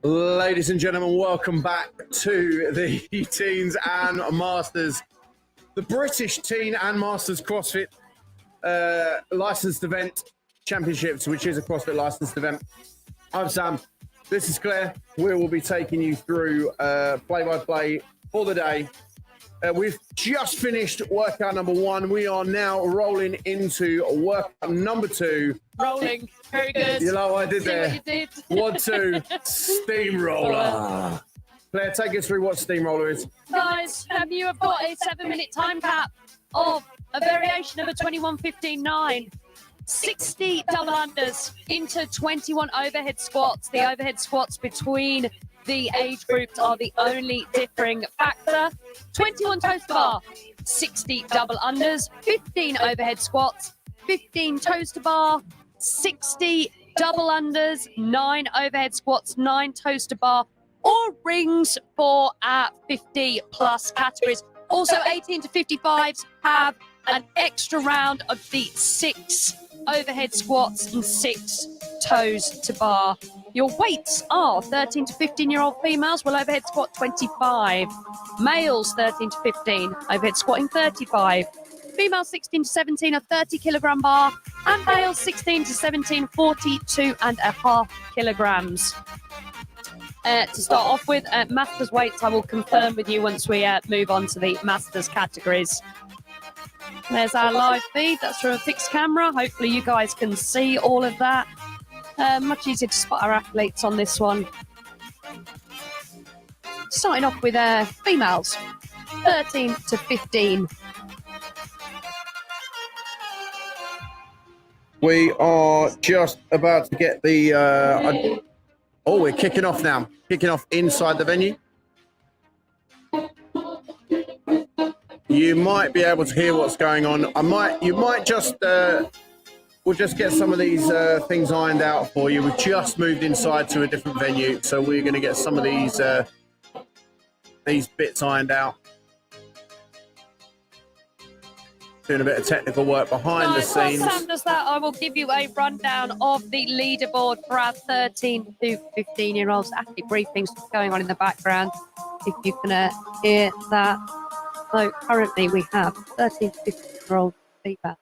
Ladies and gentlemen, welcome back to the Teens and Masters, the British Teen and Masters CrossFit licensed event championships, which is a CrossFit licensed event. I'm Sam. This is Claire. We will be taking you through play-by-play for the day. We've just finished workout number 1. We are now rolling into workout number 2. Rolling. Very good. You know what I did there? What you did. 1, 2, Steamroller. Claire, take us through what Steamroller is. Guys, you have got a 7-minute time cap of a variation of a 21-15-9. 60 double unders into 21 overhead squats. The overhead squats between the age groups are the only differing factor. 21 toes to bar, 60 double unders, 15 overhead squats, 15 toes to bar, 60 double unders, 9 overhead squats, 9 toes to bar, or rings for 50 plus categories. Also 18 to 55s have an extra round of the 6 overhead squats and 6 toes to bar. Your weights are 13 to 15-year-old females will overhead squat 25. Males 13 to 15, overhead squatting 35. Females 16 to 17, a 30-kilogram bar. And males 16 to 17, 42.5 kilograms. To start off with, Masters weights I will confirm with you once we move on to the Masters categories. There's our live feed. That's from a fixed camera. Hopefully you guys can see all of that. Much easier to spot our athletes on this one. Starting off with females, 13 to 15. We are just about to get the... we're kicking off now. Kicking off inside the venue. You might be able to hear what's going on. You might just... we'll just get some of these things ironed out for you. We've just moved inside to a different venue, so we're going to get some of these bits ironed out. Doing a bit of technical work behind the scenes. While Sam does that, I will give you a rundown of the leaderboard for our 13 to 15-year-olds. Athlete briefings going on in the background, if you can hear that. So currently we have 13 to 15-year-old female.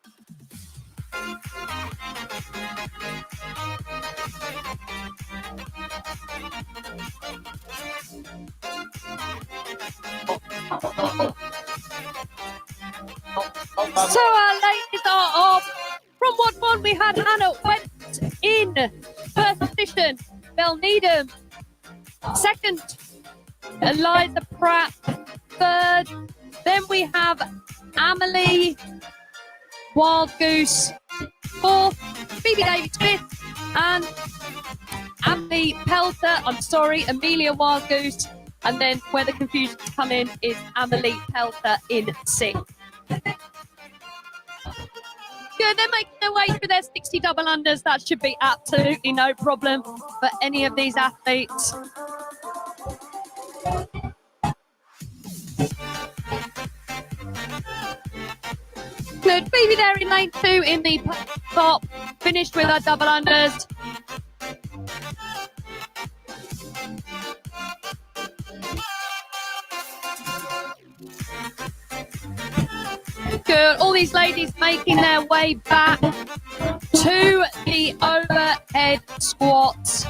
So our ladies are off. From Ward 1, we had Hannah went in first position. Belle Needham second. Eliza Pratt third. Then we have Amelie Wild Goose fourth. Phoebe Davies fifth. And Amelie Pelter, Amelia Wild Goose. And then where the confusion come in is Amelie Pelter in sixth. Good, they're making their way through their 60 double unders. That should be absolutely no problem for any of these athletes. Good, Phoebe there in lane 2 in the top, finished with her double unders. Good, all these ladies making their way back to the overhead squats.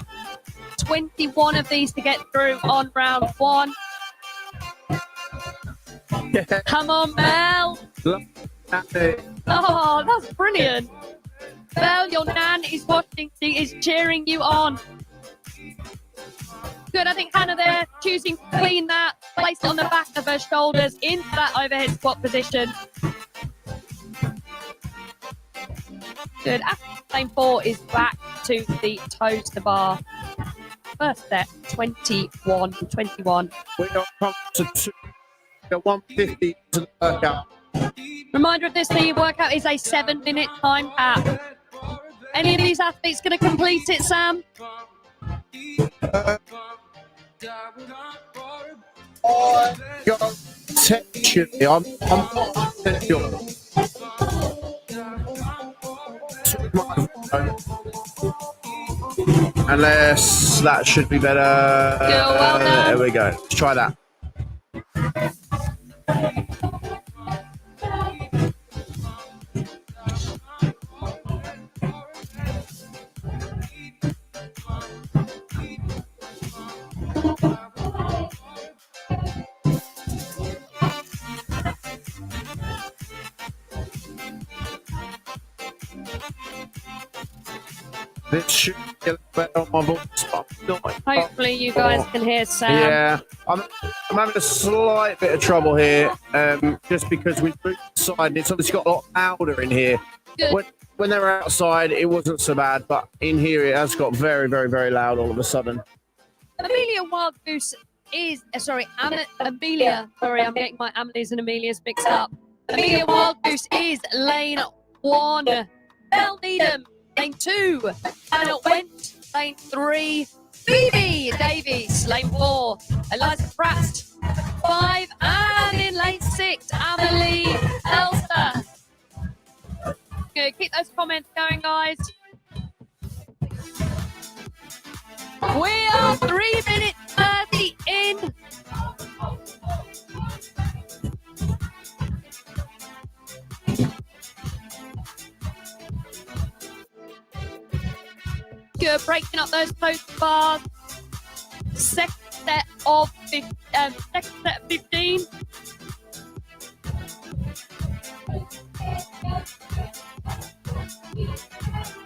21 of these to get through on round 1. Come on, Mel. Oh, that's brilliant. Belle, your nan is watching. She is cheering you on. Good, I think Hannah there choosing to clean that, place it on the back of her shoulders into that overhead squat position. Good, lane 4 is back to the toes to bar. First set, 21-21. We got to 150 to the workout. Reminder of this, the workout is a 7-minute time cap. Any of these athletes going to complete it, Sam? I got potentially. I'm not sure. Unless that should be better. Well done. There we go. Let's try that. This should get better on my voice. Hopefully you guys can hear Sam. Yeah, I'm having a slight bit of trouble here, just because we've moved inside and it's obviously got a lot louder in here. Good. When they were outside, it wasn't so bad, but in here it has got very, very, very loud all of a sudden. Amelia Wild Goose is, Amelia, sorry, I'm getting my Amelies and Amelias mixed up. Amelia Wild Goose is lane 1. Belle Needham, lane 2. Anna Went, lane 3. Phoebe Davies, lane 4. Eliza Pratt, 5. And in lane 6, Amelie Elster. Good, keep those comments going, guys. We are 3 minutes 30 in. Good, breaking up those post bars. Second set of 15.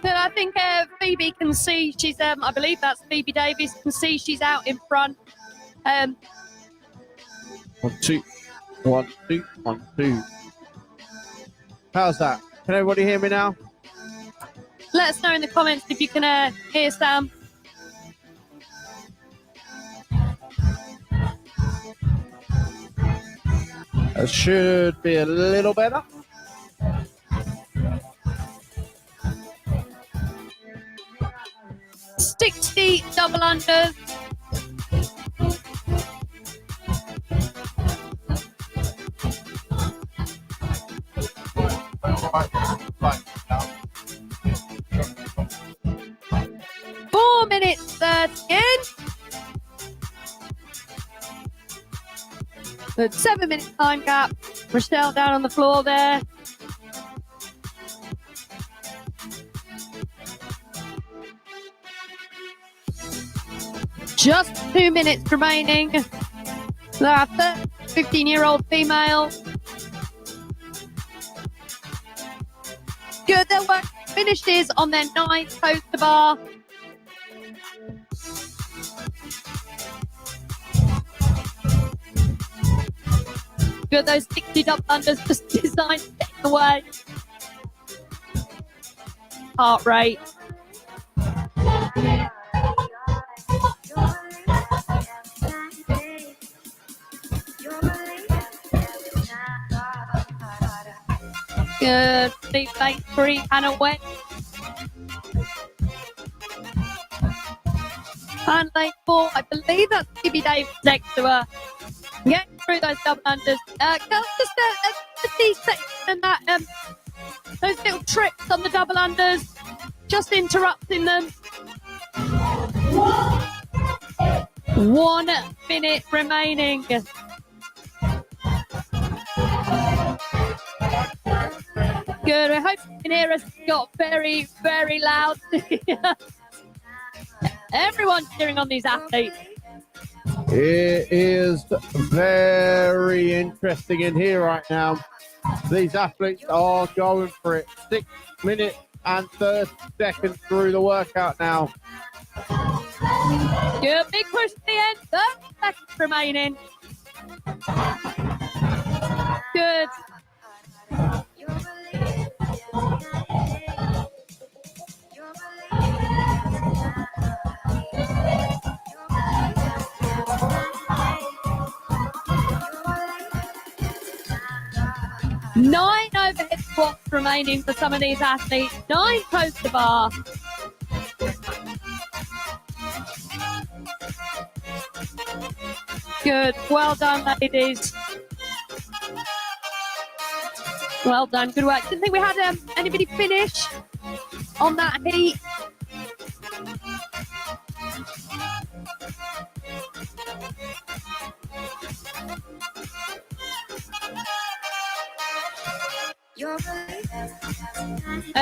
But I think Phoebe can see she's, I believe that's Phoebe Davies, can see she's out in front. 1, 2, 1, 2, 1, 2. How's that? Can everybody hear me now? Let us know in the comments if you can hear Sam. That should be a little better. Sixty double unders. Right. 4 minutes 30 in. Good 7 minute time gap. Rochelle down on the floor there. Just 2 minutes remaining. Our 15-year-old female. Good, their work finishes on their 9th poster bar. Good, those 60 double unders just designed to get in the way. Heart rate. Good, lead lane 3, Hannah Went. And lane 4, I believe that's Phoebe Davies next to her. Getting through those double unders. Just these and that, those little tricks on the double unders, just interrupting them. 1 minute remaining. Good. I hope you can hear us. It got very, very loud. Everyone's cheering on these athletes. It is very interesting in here right now. These athletes are going for it. 6 minutes and 30 seconds through the workout now. Good. Big push to the end. 30 seconds remaining. Good. Nine overhead squats remaining for some of these athletes. 9 poster bar. Good. Well done, ladies. Well done. Good work. Didn't think we had anybody finish on that heat.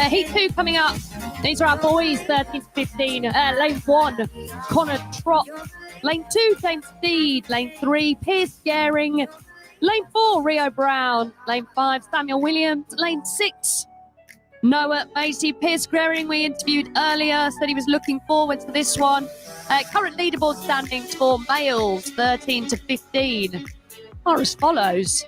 Heat 2 coming up. These are our boys, 13 to 15. Lane 1, Connor Trott. Lane 2, James Steed. Lane 3, Pierce Gehring. Lane 4, Rio Brown. Lane 5, Samuel Williams. Lane 6, Noah Macy. Pierce Gehring, we interviewed earlier, said he was looking forward to this one. Current leaderboard standings for males, 13 to 15, are as follows.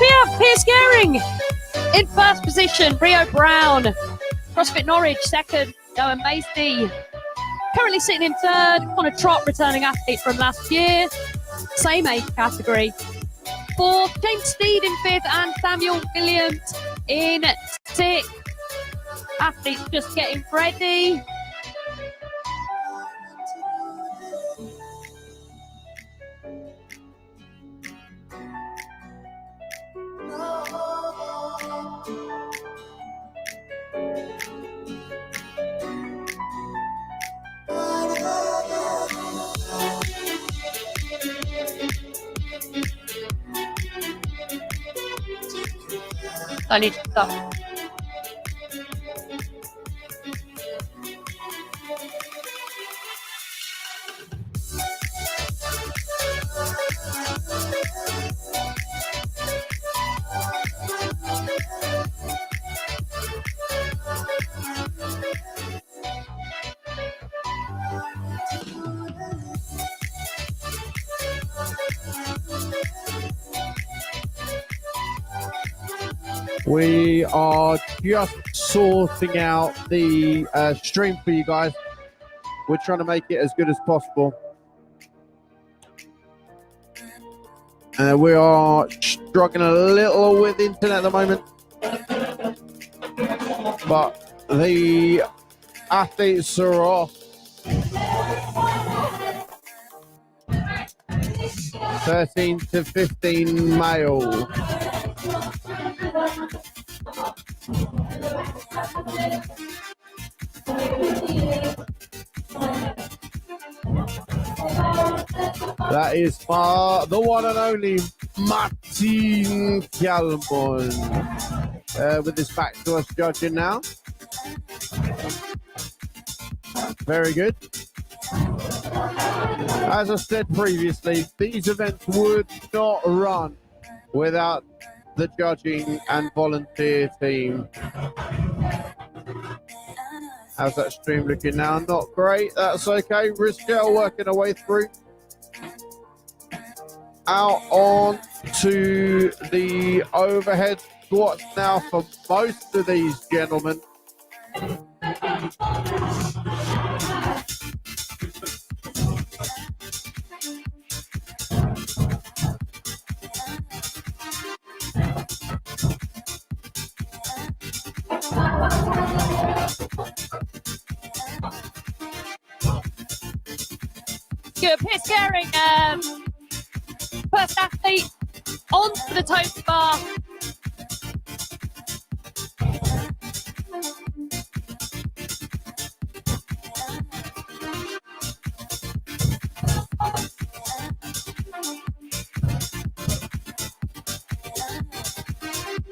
We have Pierce Gehring in first position, Rio Brown. CrossFit Norwich second, Noah Macy. Currently sitting in third, Connor Trott, returning athlete from last year. Same age category. Fourth, James Steed in fifth and Samuel Williams in sixth. Athletes just getting ready. I need to stop. We are just sorting out the stream for you guys. We're trying to make it as good as possible. We are struggling a little with internet at the moment. But the athletes are off. 13 to 15 male. That is for the one and only Martin Kjellborn with his back to us judging now. Very good. As I said previously, these events would not run without the judging and volunteer team. How's that stream looking now? Not great. That's okay. Riskel working our way through. Out on to the overhead squats now for most of these gentlemen. Good. Pierce Gehring, first athlete onto the toast bar.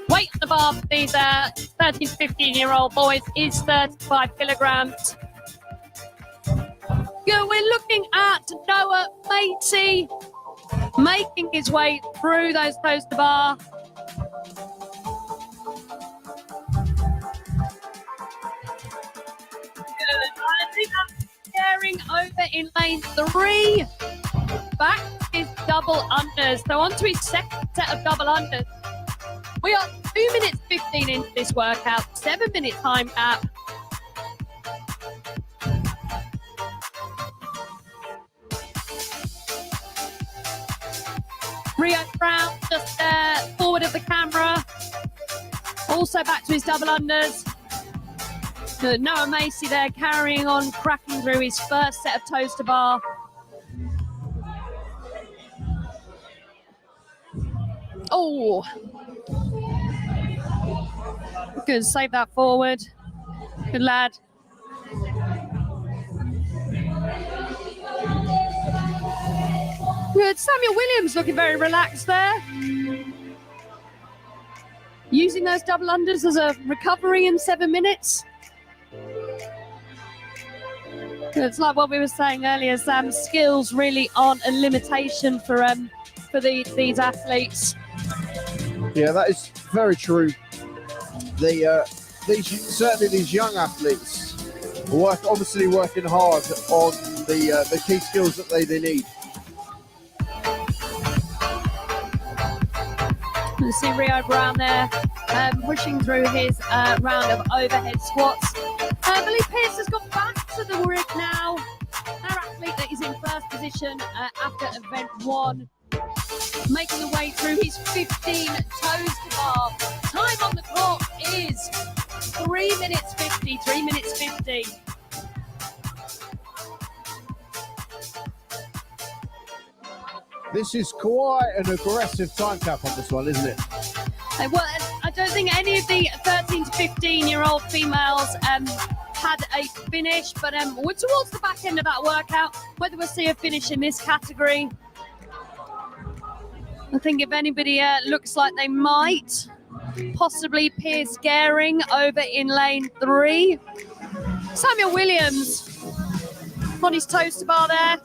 Weight on the bar for these 13 to 15-year-old boys is 35 kilograms. Good. We're looking at Noah Macy making his way through those toes to bar. Gehring over in lane 3. Back is double unders. So on to his second set of double unders. We are 2 minutes 15 into this workout, 7-minute time cap. Rio Brown just forward of the camera. Also back to his double unders. Noah Macy there carrying on, cracking through his first set of toes to bar. Oh. Good, save that forward. Good lad. Good, Samuel Williams looking very relaxed there. Using those double unders as a recovery in 7 minutes. It's like what we were saying earlier, Sam. Skills really aren't a limitation for these athletes. Yeah, that is very true. These young athletes obviously working hard on the key skills that they need. You see Rio Brown there pushing through his round of overhead squats. I believe Pierce has got back to the rig now. Our athlete that is in first position after event 1, making the way through his 15 toes to bar. Time on the clock is 3 minutes 50. 3 minutes 50. This is quite an aggressive time cap on this one, isn't it? Well, I don't think any of the 13 to 15-year-old females had a finish, but we're towards the back end of that workout. Whether we'll see a finish in this category, I think if anybody looks like they might, possibly Pierce Gehring over in lane 3. Samuel Williams on his toaster bar there.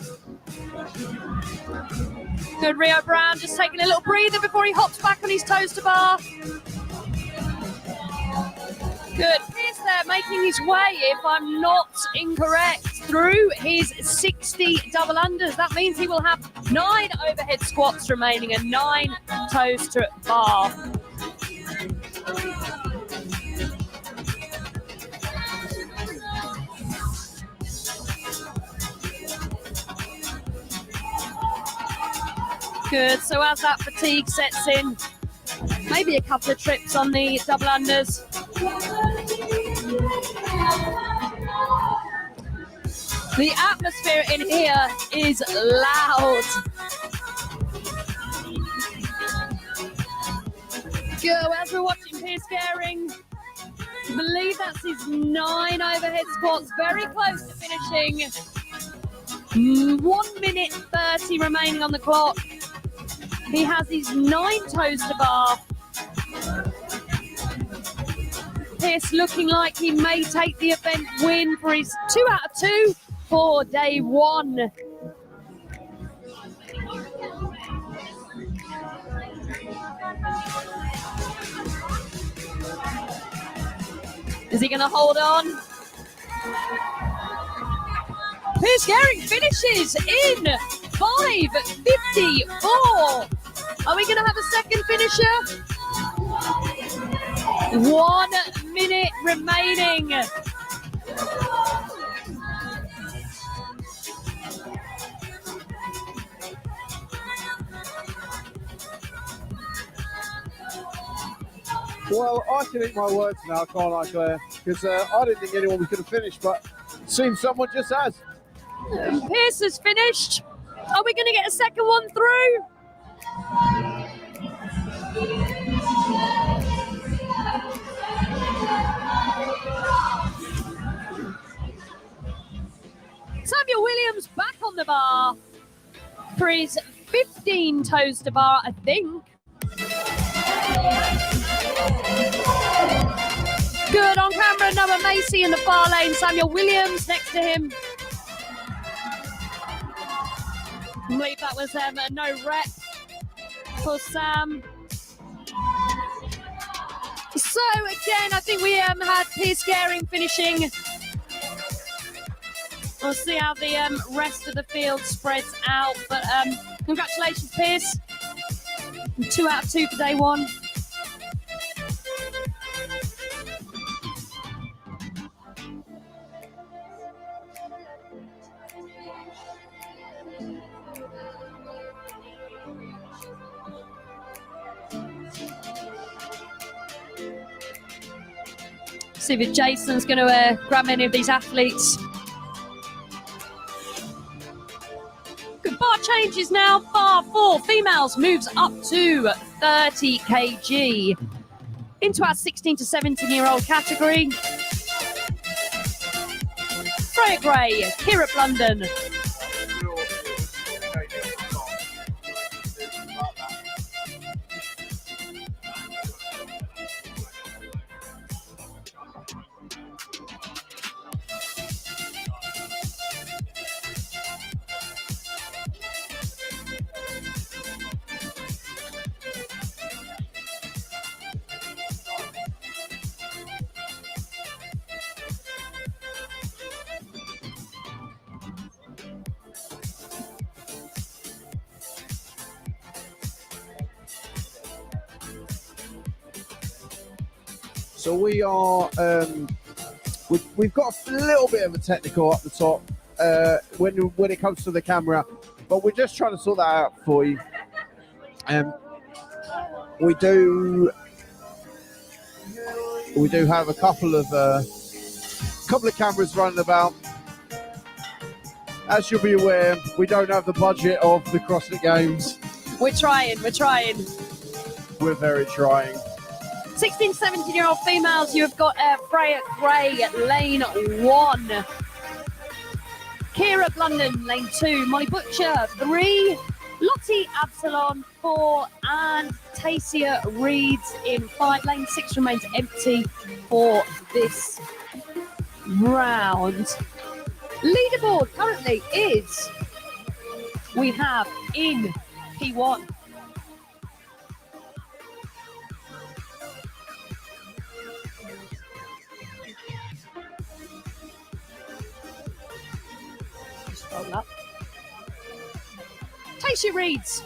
Good, Rio Brown just taking a little breather before he hops back on his toaster bar. Good, Pierce there making his way, if I'm not incorrect, through his 60 double unders. That means he will have 9 overhead squats remaining and 9 toaster bar. Good, so as that fatigue sets in, maybe a couple of trips on the double unders. The atmosphere in here is loud. Good, as we're watching Pierce Gehring, I believe that's his 9 overhead squats, very close to finishing. 1 minute 30 remaining on the clock. He has his 9 toes to bar. Pierce looking like he may take the event win for his 2 out of 2 for day 1. Is he going to hold on? Pierce Gehring finishes in 5:54. Are we going to have a second finisher? 1 minute remaining. Well, I can eat my words now, can't I, Claire? Because I didn't think anyone was going to finish, but it seems someone just has. Pierce has finished. Are we going to get a second one through? Samuel Williams back on the bar for his 15 toes to bar, I think. Good on camera, Noah Macy in the far lane. Samuel Williams next to him. I believe that was a no rep for Sam. So again, I think we had Pierce Gehring finishing. We'll see how the rest of the field spreads out. But congratulations, Pierce. 2 out of 2 for day 1. See if Jason's going to grab any of these athletes. Good, bar changes now. Bar 4 females moves up to 30 kg. Into our 16 to 17-year-old category. Freya Gray, Kira Blunden. So we are, we've got a little bit of a technical up the top when it comes to the camera, but we're just trying to sort that out for you. We do have a couple of cameras running about. As you'll be aware, we don't have the budget of the CrossFit Games. We're trying. We're very trying. 16 to 17-year-old females, you've got Freya Gray, lane 1. Kira Blunden, lane 2. Molly Butcher, 3. Lottie Absalon, 4. And Tasia Reeds in 5. Lane 6 remains empty for this round. Leaderboard currently is, we have in P1. Up. Tasia Reeds,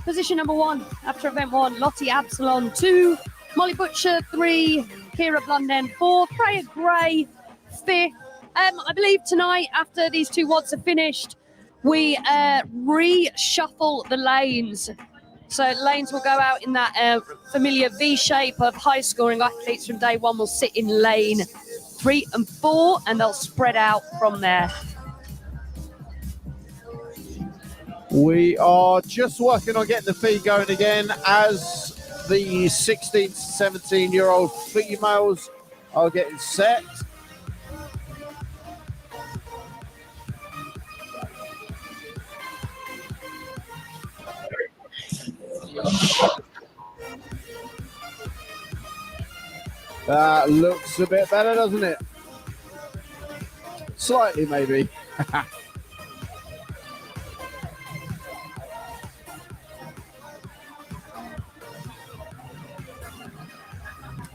position number 1 after event 1. Lottie Absalon 2, Molly Butcher 3, Kira Blunden 4, Freya Gray 5th. I believe tonight, after these 2 WODs are finished, we reshuffle the lanes. So lanes will go out in that familiar V shape of high scoring athletes from day 1 will sit in lane 3 and 4, and they'll spread out from there. We are just working on getting the feed going again as the 16 to 17-year-old females are getting set. That looks a bit better, doesn't it? Slightly, maybe.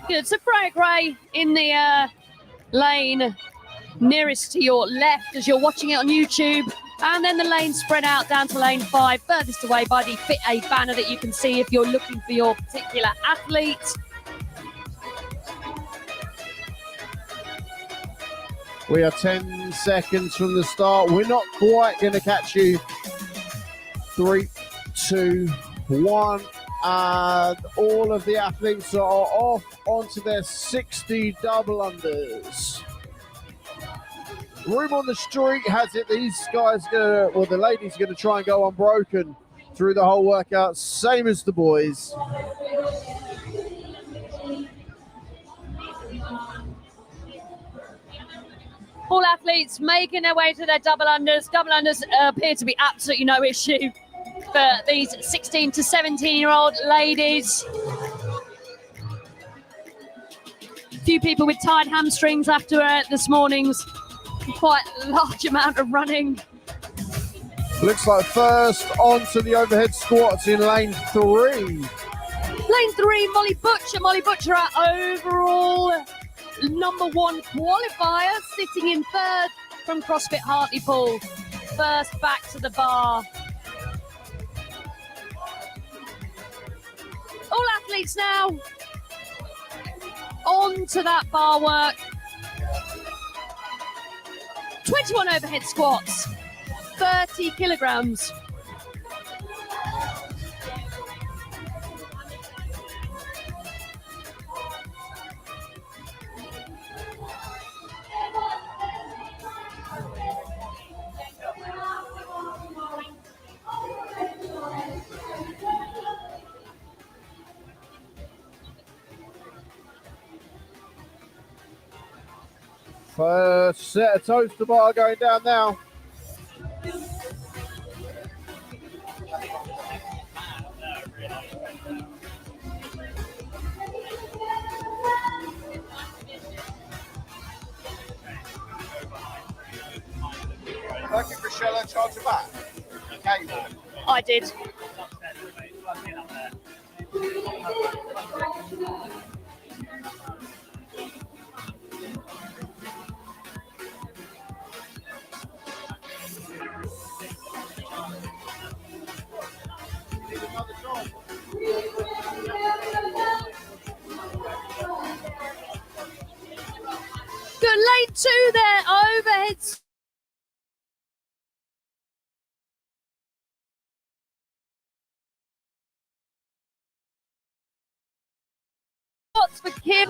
Good. So Freya Gray in the lane nearest to your left as you're watching it on YouTube. And then the lane spread out down to lane 5, furthest away by the Fit A banner that you can see if you're looking for your particular athlete. We are 10 seconds from the start. We're not quite going to catch you. 3, 2, 1. And all of the athletes are off onto their 60 double unders. Room on the street has it. These guys the ladies are going to try and go unbroken through the whole workout, same as the boys. All athletes making their way to their double unders. Double unders appear to be absolutely no issue for these 16 to 17-year-old ladies. A few people with tied hamstrings after this morning's quite large amount of running. Looks like first onto the overhead squats in lane 3. Lane 3, Molly Butcher. Molly Butcher, our overall number 1 qualifier, sitting in 3rd from CrossFit Hartlepool. First back to the bar. All athletes now on to that bar work. 21 overhead squats, 30 kilograms. First set of toaster bar going down now. Thank you, Michelle, and charge it back. I did. Good lane 2 there, overhead. Spots for Kim.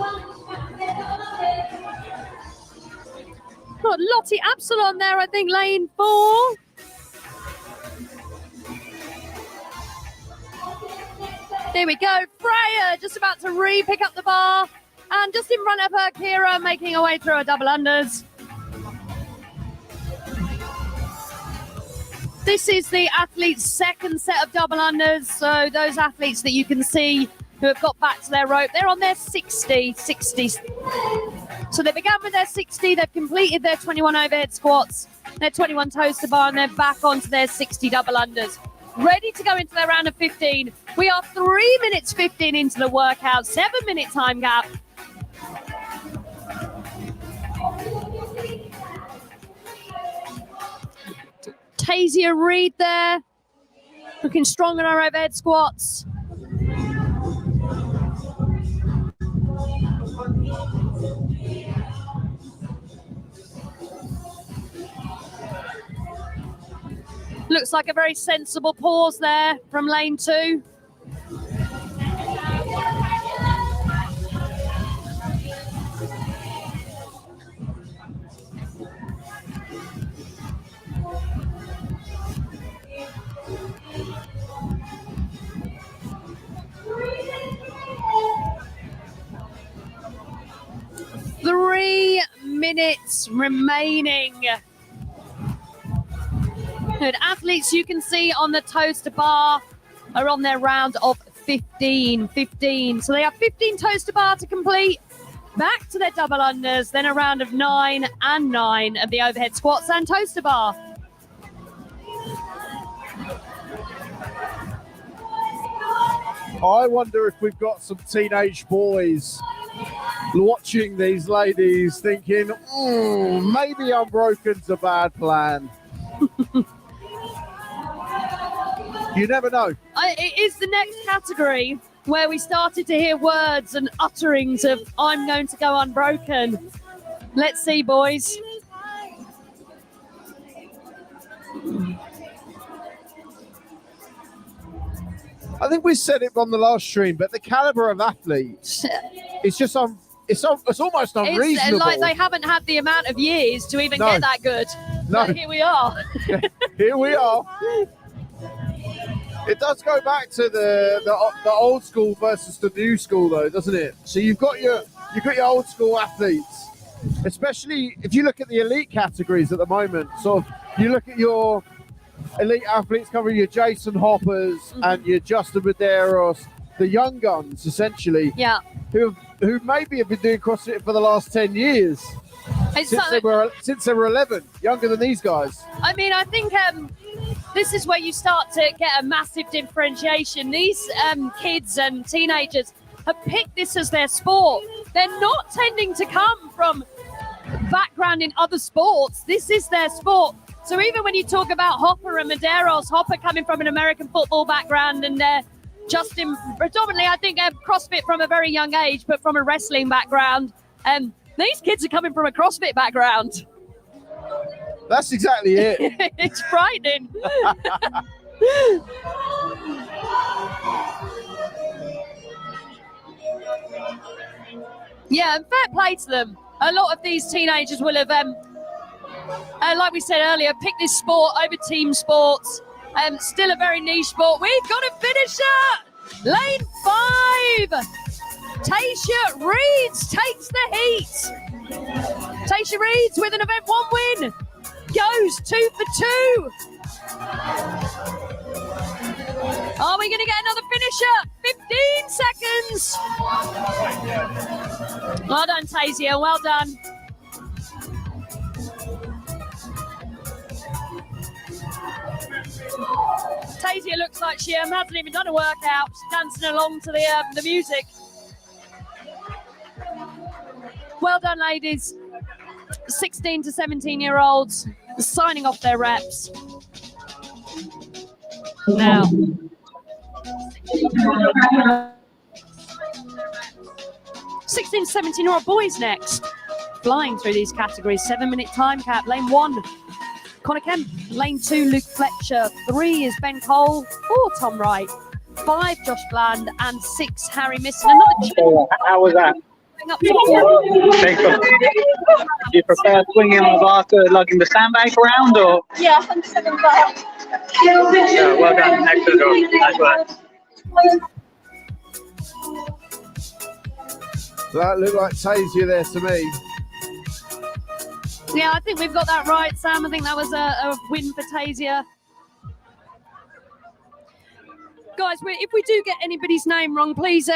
Got Lottie Absalon there, I think, lane 4. There we go. Freya just about to re-pick up the bar. And just in front of her, Kira making her way through her double unders. This is the athlete's second set of double unders. So those athletes that you can see who have got back to their rope, they're on their 60. So they began with their 60, they've completed their 21 overhead squats, their 21 toes to bar, and they're back onto their 60 double unders. Ready to go into their round of 15. We are 3 minutes 15 into the workout, 7-minute time gap. Tasia Reed there, looking strong in our overhead squats. Looks like a very sensible pause there from lane 2. Three minutes remaining. Good. Athletes you can see on the toes to bar are on their round of 15. So they have 15 toes to bar to complete. Back to their double unders, then a round of 9 and 9 of the overhead squats and toes to bar. I wonder if we've got some teenage boys watching these ladies thinking, maybe Unbroken's a bad plan. You never know. It is the next category where we started to hear words and utterings of, I'm going to go unbroken. Let's see, boys. I think we said it on the last stream, but the caliber of athletes is just it's almost unreasonable. It's like they haven't had the amount of years to even get that good. No. But here we are. Here we are. It does go back to the old school versus the new school, though, doesn't it? So you've got your old school athletes, especially if you look at the elite categories at the moment. So you look at your elite athletes covering your Jason Hoppers and your Justin Medeiros, the young guns, essentially. Yeah. Who maybe have been doing CrossFit for the last 10 years. Since they were 11, younger than these guys. I mean, I think this is where you start to get a massive differentiation. These kids and teenagers have picked this as their sport. They're not tending to come from background in other sports. This is their sport. So even when you talk about Hopper and Medeiros, Hopper coming from an American football background and Justin, predominantly, I think, CrossFit from a very young age, but from a wrestling background. These kids are coming from a CrossFit background. That's exactly it. It's frightening. Yeah, and fair play to them. A lot of these teenagers will have, like we said earlier, picked this sport over team sports. Still a very niche sport. We've got a finisher. Lane 5. Tasia Reeds takes the heat. Stacey Reeds with an event 1 win. Goes 2 for 2. Are we going to get another finisher? 15 seconds. Well done, Tasia. Well done. Tasia looks like she hasn't even done a workout. She's dancing along to the music. Well done, ladies. 16 to 17-year-olds signing off their reps. Now, 16 to 17-year-old boys next. Flying through these categories. 7-minute time cap. Lane 1, Connor Kemp. Lane 2, Luke Fletcher. 3 is Ben Cole. 4, Tom Wright. 5, Josh Bland. And 6, Harry Misson. How was that? Do you prefer swinging on the bar to lugging the sandbag around, or? Yeah, 100% on the bar. Yeah, well done. Excellent job. Nice work. That looked like Tasia there to me. Yeah, I think we've got that right, Sam. I think that was a win for Tasia. Guys, if we do get anybody's name wrong, please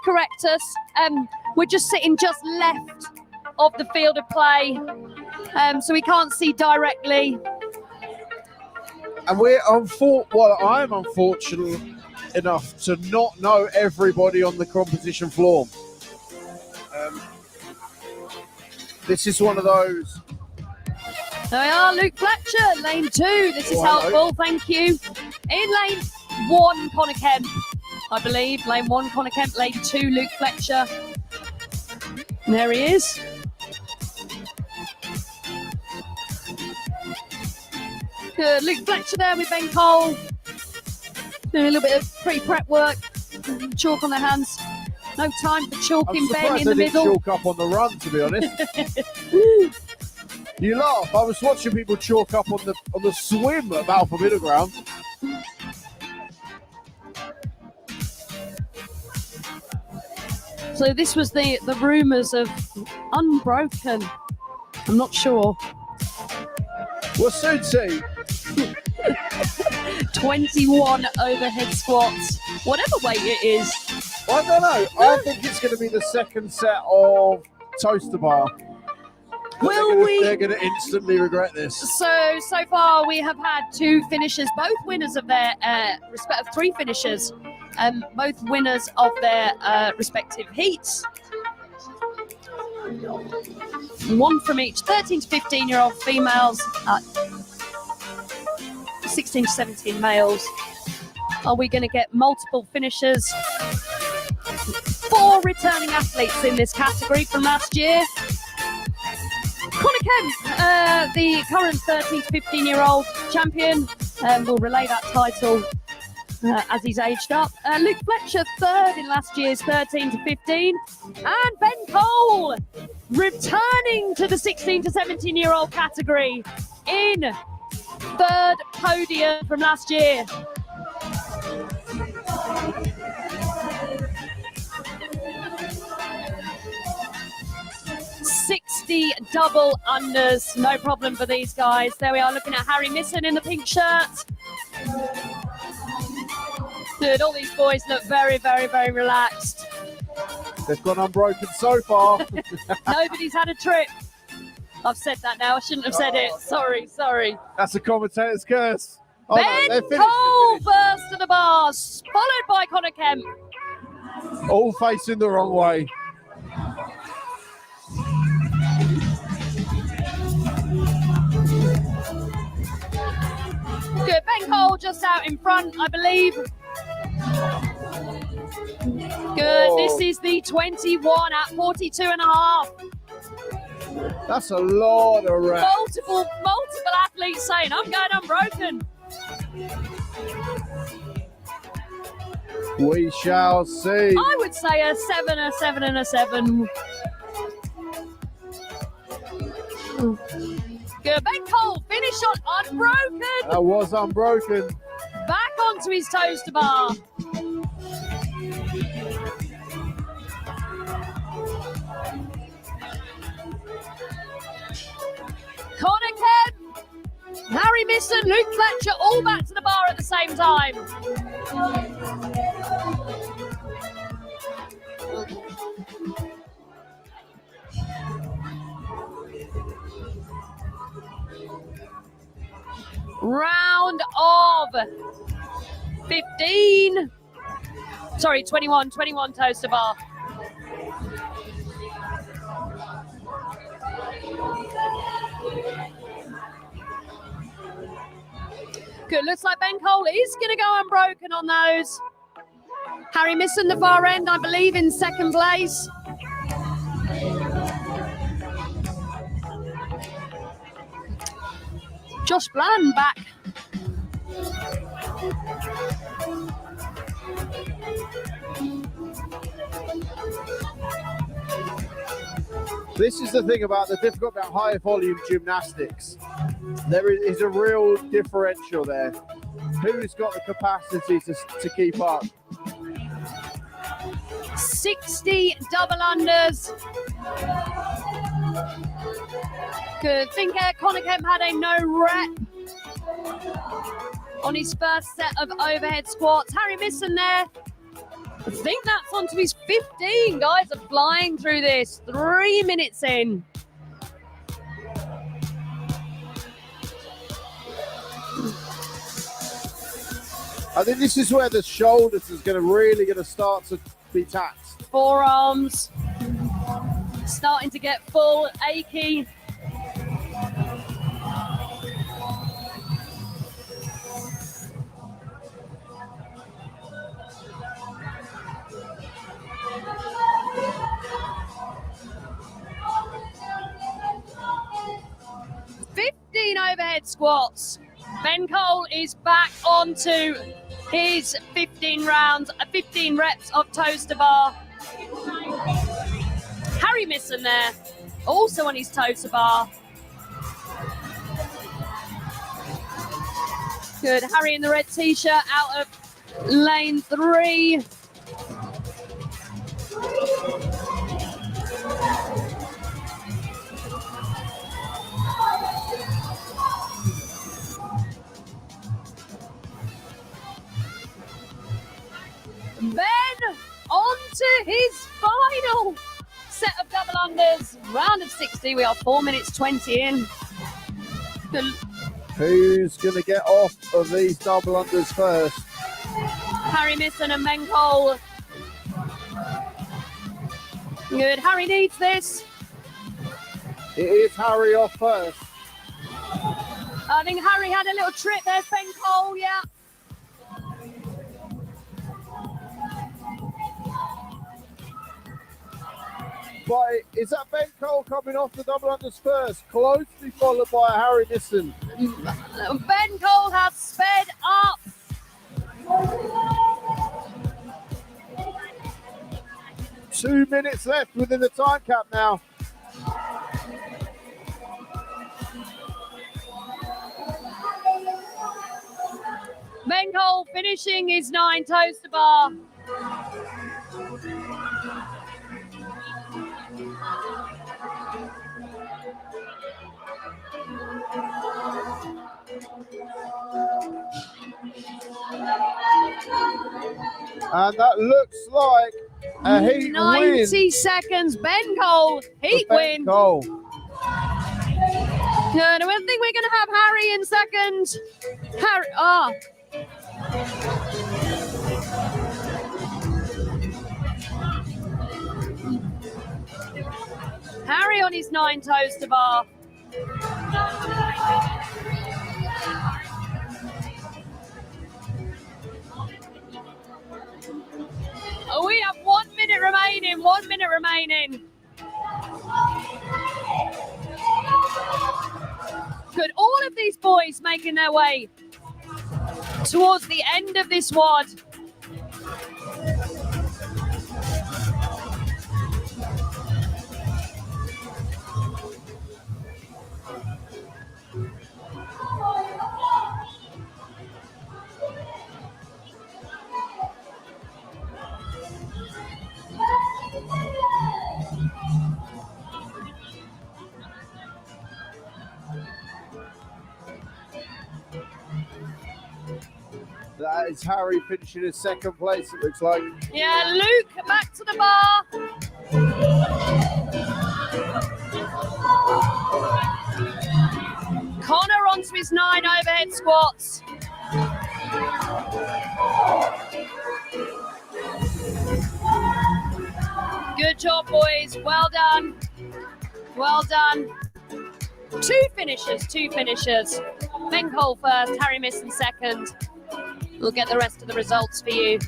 correct us. We're just sitting just left of the field of play, so we can't see directly. And I'm unfortunate enough to not know everybody on the competition floor. This is one of those. There we are, Luke Fletcher, lane 2. This is helpful, thank you. In lane 1, Connor Kemp, I believe. Lane 1, Connor Kemp. Lane 2, Luke Fletcher. There he is. Good. Luke Fletcher there with Ben Cole. Doing a little bit of pre-prep work. Chalk on their hands. No time for chalking Ben in the middle. Chalk up on the run, to be honest. You laugh. I was watching people chalk up on the swim at Balfour Middle Ground. So this was the rumours of Unbroken. I'm not sure. We'll soon see. 21 overhead squats. Whatever weight it is. I don't know. I think it's going to be the second set of Toaster Bar. They're going to instantly regret this. So far we have had 2 finishers, both winners of their respective 3 finishers, both winners of their respective heats. 1 from each 13 to 15-year-old females, 16 to 17 males. Are we going to get multiple finishers? 4 returning athletes in this category from last year. Connor Kemp, the current 13 to 15-year-old champion, will relay that title as he's aged up. Luke Fletcher, 3rd in last year's 13 to 15. And Ben Cole, returning to the 16 to 17-year-old category in 3rd podium from last year. $60 double unders, no problem for these guys. There we are, looking at Harry Misson in the pink shirt. Good, all these boys look very, very, very relaxed. They've gone unbroken so far. Nobody's had a trip. I've said that now, I shouldn't have said it. Sorry. That's a commentator's curse. Oh, Ben Cole burst to the bars, followed by Connor Kemp. All facing the wrong way. Good, Ben Cole just out in front, I believe. Good, This is the 21 at 42.5. That's a lot of reps. Multiple athletes saying, I'm going unbroken. We shall see. I would say a 7, a 7, and a 7. Good, Ben Cole, finish on unbroken. That was unbroken. Back onto his toaster bar. Harry Misson, Luke Fletcher, all back to the bar at the same time. Round of 15. Sorry, 21 toaster bar. Good, looks like Ben Cole is going to go unbroken on those. Harry Misson, the far end, I believe, in second place. Josh Bland back. This is the thing about the difficult about high volume gymnastics. There is a real differential there. Who's got the capacity to keep up? 60 double unders. Good. I think Connor Kemp had a no rep on his first set of overhead squats. Harry Misson there. I think that's onto his 15. Guys are flying through this. 3 minutes in. I think this is where the shoulders is really going to start to be taxed. Forearms starting to get full, achy. Overhead squats. Ben Cole is back onto his 15 reps of toaster bar. Harry Misson there, also on his toaster bar. Good, Harry in the red t-shirt out of lane 3. Ben onto his final set of double unders. Round of 60. We are 4 minutes 20 in. Who's going to get off of these double unders first? Harry Misson and Ben Cole. Good. Harry needs this. It is Harry off first. I think Harry had a little trip. There's Ben Cole, yeah. But is that Ben Cole coming off the double unders first? Closely followed by Harry Misson. Ben Cole has sped up. Two minutes left within the time cap now. Ben Cole finishing his 9 toaster bar. And that looks like a heat 90 win. seconds. Ben Cole, heat win. Cole. Good. I think we're going to have Harry in second. Harry on his 9 toaster bar. We have 1 minute remaining. 1 minute remaining. Good. All of these boys making their way towards the end of this WOD. That is Harry finishing in second place, it looks like. Yeah, Luke back to the bar. Connor onto his 9 overhead squats. Good job, boys. Well done. Well done. Two finishers. Ben Cole first, Harry Misson second. We'll get the rest of the results for you.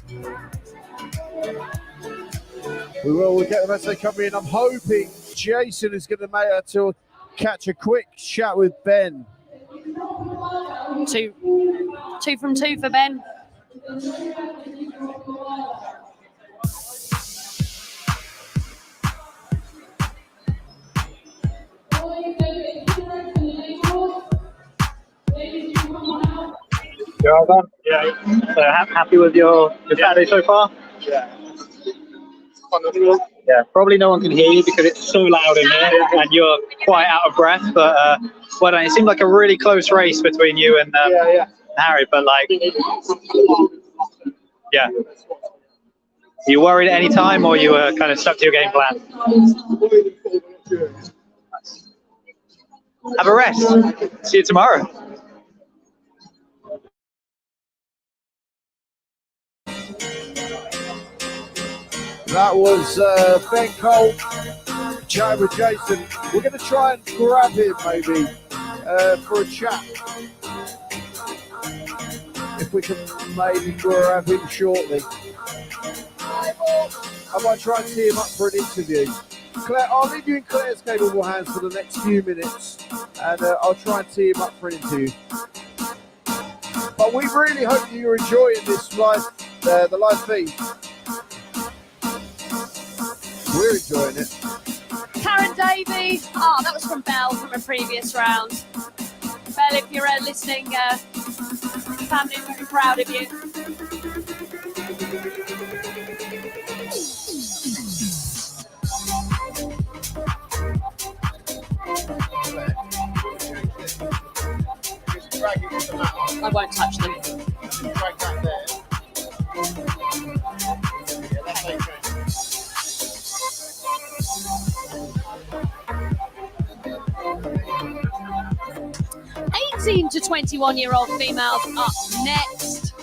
We'll get the rest of it coming in. I'm hoping Jason is going to make it to catch a quick chat with Ben. Two from two for Ben. You're all done? Yeah. So happy with your Saturday so far? Yeah. Yeah, probably no one can hear you because it's so loud in here and you're quite out of breath, but well done. It seemed like a really close race between you and Harry, but like, yeah. You worried at any time or you were kind of stuck to your game plan? Have a rest. See you tomorrow. That was Ben Cole chatting with Jason. We're going to try and grab him maybe for a chat. If we can maybe grab him shortly. I might try and tee him up for an interview. Claire, I'll leave you in Claire's capable hands for the next few minutes and I'll try and tee him up for an interview. But we really hope you're enjoying this live, the live feed. We're enjoying it. Karen Davey. Oh, that was from Belle from a previous round. Belle, if you're listening, family will be proud of you. I won't touch them. Drag that there. Yeah, that's okay. 18 to 21-year-old females up next.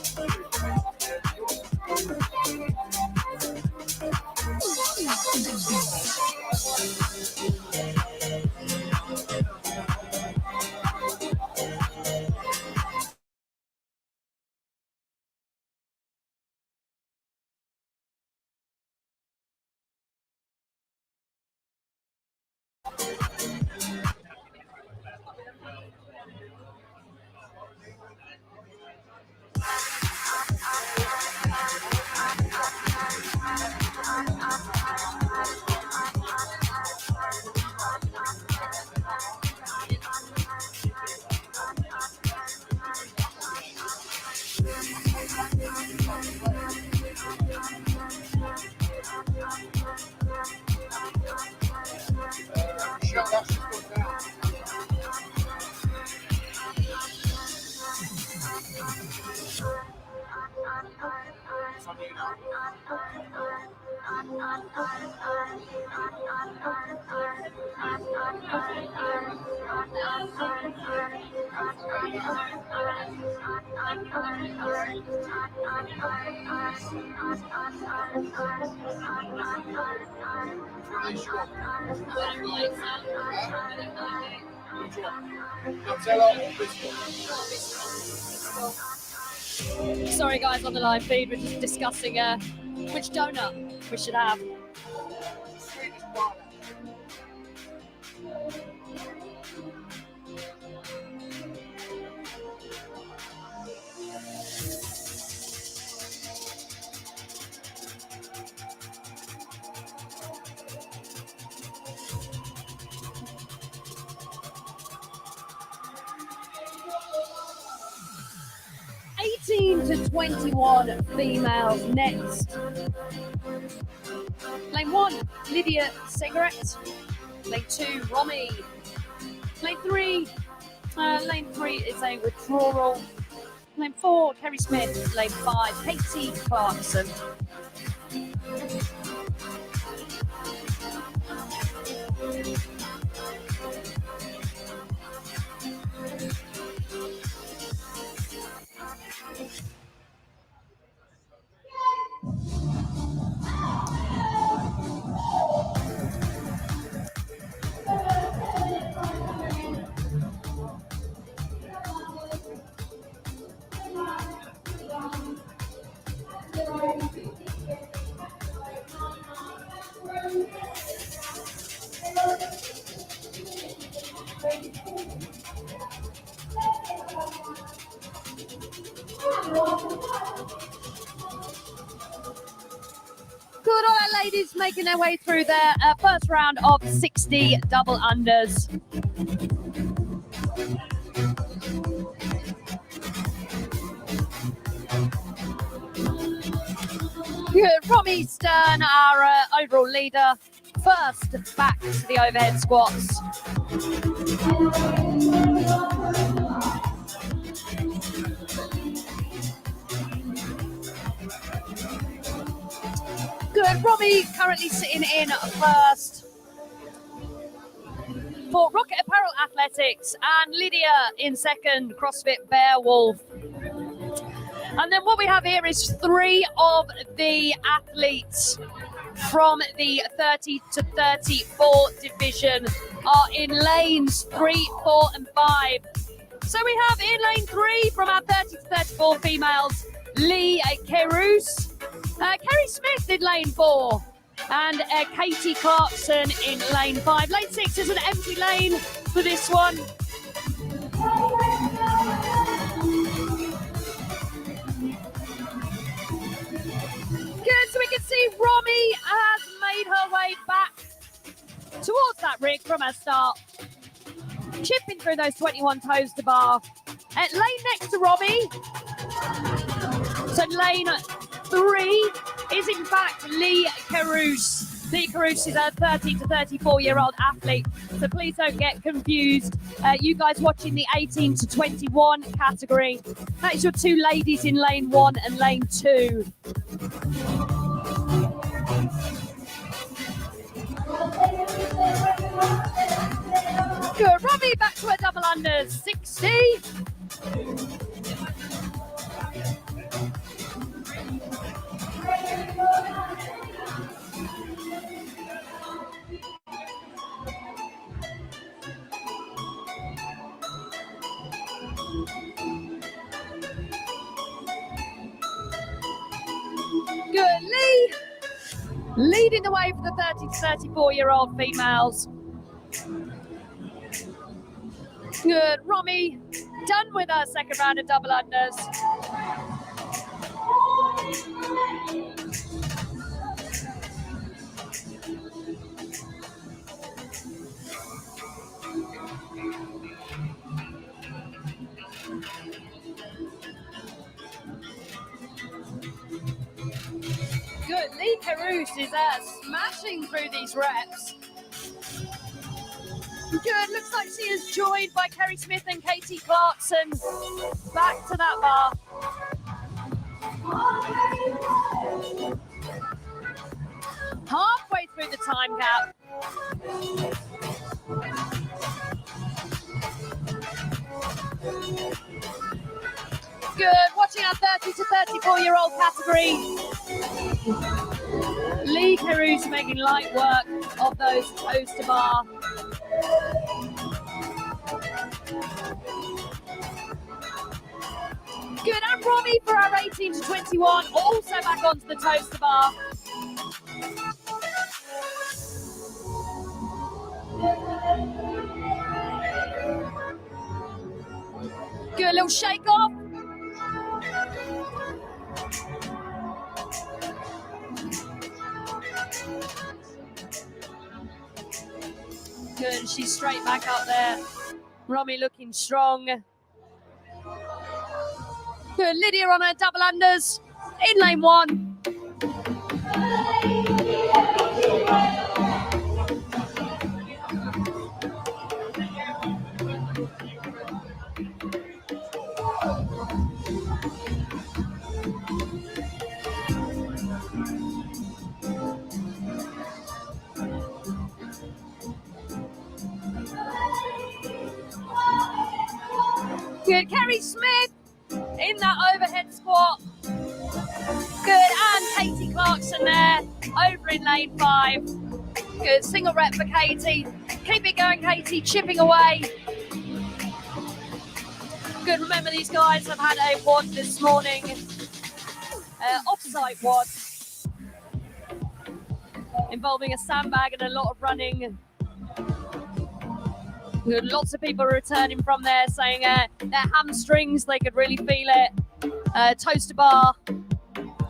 Sorry guys, on the live feed, we're just discussing which donut we should have. To 21 females next. Lane 1, Lydia Cigarette. Lane 2, Romy. Lane 3 is a withdrawal. Lane 4, Kerry Smith. Lane 5, Katie Clarkson. Good, all our ladies making their way through their first round of 60 double unders. Good, Romy Stern, our overall leader, first back to the overhead squats. Good, Romy currently sitting in first for Rocket Apparel Athletics, and Lydia in second, CrossFit Beowulf. And then what we have here is 3 of the athletes from the 30 to 34 division are in lanes 3, 4 and 5. So we have in lane 3 from our 30 to 34 females, Lee Kerus, Kerry Smith in lane 4, and Katie Clarkson in lane 5. Lane 6 is an empty lane for this one. Good, so we can see Romy has made her way back towards that rig from her start, chipping through those 21 toes to bar. Lane next to Romy, so lane 3 is in fact Lee Kerus. Lee Kerus is a 30 to 34-year-old athlete, so please don't get confused. You guys watching the 18 to 21 category, that is your 2 ladies in lane 1 and lane 2. Good, Robbie back to her double unders, 60. Good, Lee leading the way for the 30 to 34-year-old females. Good, Romy done with her second round of double unders. Good, Lee Kerus is smashing through these reps. Good, looks like she is joined by Kerry Smith and Katie Clarkson. Back to that bar. Halfway through the time gap. Good, watching our 30 to 34-year-old category. Lee Kerus making light work of those toes to bar. Good, and Romy for our 18 to 21, also back onto the toes to bar. Good, a little shake off. Good, she's straight back up there. Romy looking strong. Good, Lydia on her double unders in lane 1. Mary Smith in that overhead squat. Good, and Katie Clarkson there, over in lane 5. Good, single rep for Katie. Keep it going, Katie, chipping away. Good, remember these guys have had a WOD this morning. Off-site WOD. Involving a sandbag and a lot of running. Good, lots of people returning from there saying their hamstrings, they could really feel it. Toaster bar,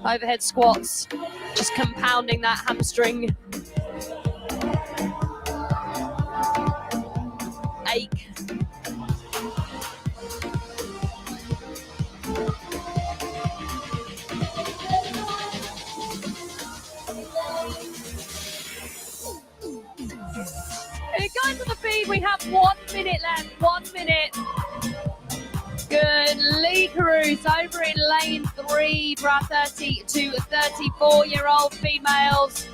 overhead squats, just compounding that hamstring ache. Going to the feed, we have 1 minute left, 1 minute. Good, Lee Caruth over in lane 3 for our 30 to 34-year-old females.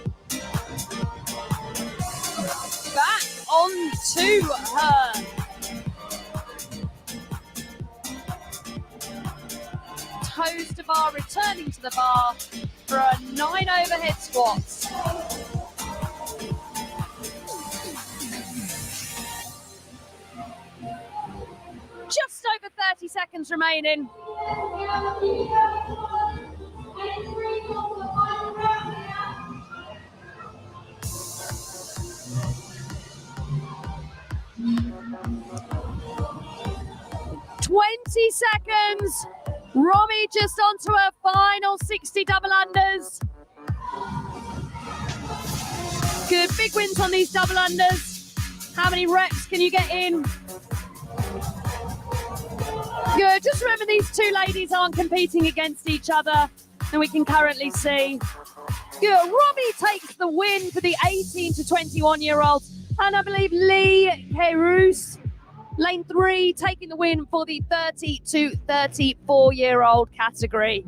Back on to her. Toaster bar, returning to the bar for a 9 overhead squats. Just over 30 seconds remaining. "20 seconds. Romy just onto her final 60 double unders. Good, big wins on these double unders. How many reps can you get in? Good, just remember these two ladies aren't competing against each other, and we can currently see. Good, Robbie takes the win for the 18 to 21-year-olds, and I believe Lee Caruth, lane 3, taking the win for the 30 to 34-year-old category.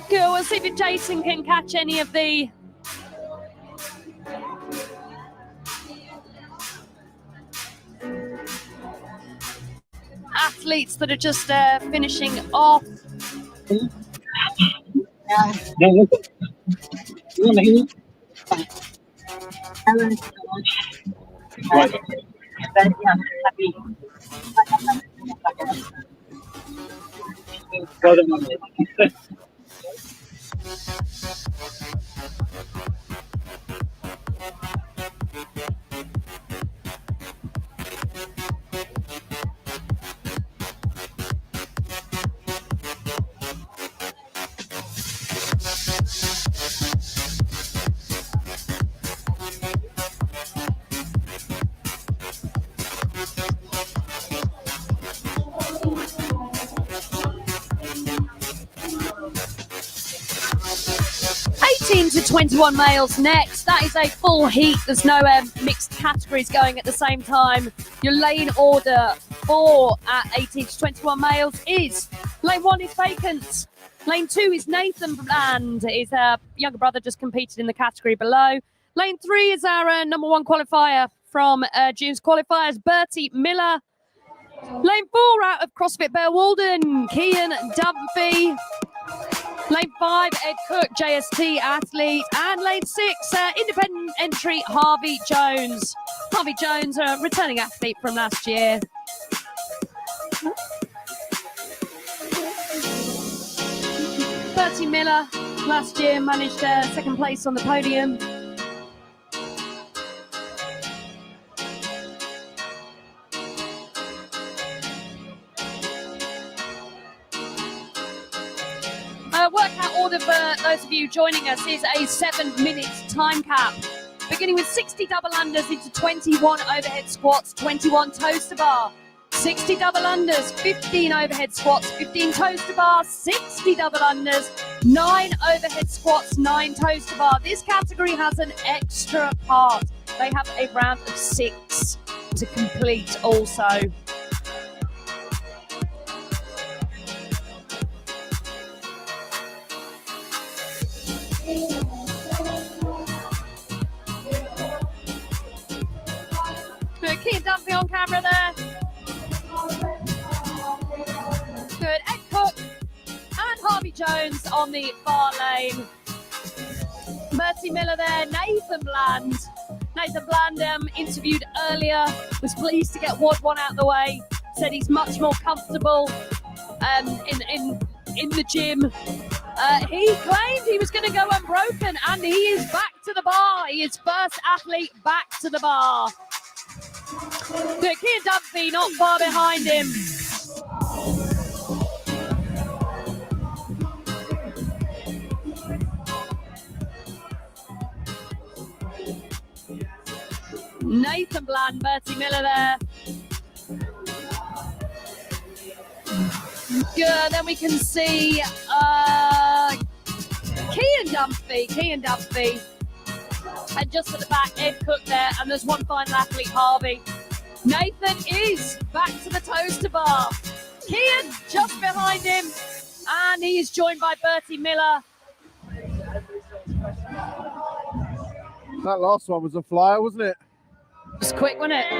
Good, we'll see if Jason can catch any of the athletes that are just finishing off. To 21 males next. That is a full heat. There's no mixed categories going at the same time. Your lane order for 18 to 21 males is lane 1 is vacant. Lane 2 is Nathan Bland. His younger brother just competed in the category below. Lane 3 is our number 1 qualifier from June's qualifiers, Bertie Miller. Lane 4 out of CrossFit Bear Walden, Kian Dunphy. Lane 5, Ed Cook, JST athlete. And lane 6, independent entry, Harvey Jones. Harvey Jones, a returning athlete from last year. Bertie Miller, last year managed second place on the podium. Workout order for those of you joining us is a 7-minute time cap, beginning with 60 double unders into 21 overhead squats, 21 toaster bar, 60 double unders, 15 overhead squats, 15 toaster bar, 60 double unders, 9 overhead squats, 9 toaster bar. This category has an extra part. They have a round of 6 to complete also. Good, Kean Dunphy on camera there. Good, Ed Cook and Harvey Jones on the far lane. Bertie Miller there, Nathan Bland. Nathan Bland interviewed earlier, was pleased to get Wad 1 out of the way, said he's much more comfortable in the gym. He claimed he was going to go unbroken, and he is back to the bar. He is first athlete back to the bar. Good, Kean Dunphy not far behind him. Nathan Bland, Bertie Miller there. Good, then we can see Kean Dunphy. And just at the back, Ed Cook there, and there's one final athlete, Harvey. Nathan is back to the toaster bar. Kean just behind him, and he is joined by Bertie Miller. That last one was a flyer, wasn't it? It was quick, wasn't it?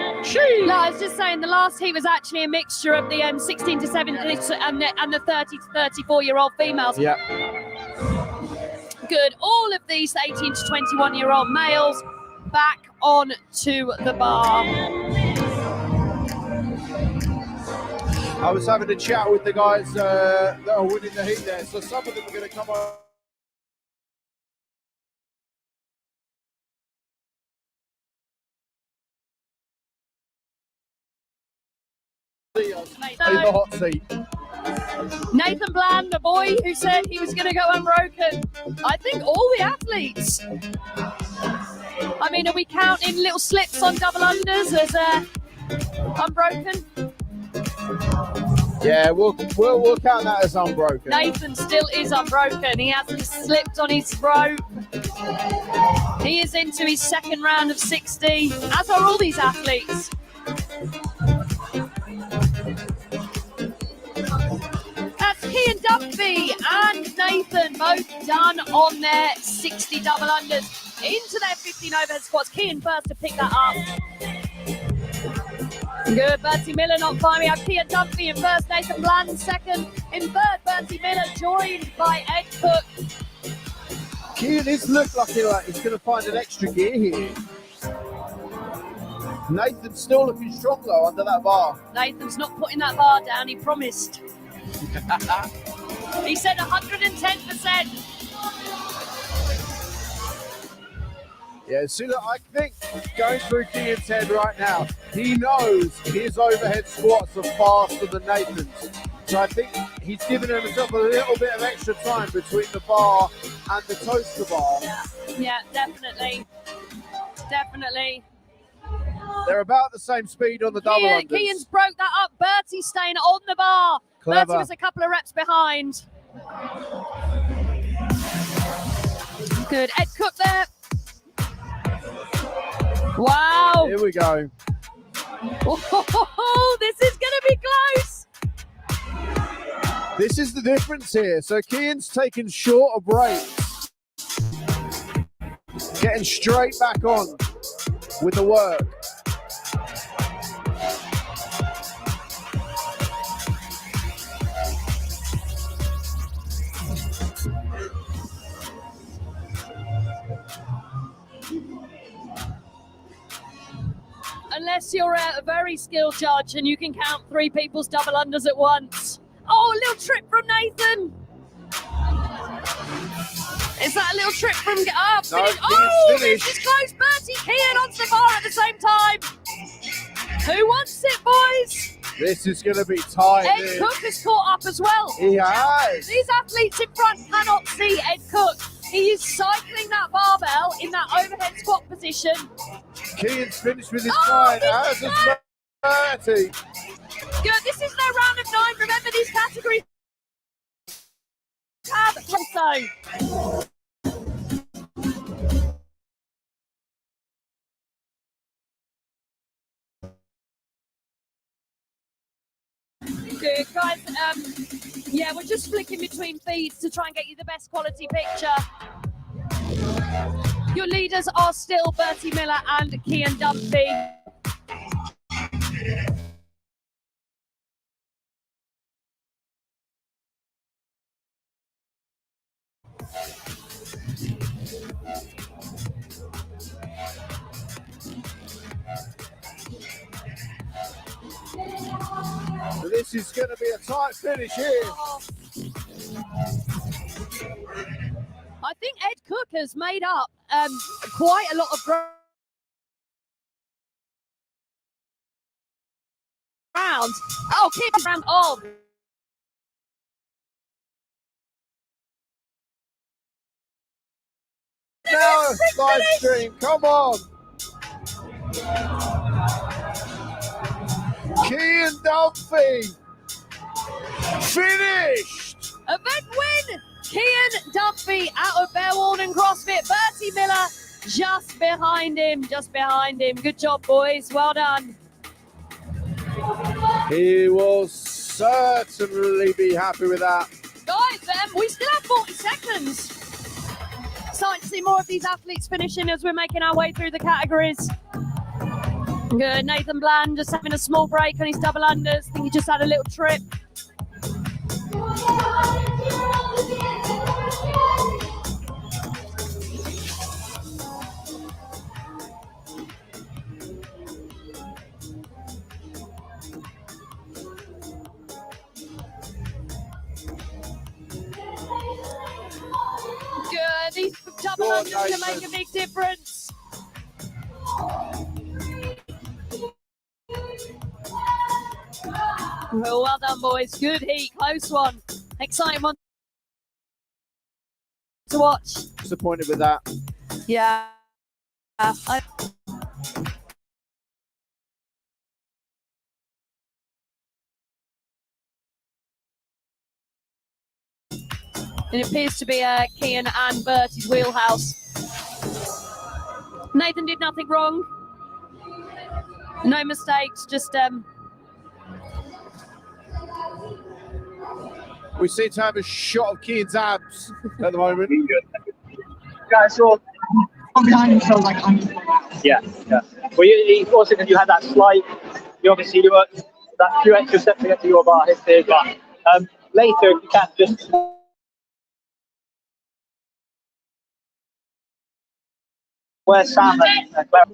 No, I was just saying the last heat was actually a mixture of the 16 to 17 and the 30 to 34-year-old females. Yeah. Good. All of these 18 to 21-year-old males back on to the bar. I was having a chat with the guys that are winning the heat there, so some of them are going to come on. In the hot seat. Nathan Bland, the boy who said he was going to go unbroken. I think all the athletes. I mean, are we counting little slips on double unders as unbroken? Yeah, we'll count that as unbroken. Nathan still is unbroken. He hasn't slipped on his rope. He is into his second round of 60, as are all these athletes. That's Kean Dunphy and Nathan both done on their 60 double unders into their 15 overhead squats. Kean first to pick that up. Good, Bertie Miller not far. We have Kean Dunphy in first, Nathan Bland second. In third, Bertie Miller joined by Ed Cook. Kean, this looks like he's going to find an extra gear here. Nathan's still looking strong though under that bar. Nathan's not putting that bar down, he promised. He said 110%. Yeah, so I think going through Kean's head right now, he knows his overhead squats are faster than Nathan's. So I think he's given himself a little bit of extra time between the bar and the toaster bar. Yeah, definitely. Definitely. They're about the same speed on the double unders. Kean's broke that up. Bertie's staying on the bar. Clever. Bertie was a couple of reps behind. Good. Ed Cook there. Wow. Here we go. Oh, this is going to be close. This is the difference here. So Kean's taking shorter breaks. Getting straight back on with the work. Unless you're a very skilled judge and you can count 3 people's double unders at once. Oh, a little trip from Nathan. Is that a little trip from... Oh, No, this is close. Bertie Kean on the bar at the same time. Who wants it, boys? This is going to be tight. Ed Cook has caught up as well. He has. These athletes in front cannot see Ed Cook. He is cycling that barbell in that overhead squat position. Kean's finished with his 9. As a 30. Good. This is their round of 9. Remember, these categories have also. Good, guys. Yeah, we're just flicking between feeds to try and get you the best quality picture. Your leaders are still Bertie Miller and Kean Dunphy. So this is going to be a tight finish here. I think Ed Cook has made up quite a lot of ground. Oh, keep round. Oh, Now live stream, come on. Kean Dunphy finished. event win. Kian Dunphy out of Bearwarden and CrossFit. Bertie Miller just behind him. Just behind him. Good job, boys. Well done. He will certainly be happy with that. Guys, we still have 40 seconds. Starting to see more of these athletes finishing as we're making our way through the categories. Good. Nathan Bland just having a small break on his double unders. I think he just had a little trip. Good. These double Go on, unders can Nathan. make a big difference. Well done, boys. Good heat. Close one. Exciting one to watch. Disappointed with that. Yeah. It appears to be Kian and Bertie's wheelhouse. Nathan did nothing wrong. No mistakes, just We seem to have a shot of Kean's abs at the moment. Guys, so behind him, so like yeah. Well, you also because you had that slight, you obviously you were that few extra steps to get to your bar hit there, but later if you can just. Where's Sam and Claire?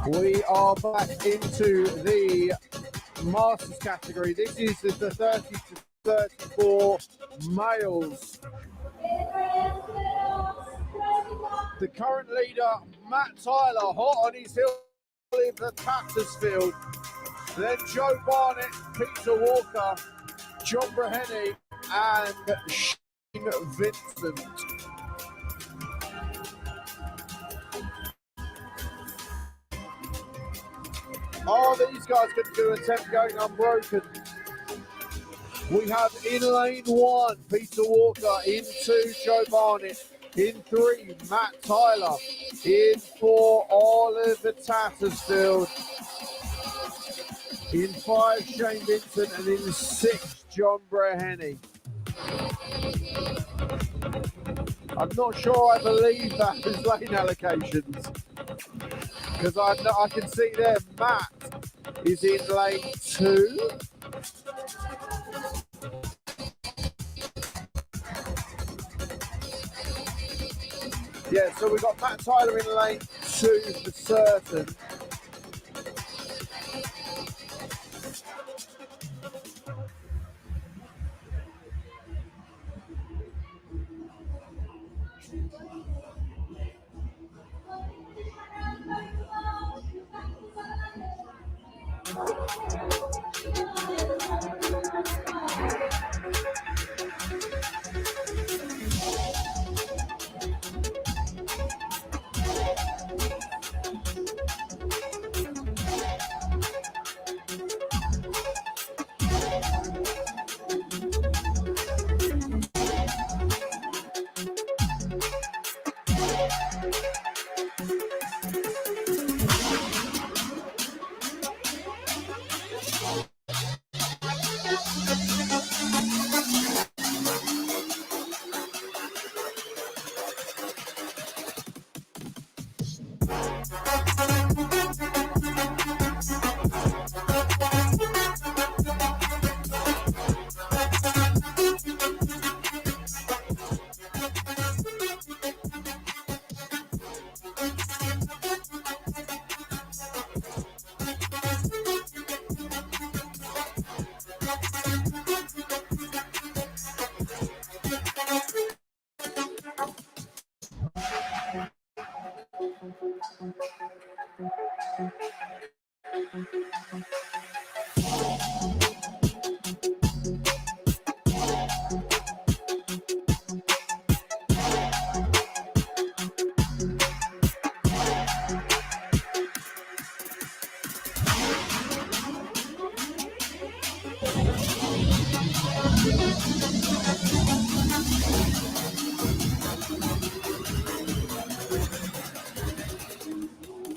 We are back into the Masters category. This is the 30 to 34 males. The current leader, Matt Tyler, hot on his heel in the Tattersfield. Then Joe Barnett, Peter Walker, John Breheny, and Shane Vincent. Are these guys going to do a 10 going unbroken? We have in lane 1, Peter Walker. In 2, Joe Barnett. In 3, Matt Tyler. In 4, Oliver Tattersfield. In 5, Shane Vincent. And in 6, John Breheny. I'm not sure I believe that as lane allocations. Because I can see there Matt is in lane 2. Yeah, so we've got Matt Tyler in lane 2 for certain.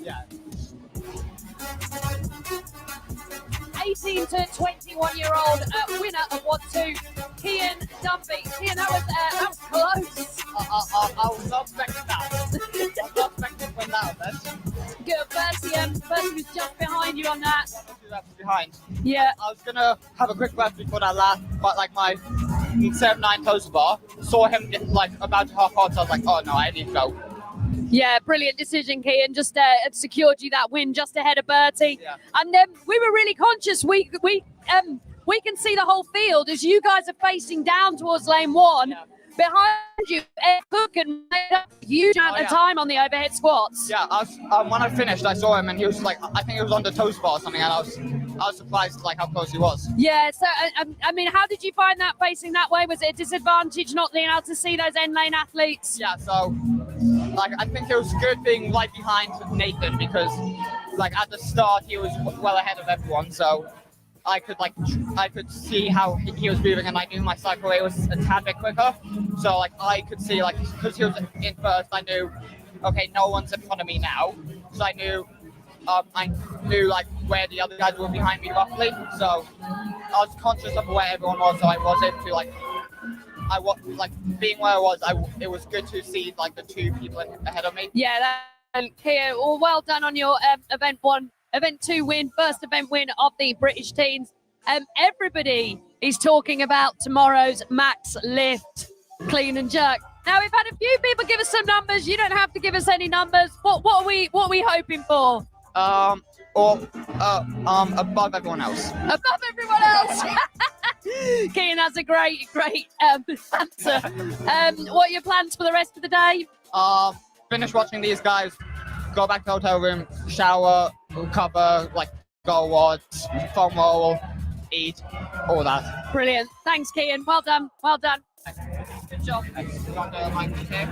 Yeah. 18 to 21-year-old winner of 1-2, Kian Dumpy. Kian, that was close. I was not expecting that. I was not expecting to win that event. Good. Bertie was just behind you on that. That's behind. Yeah. I was gonna have a quick rest before that last, but like my 7-9 toes bar, saw him like about to half hard, so I was like, oh no, I need to go. Yeah, brilliant decision, Kian. Just secured you that win just ahead of Bertie. Yeah. And we were really conscious. We can see the whole field as you guys are facing down towards lane 1. Yeah. Behind you, Ed Cook and made up a huge amount of time on the overhead squats. Yeah, I was, when I finished, I saw him and he was like, I think he was on the toes bar or something, and I was surprised like how close he was. Yeah, so I mean, how did you find that facing that way? Was it a disadvantage not being able to see those end lane athletes? Yeah, so like I think it was good being right behind Nathan because like at the start he was well ahead of everyone, so I could see how he was moving, and I knew my cycle rate was a tad bit quicker. So like I could see like because he was in first, I knew okay, no one's in front of me now, so I knew like where the other guys were behind me roughly. So I was conscious of where everyone was, so I was able to being where I was. It was good to see like the two people ahead of me. Yeah, and Kia, well done on your Event 2 win, first event win of the British teens. Everybody is talking about tomorrow's max lift, clean and jerk. Now we've had a few people give us some numbers. You don't have to give us any numbers. What are we hoping for? or above everyone else. Above everyone else. Kean, that's a great answer. What are your plans for the rest of the day? Finish watching these guys, go back to the hotel room, shower, recover, like go watch, foam roll, eat, all that. Brilliant. Thanks, Kean. Well done. Well done. Good job. You want the mic here?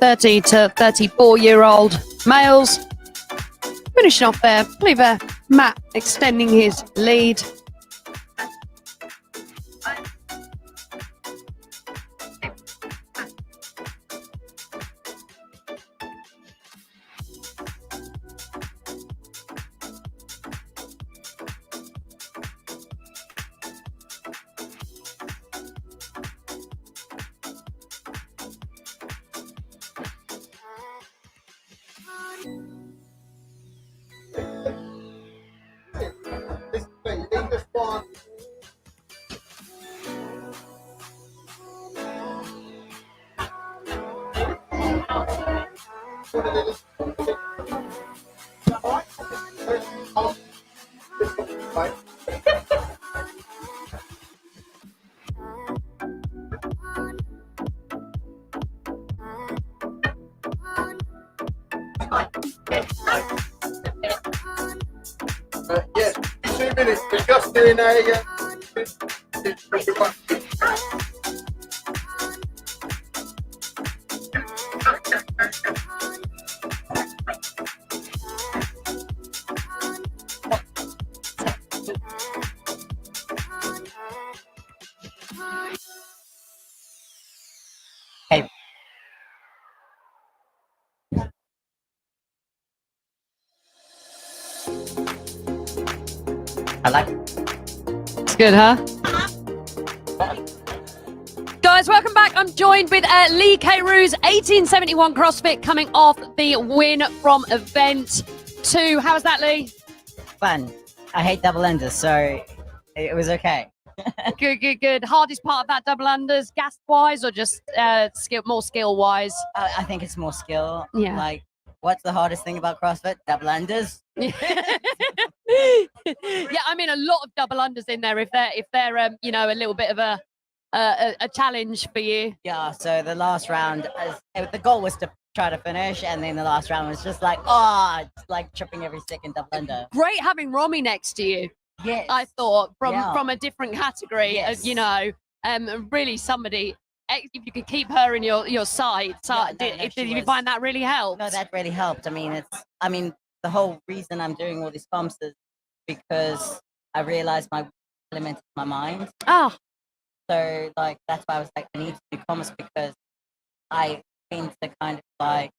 (30 to 34-year-old males finishing off there. I believe Matt extending his lead. Yes, 2 minutes. We're just doing a. Hey. I like it. It's good, huh? Guys, welcome back. I'm joined with Lee Kayru's 1871 CrossFit coming off the win from Event 2. How was that, Lee? Fun. I hate double unders, so it was okay. Good. Hardest part of that double unders, gas-wise, or just more skill-wise? I think it's more skill. Yeah. Like, what's the hardest thing about CrossFit? Double unders. Yeah, I mean a lot of double unders in there if they're a little bit of a challenge for you. Yeah. So the last round, the goal was to try to finish, and then the last round was just like, it's like tripping every second double under. Great having Romy next to you. Yes. I thought from a different category, Yes. Really somebody. If you could keep her in your sight, did you find that really helped? No, that really helped. I mean, the whole reason I'm doing all these comps is because I realized my element is my mind. Oh, So like that's why I was like, I need to do comps because I seem to kind of like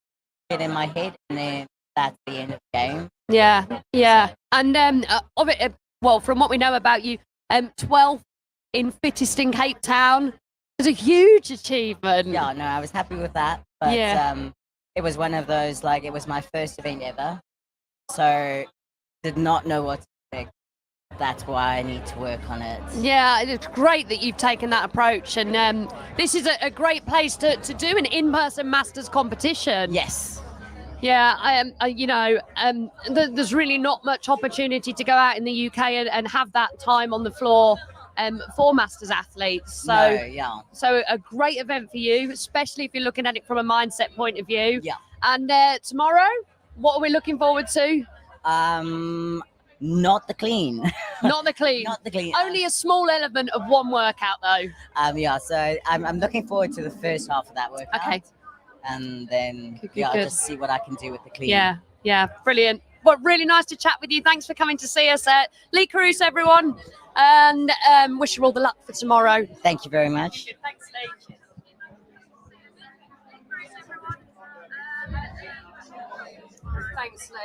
get in my head, and then that's the end of the game. yeah. And from what we know about you, 12th in fittest in Cape Town is a huge achievement. Yeah, no, I was happy with that. But it was one of those, like, it was my first event ever. So did not know what to expect. that's why I need to work on it. Yeah, it's great that you've taken that approach, and this is a great place to do an in-person Masters competition. Yes. Yeah, there's really not much opportunity to go out in the UK and have that time on the floor for Masters athletes. So, No, yeah. So a great event for you, especially if you're looking at it from a mindset point of view. Yeah. And tomorrow, what are we looking forward to? Not the clean. Not the clean. Not the clean. Only a small element of one workout, though. Yeah. So I'm looking forward to the first half of that workout. Okay. And then Good. I'll just see what I can do with the clean. Yeah, brilliant. Well, really nice to chat with you. Thanks for coming to see us. Lee Caruso, everyone, and wish you all the luck for tomorrow. Thank you very much. Thanks, Lee. Thanks, Lee.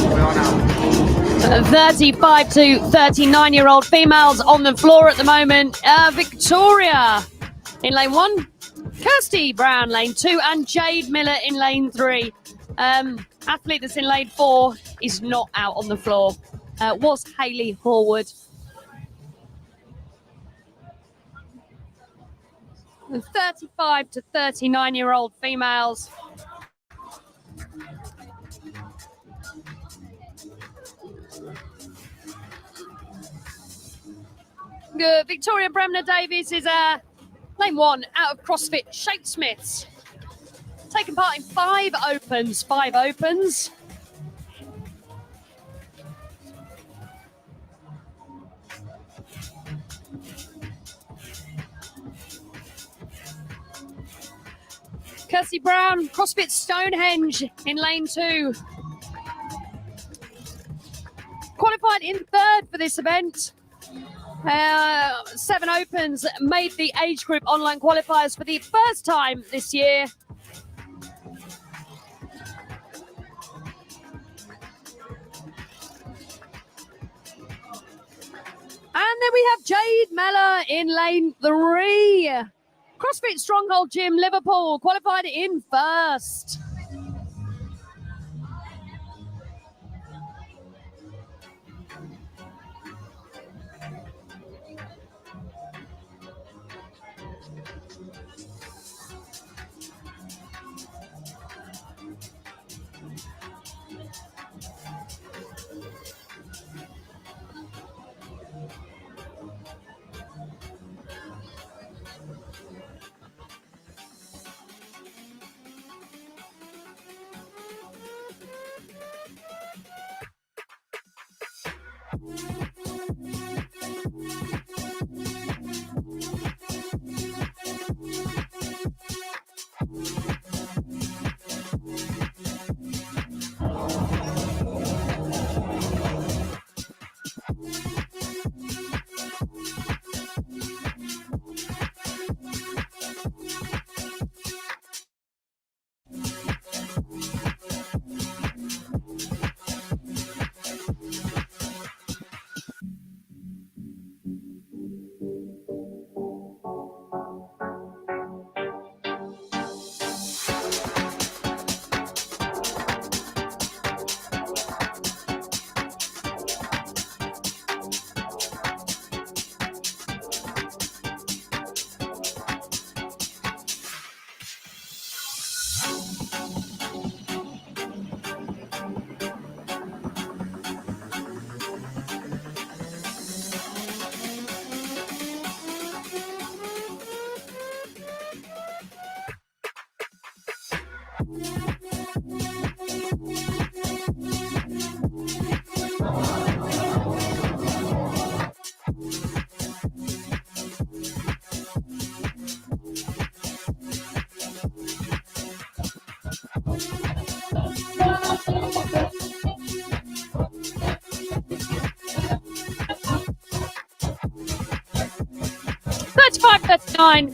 We are now 35 to 39-year-old females on the floor at the moment. Victoria in lane 1, Kirsty Brown lane 2, and Jade Miller in lane 3. Athlete that's in lane 4 is not out on the floor. Was Hayley Horwood. The 35 to 39-year-old females. Victoria Bremner Davies is lane 1 out of CrossFit Shapesmiths. Taken part in 5 opens. Kirsty Brown, CrossFit Stonehenge in lane 2. Qualified in 3rd for this event. 7 opens, made the age group online qualifiers for the first time this year. then we have Jade Meller in lane 3. CrossFit Stronghold Gym, Liverpool, qualified in first.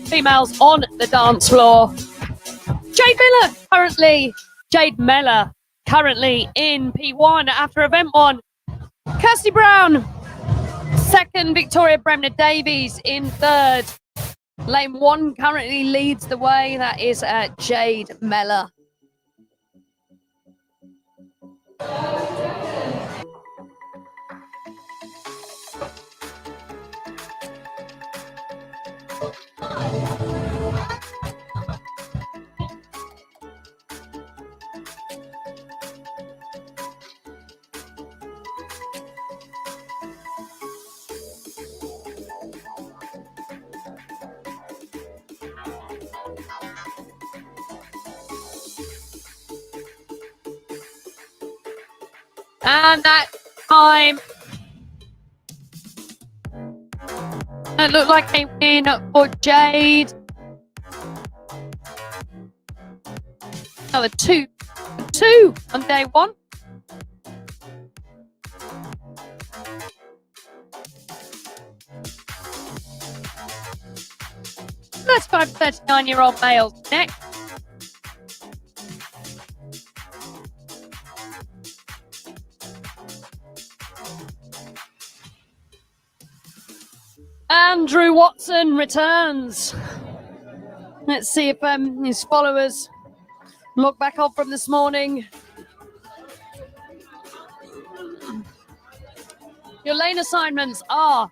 Females on the dance floor. Jade Meller currently in P1 after event 1. Kirsty Brown, second. Victoria Bremner Davies in third. Lane 1 currently leads the way. That is Jade Meller. And that time, it looked like a win for Jade. Another two on day 1. Let's go to 39-year-old males next. Andrew Watson returns. Let's see if his followers look back on from this morning. Your lane assignments are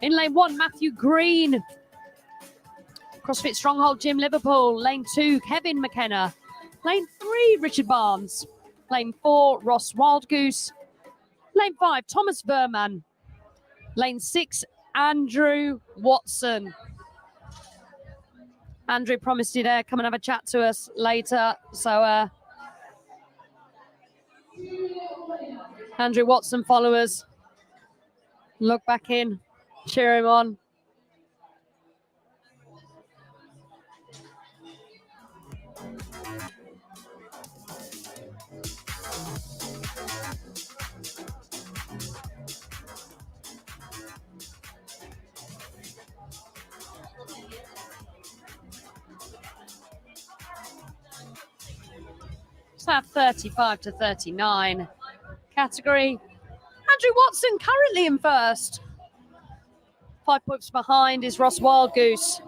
in lane 1, Matthew Green, CrossFit Stronghold Gym, Liverpool. Lane 2, Kevin McKenna. Lane 3, Richard Barnes. Lane 4, Ross Wildgoose. Lane 5, Thomas Verman. Lane 6, Andrew Watson. Andrew promised you to come and have a chat to us later. So, Andrew Watson followers, look back in, cheer him on. Have 35 to 39 category. Andrew Watson currently in first. 5 points behind is Ross Wildgoose,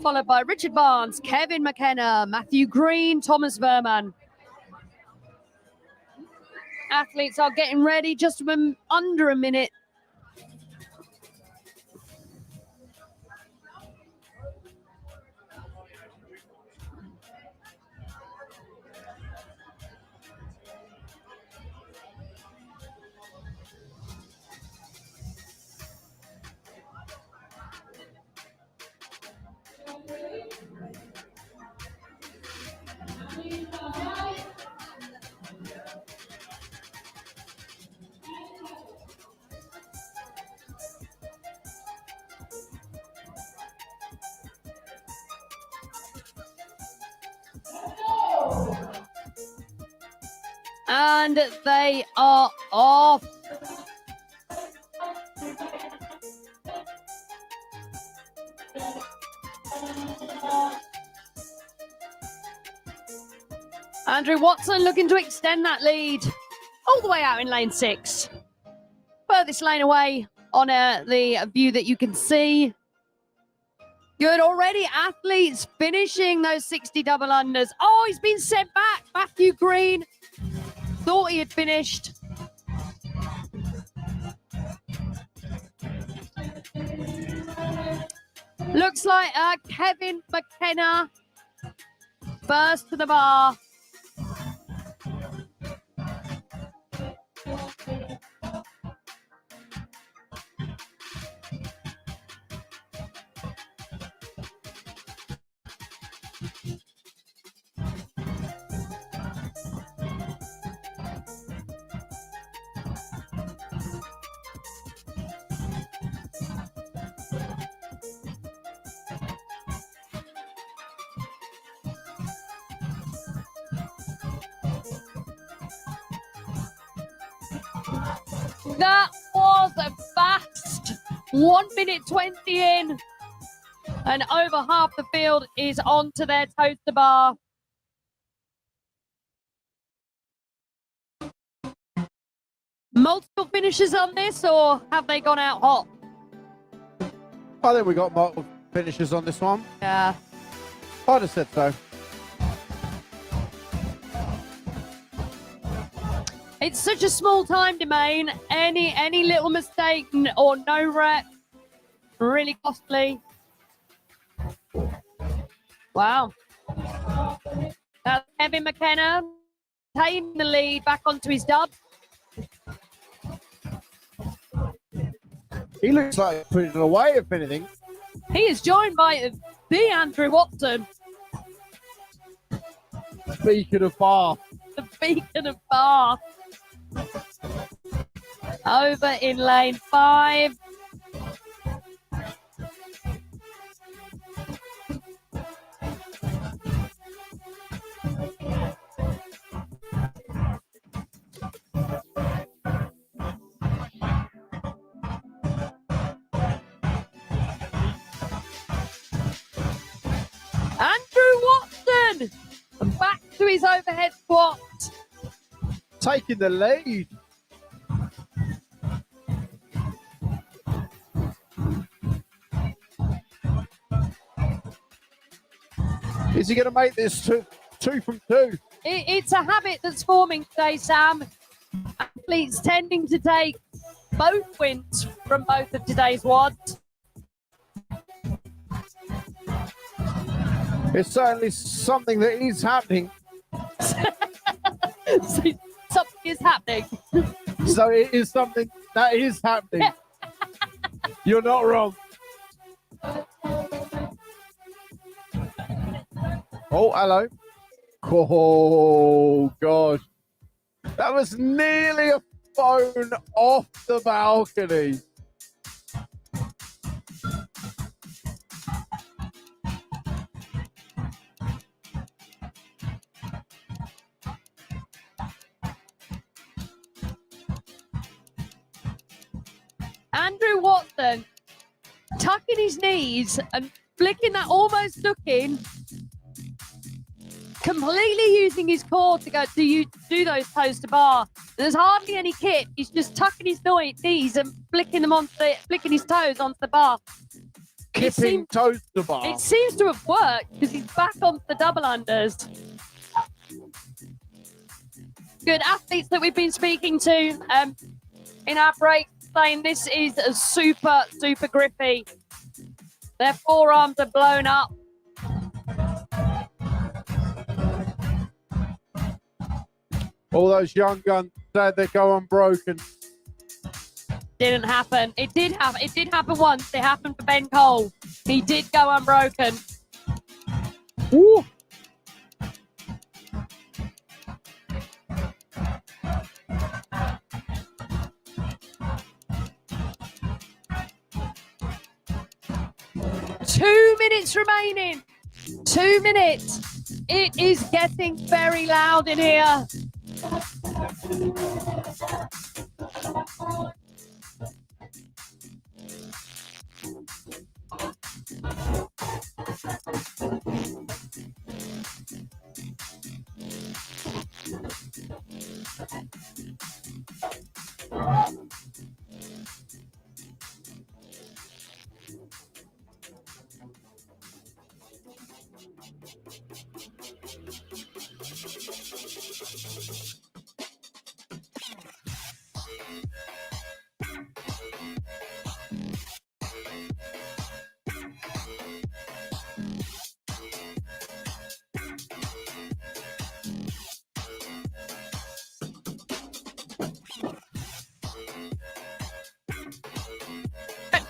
followed by Richard Barnes, Kevin McKenna, Matthew Green, Thomas Verman. Athletes are getting ready, just under a minute. And they are off. Andrew Watson looking to extend that lead all the way out in lane 6. Furthest lane away on the view that you can see. Good already, athletes finishing those 60 double unders. Oh, he's been sent back. Matthew Green thought he had finished. Looks like Kevin McKenna first to the bar. That was a fast 1 minute 20 in, and over half the field is onto their toaster bar. Multiple finishes on this, or have they gone out hot? I think we got multiple finishes on this one. Yeah. I'd have said so. It's such a small time domain. Any little mistake or no rep, really costly. Wow. That's Kevin McKenna taking the lead back onto his dub. He looks like putting it away, if anything. He is joined by the Andrew Watson, Beacon of Bath. the beacon of Bath. Over in lane 5. Andrew Watson back to his overhead squat. Taking the lead. Is he going to make this two from two? It's a habit that's forming today, Sam. Athletes tending to take both wins from both of today's WODs. It's certainly something that is happening. Something is happening. So it is something that is happening. You're not wrong. Oh, hello. Oh, God. That was nearly a phone off the balcony. Andrew Watson tucking his knees and flicking that, almost looking completely using his core to go do those toes to bar. There's hardly any kit. He's just tucking his knees and flicking his toes onto the bar. Kipping toes to bar. It seems to have worked because he's back onto the double unders. Good athletes that we've been speaking to in our break saying this is a super, super grippy. Their forearms are blown up. All those young guns said they go unbroken. Didn't happen. It did happen. It did happen once. It happened for Ben Cole. He did go unbroken. Woo. Two minutes remaining. 2 minutes. It is getting very loud in here.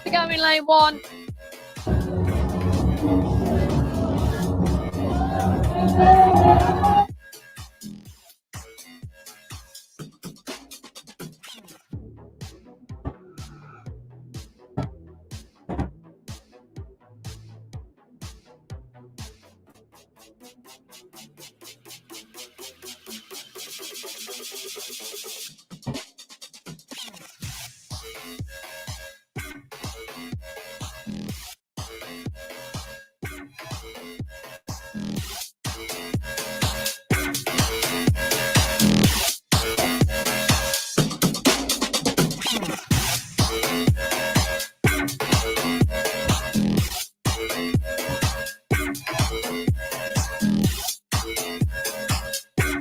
To go in lane one.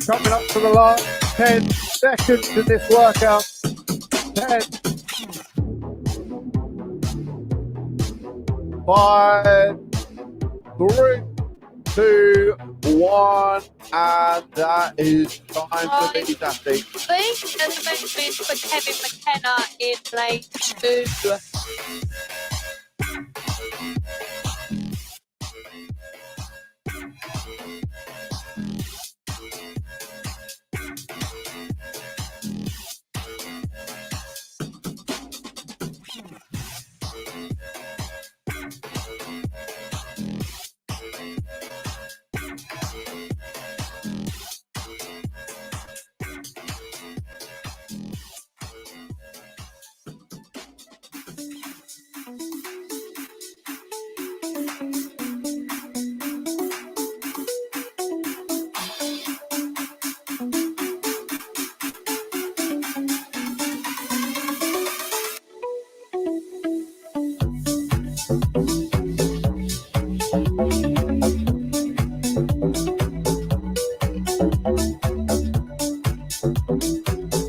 Coming up to the last 10 seconds in this workout. 10, 5, 3, 2, 1, and that is time for these athletes. And the bench for Kevin McKenna in lane 2.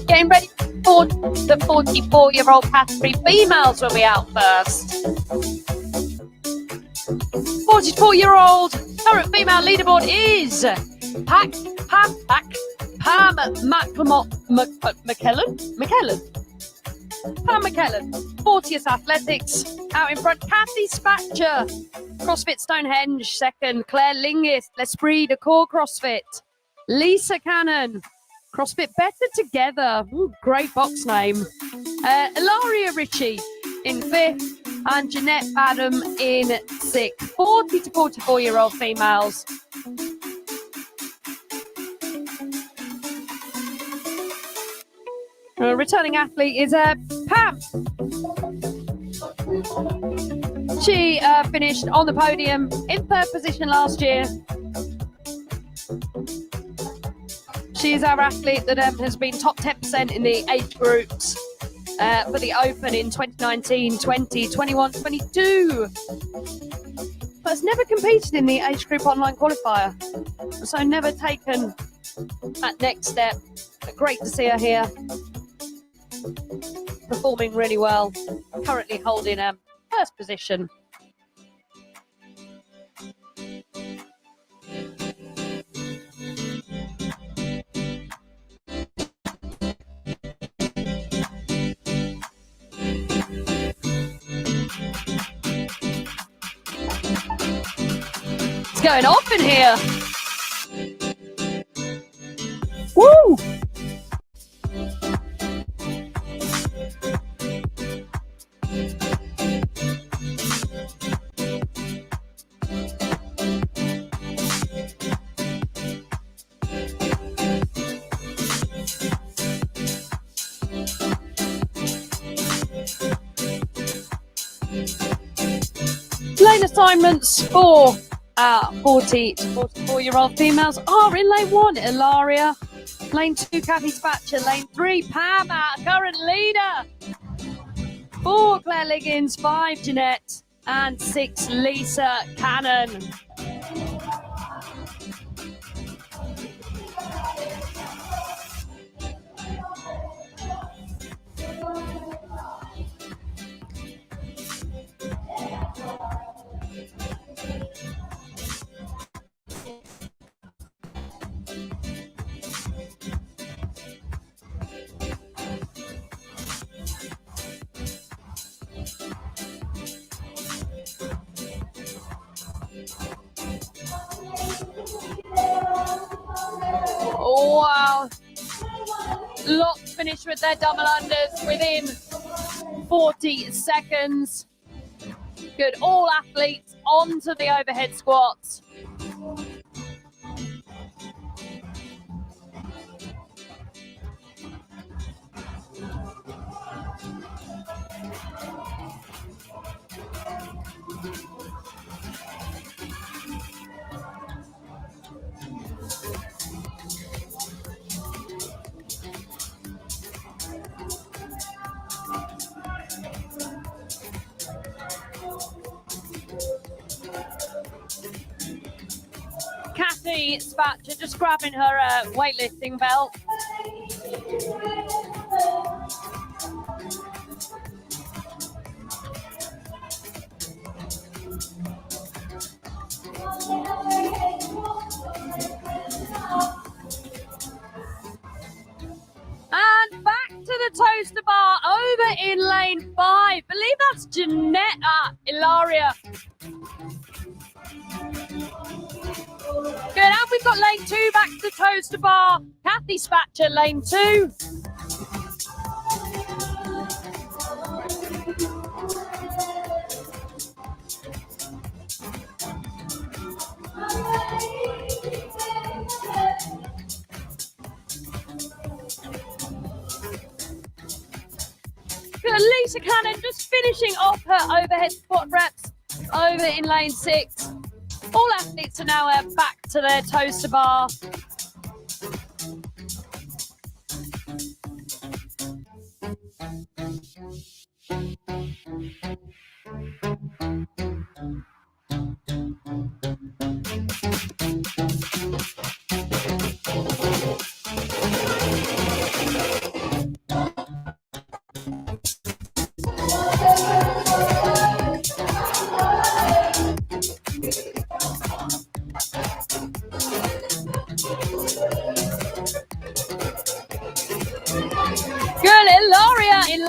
Getting ready for the 44-year-old category. Females will be out first. 44-year-old current female leaderboard is Pam McKellen, 40th Athletics. Out in front, Kathy Spatcher, CrossFit Stonehenge, second. Claire Lingis, L'Esprit de Corps CrossFit. Lisa Cannon, CrossFit Better Together. Ooh, great box name. Ilaria Ritchie in 5th and Jeanette Adam in 6th. 40 to 44-year-old females. Returning athlete is Pam. She finished on the podium in 3rd position last year. She's our athlete that has been top 10% in the age groups for the Open in 2019, 20, 21, 22. But has never competed in the age group online qualifier. So never taken that next step. But great to see her here. Performing really well. Currently holding first position. It's going off in here. Woo! Lane assignments for 40 to 44-year-old females are in lane 1, Ilaria. Lane 2, Kathy Spatcher. Lane 3, Pam, our current leader. 4, Claire Liggins. 5, Jeanette. And 6, Lisa Cannon. Wow. Lots finished with their double unders within 40 seconds. Good. All athletes onto the overhead squats. Kathy Spatcher just grabbing her weightlifting belt. And back to the toaster bar over in lane 5. Believe that's Janetta Ilaria. Good, and we've got lane 2 back to the toaster bar. Kathy Spatcher, lane 2. Good, Lisa Cannon just finishing off her overhead squat reps over in lane 6. All athletes are now back to their toaster bar.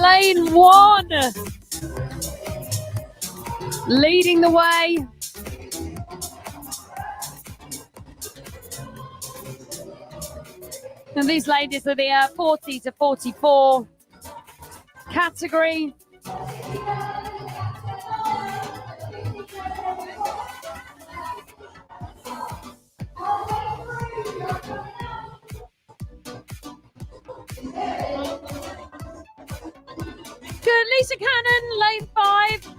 Lane 1, leading the way. And these ladies are the 40 to 44 category. Good, Lisa Cannon, lane 5,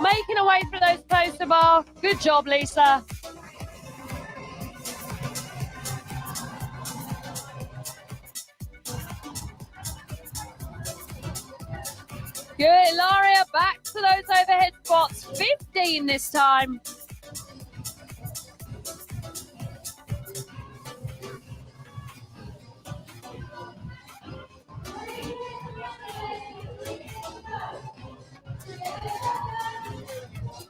making her way through those toaster bar. Good job, Lisa. Good, Ilaria, back to those overhead squats. 15 this time.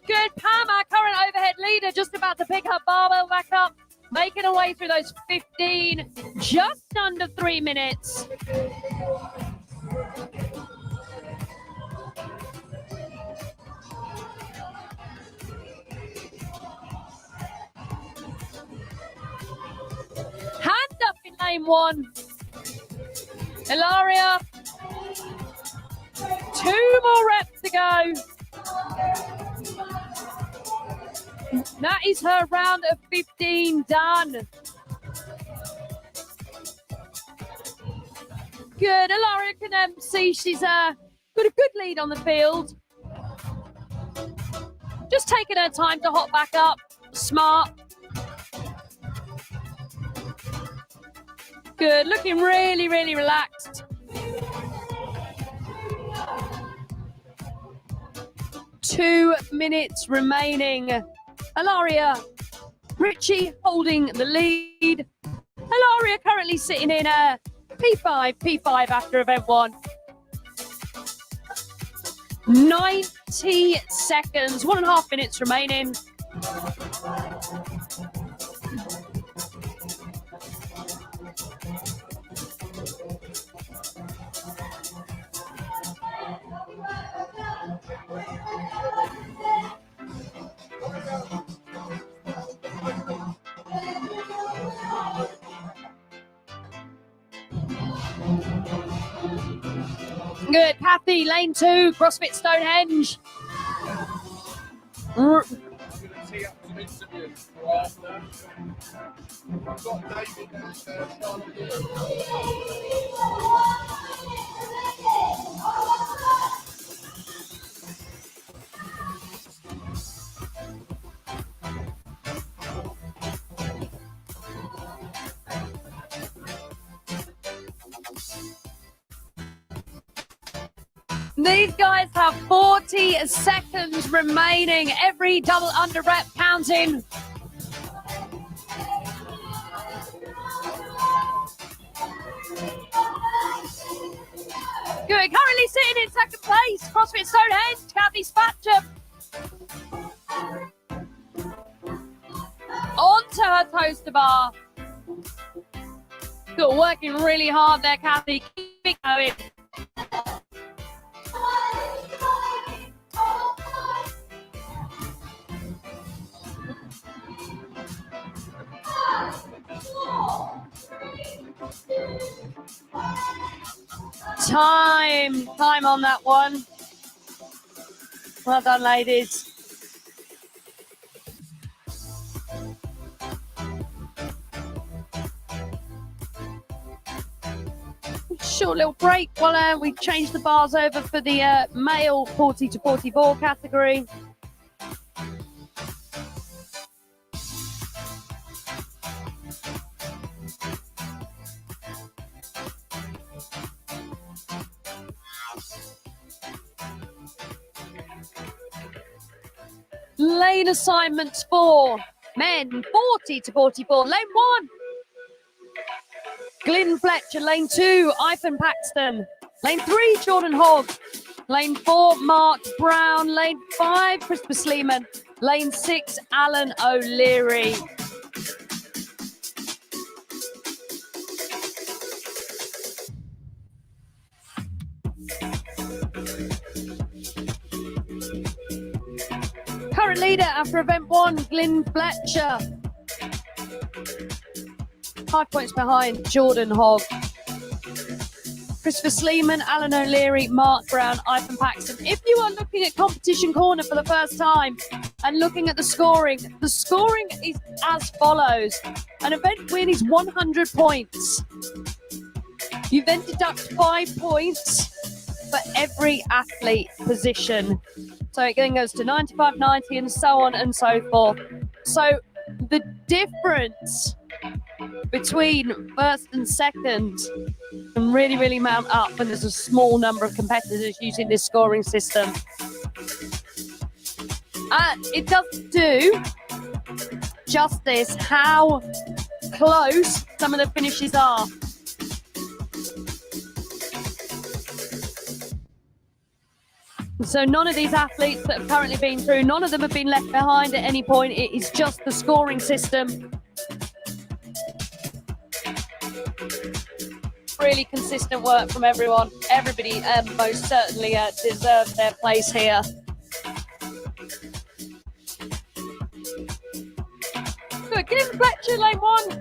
Good, Pam, our current overhead leader, just about to pick her barbell back up, making her way through those 15, just under 3 minutes. Hand up in lane 1. Ilaria, 2 more reps to go. That is her round of 15 done. Good, Ilaria can see she's got a good lead on the field. Just taking her time to hop back up. Smart. Good, looking really, really relaxed. 2 minutes remaining. Ilaria, Richie holding the lead. Ilaria currently sitting in a P5 after event 1. 90 seconds, 1.5 minutes remaining. Good, Kathy, lane 2, CrossFit Stonehenge. These guys have 40 seconds remaining. Every double under rep counting. Good. Currently sitting in second place, CrossFit Stonehenge, Kathy Spatcher. Onto her toaster bar. Good, working really hard there, Kathy. Keep it going. Time on that one. Well done, ladies. Short little break while we change the bars over for the male 40 to 44 category. Lane assignments for men 40 to 44. Lane 1, Glyn Fletcher. Lane 2, Ivan Paxton. Lane 3, Jordan Hogg. Lane 4, Mark Brown. Lane 5, Christopher Sleeman. Lane 6, Alan O'Leary. Current leader after event 1, Glyn Fletcher. 5 points behind Jordan Hogg. Christopher Sleeman, Alan O'Leary, Mark Brown, Ivan Paxton. If you are looking at Competition Corner for the first time and looking at the scoring is as follows. An event win is 100 points. You then deduct 5 points for every athlete position. So it then goes to 95, 90, and so on and so forth. So the difference between first and second can really, really mount up when there's a small number of competitors using this scoring system. And it doesn't do justice how close some of the finishes are. So none of these athletes that have currently been through, none of them have been left behind at any point. It is just the scoring system. Really consistent work from everyone. Everybody most certainly deserves their place here. Good, get him Fletcher, lane one.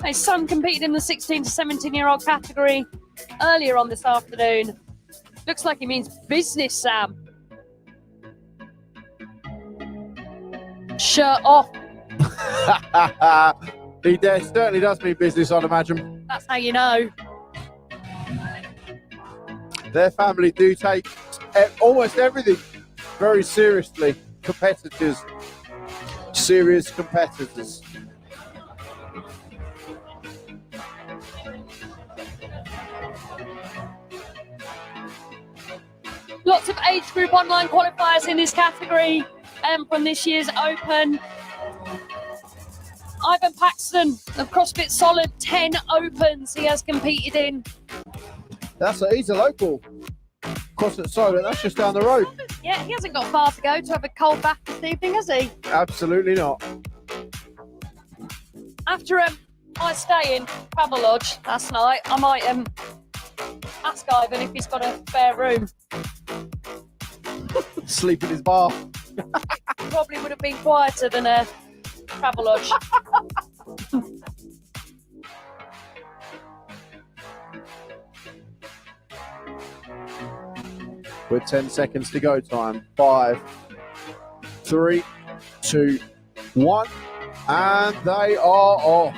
His son competed in the 16 to 17-year-old category earlier on this afternoon. Looks like he means business, Sam. Shirt off. He certainly does mean business, I'd imagine. That's how you know. Their family do take almost everything very seriously. Competitors, serious competitors. Lots of age group online qualifiers in this category from this year's Open. Ivan Paxton of CrossFit Solid, 10 Opens he has competed in. He's a local. CrossFit Solid, that's just down the road. Yeah, he hasn't got far to go to have a cold bath this evening, has he? Absolutely not. After I stay in Travelodge last night, I might ask Ivan if he's got a spare room. Sleep in his bar. Probably would have been quieter than a Travelodge. With 10 seconds to go time. 5, 3, 2, 1. And they are off.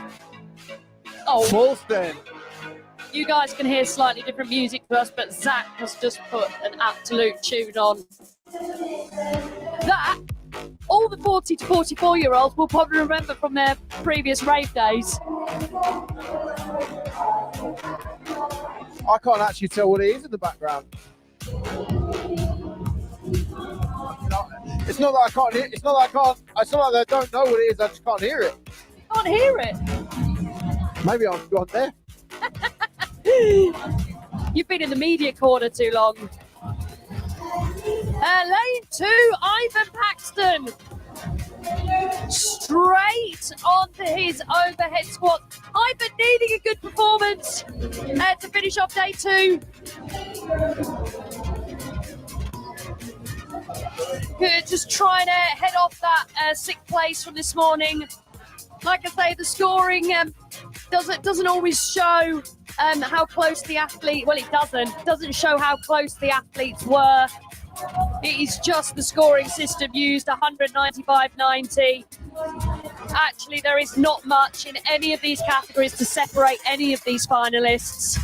Oh, Full stand. you guys can hear slightly different music to us, but Zach has just put an absolute tune on. That, all the 40 to 44-year-olds will probably remember from their previous rave days. I can't actually tell what it is in the background. It's not that I can't hear. It's not that I don't know what it is. I just can't hear it. Can't hear it. Maybe I'm gone there. You've been in the media corner too long. Lane 2, Ivan Paxton. Straight onto his overhead squat. Ivan needing a good performance to finish off day 2. Good, just trying to head off that 6th place from this morning. Like I say, the scoring doesn't always show how close the athlete. Well, it doesn't show how close the athletes were. It is just the scoring system used, 195.90. Actually, there is not much in any of these categories to separate any of these finalists.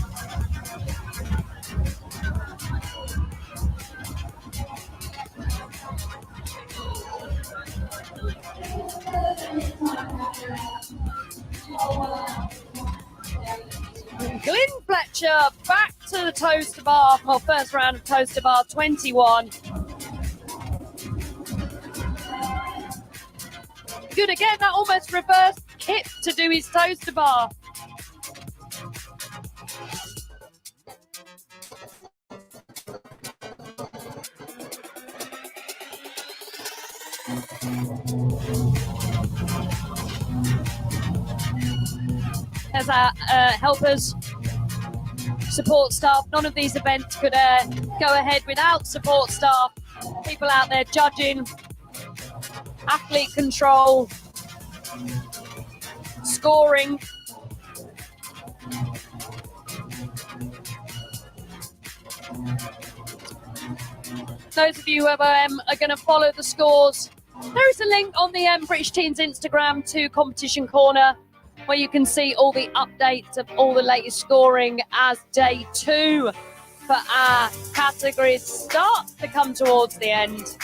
Glyn Fletcher back to the toaster bar. Well, first round of toaster bar 21. Good again, that almost reversed Kip to do his toaster bar. As our helpers, support staff, none of these events could go ahead without support staff. People out there judging, athlete control, scoring. Those of you who are going to follow the scores, there is a link on the British Teens Instagram to Competition Corner, where you can see all the updates of all the latest scoring as day 2 for our categories starts to come towards the end.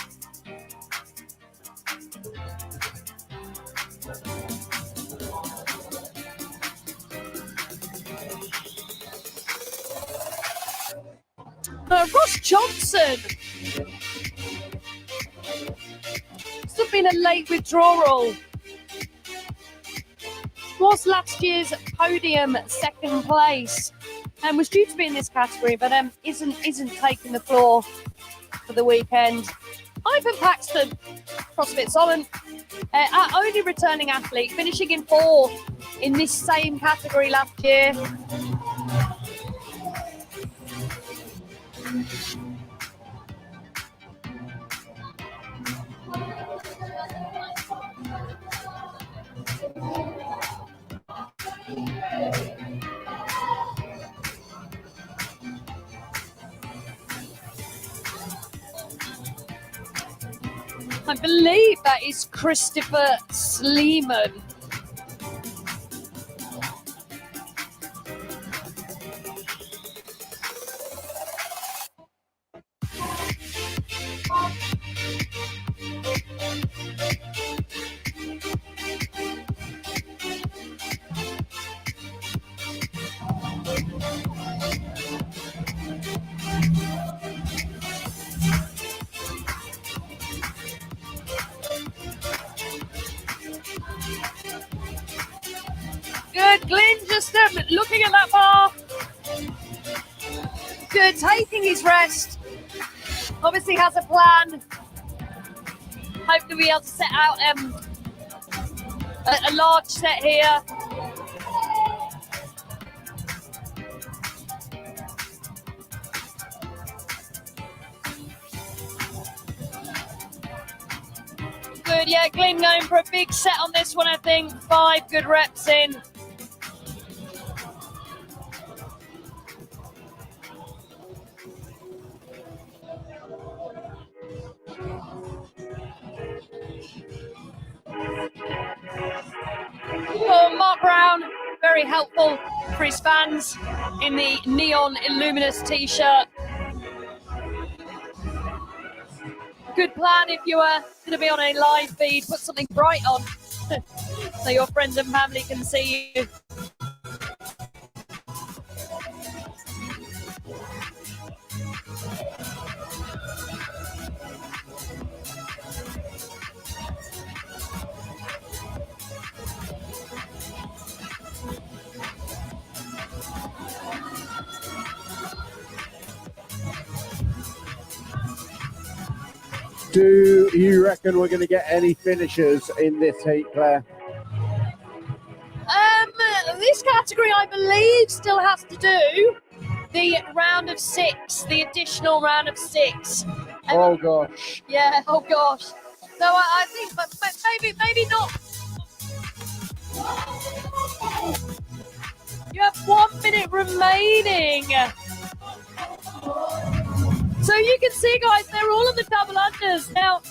Ross Johnson. This has been a late withdrawal. Was last year's podium second place and was due to be in this category, but isn't taking the floor for the weekend. Ivan Paxton, CrossFit Solent, our only returning athlete, finishing in 4th in this same category last year. I believe that is Christopher Sleeman. Good, Glyn just looking at that bar. Good, taking his rest. Obviously has a plan. Hopefully we'll be able to set out a large set here. Good, yeah, Glyn going for a big set on this one, I think. 5 good reps in. Oh, Mark Brown, very helpful for his fans in the neon luminous t-shirt. Good plan if you are going to be on a live feed, put something bright on so your friends and family can see you. Do you reckon we're going to get any finishers in this heat, Claire? This category, I believe, still has to do the round of 6, the additional round of 6. Oh gosh. Yeah. Oh gosh. So I think, but maybe not. You have 1 minute remaining. So you can see, guys, they're all on the double unders. Now,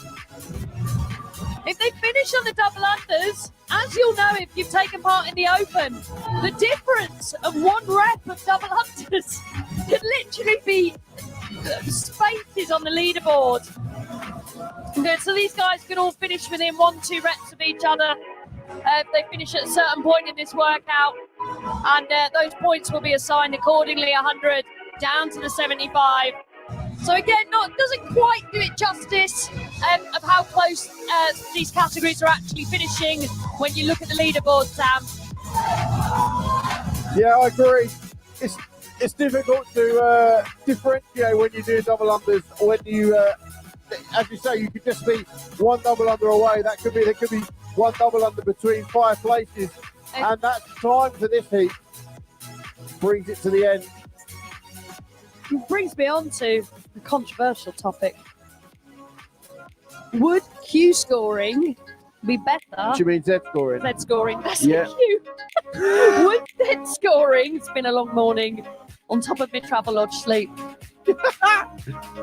if they finish on the double unders, as you'll know if you've taken part in the Open, the difference of 1 rep of double unders could literally be spaces on the leaderboard. Good, so these guys could all finish within 1-2 reps of each other if they finish at a certain point in this workout. And those points will be assigned accordingly, 100 down to the 75. So again, doesn't quite do it justice of how close these categories are actually finishing when you look at the leaderboard, Sam. Yeah, I agree. It's difficult to differentiate when you do double unders. When you, as you say, you could just be 1 double under away. There could be 1 double under between 5 places, and that's time for this heat. Brings it to the end. Brings me on to a controversial topic. Would Q scoring be better? She means Z scoring. Z scoring, that's Yeah. Q. Would Z scoring, it's been a long morning, on top of my travel lodge sleep.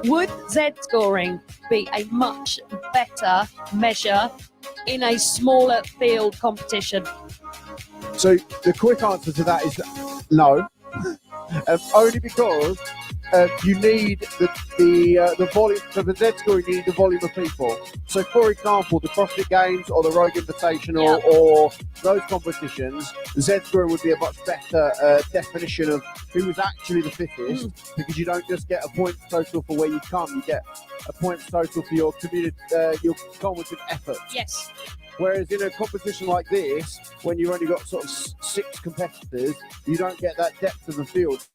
Would Z scoring be a much better measure in a smaller field competition? So the quick answer to that is no. Only because you need the volume. For the Z scoring, you need the volume of people. So So, for example, the CrossFit Games or the Rogue Invitational or those competitions, Z scoring would be a much better definition of who was actually the fittest, because you don't just get a point total for where you come, you get a point total for your community, your cumulative effort. Yes. Whereas in a competition like this, when you've only got sort of 6 competitors, you don't get that depth of the field.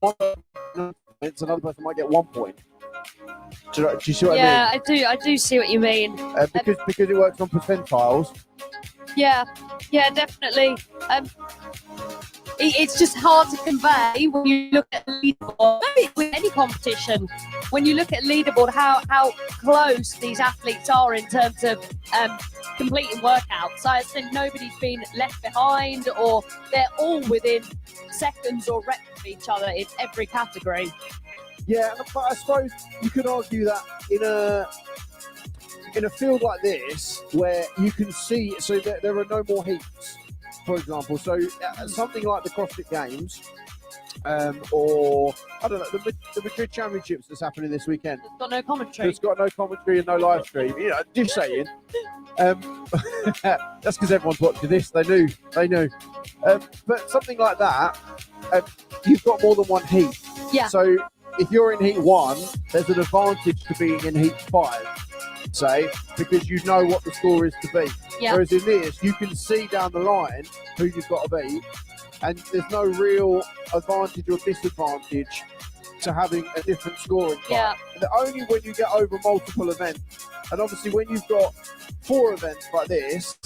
Another person might get 1 point. Do you see what I mean? Yeah, I do see what you mean. Because it works on percentiles. Yeah, definitely. It's just hard to convey when you look at leaderboard. Maybe with any competition, when you look at leaderboard, how close these athletes are in terms of completing workouts. So I think nobody's been left behind, or they're all within seconds or reps of each other in every category. Yeah, but I suppose you could argue that in a field like this, where you can see, so there are no more heats, for example. So something like the CrossFit Games, or I don't know, the Madrid Championships that's happening this weekend. It's got no commentary. It's got no commentary and no live stream. You know, just saying. That's because everyone's watching this. They knew. But something like that, you've got more than one heat. Yeah. So if you're in heat 1, there's an advantage to being in heat 5, say, because you know what the score is to be. Yeah. Whereas in this, you can see down the line who you've got to beat, and there's no real advantage or disadvantage to having a different scoring time. Yeah. Only when you get over multiple events, and obviously when you've got 4 events like this,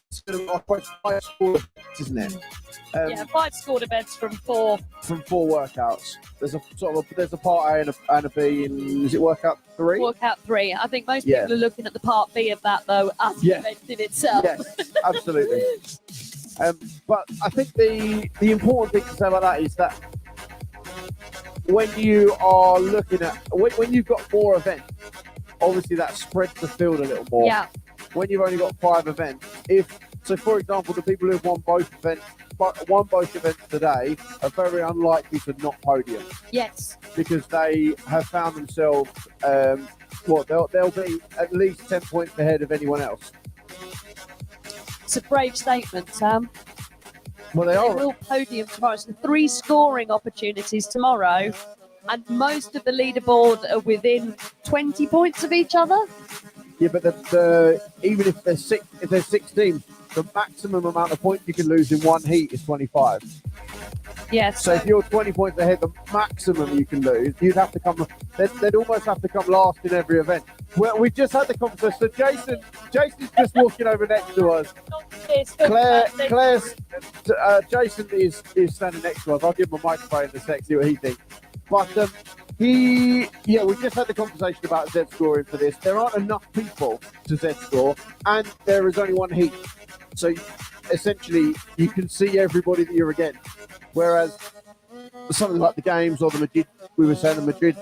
it's going to be 5 score events, isn't it? 5 scored events from 4. From 4 workouts. There's a part A and a B in, is it workout 3? Workout 3. I think most people are looking at the part B of that, though, as an event in itself. Yes, absolutely. But I think the important thing to say about that is that when you are looking at, when you've got 4 events, obviously that spreads the field a little more. Yeah. When you've only got 5 events, so for example, the people who've won both events today are very unlikely to not podium. Yes. Because they have found themselves, they'll be at least 10 points ahead of anyone else. It's a brave statement, Sam. Well, they are. They will podium tomorrow. So 3 scoring opportunities tomorrow, and most of the leaderboard are within 20 points of each other. Yeah, but even if there's 16, the maximum amount of points you can lose in one heat is 25. Yes. So if you're 20 points ahead, the maximum you can lose, you'd have to come. They'd almost have to come last in every event. Well, we've just had the conversation. So Jason's just walking over next to us. Jason is standing next to us. I'll give him a microphone in a sec, see what he thinks. But we just had the conversation about Z scoring for this. There aren't enough people to Z score, and there is only one heat. So essentially, you can see everybody that you're against. Whereas something like the games or the Madrid, we were saying the Madrid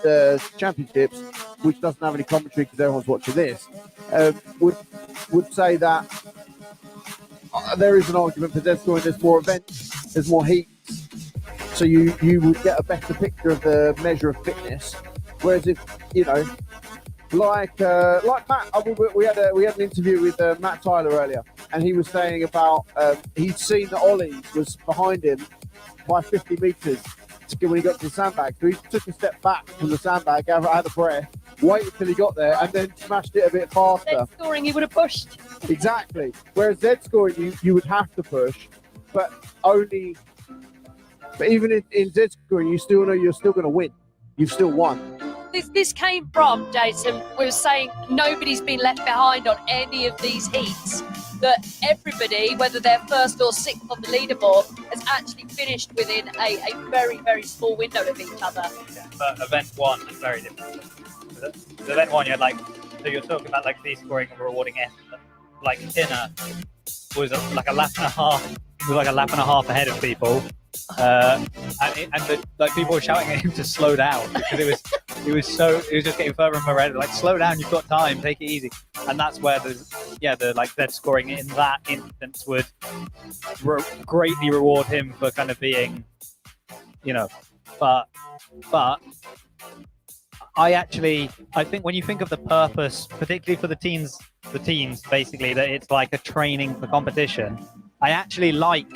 Championships, which doesn't have any commentary because everyone's watching this, would say that there is an argument for Z scoring. There's more events, there's more heats. So you would get a better picture of the measure of fitness. Whereas if, like Matt, we had an interview with Matt Tyler earlier, and he was saying about he'd seen that Ollie was behind him by 50 metres when he got to the sandbag. So he took a step back from the sandbag, had a breath, waited till he got there, and then smashed it a bit faster. Z scoring, he would have pushed. Exactly. Whereas Z scoring, you would have to push, but even in Z scoring, you still know you're still going to win. You've still won. This came from, Jason, we were saying nobody's been left behind on any of these heats. That everybody, whether they're first or sixth on the leaderboard, has actually finished within a very, very small window of each other. Yeah, but event 1 is very different. The event 1, you're talking about like these scoring and rewarding effort. Like Tina was like a lap and a half ahead of people. And people were shouting at him to slow down because it was just getting further and further ahead. Like, slow down, you've got time, take it easy. And that's where the Z scoring in that instance would greatly reward him for kind of being, but I think when you think of the purpose, particularly for the teams basically, that it's like a training for competition. I actually like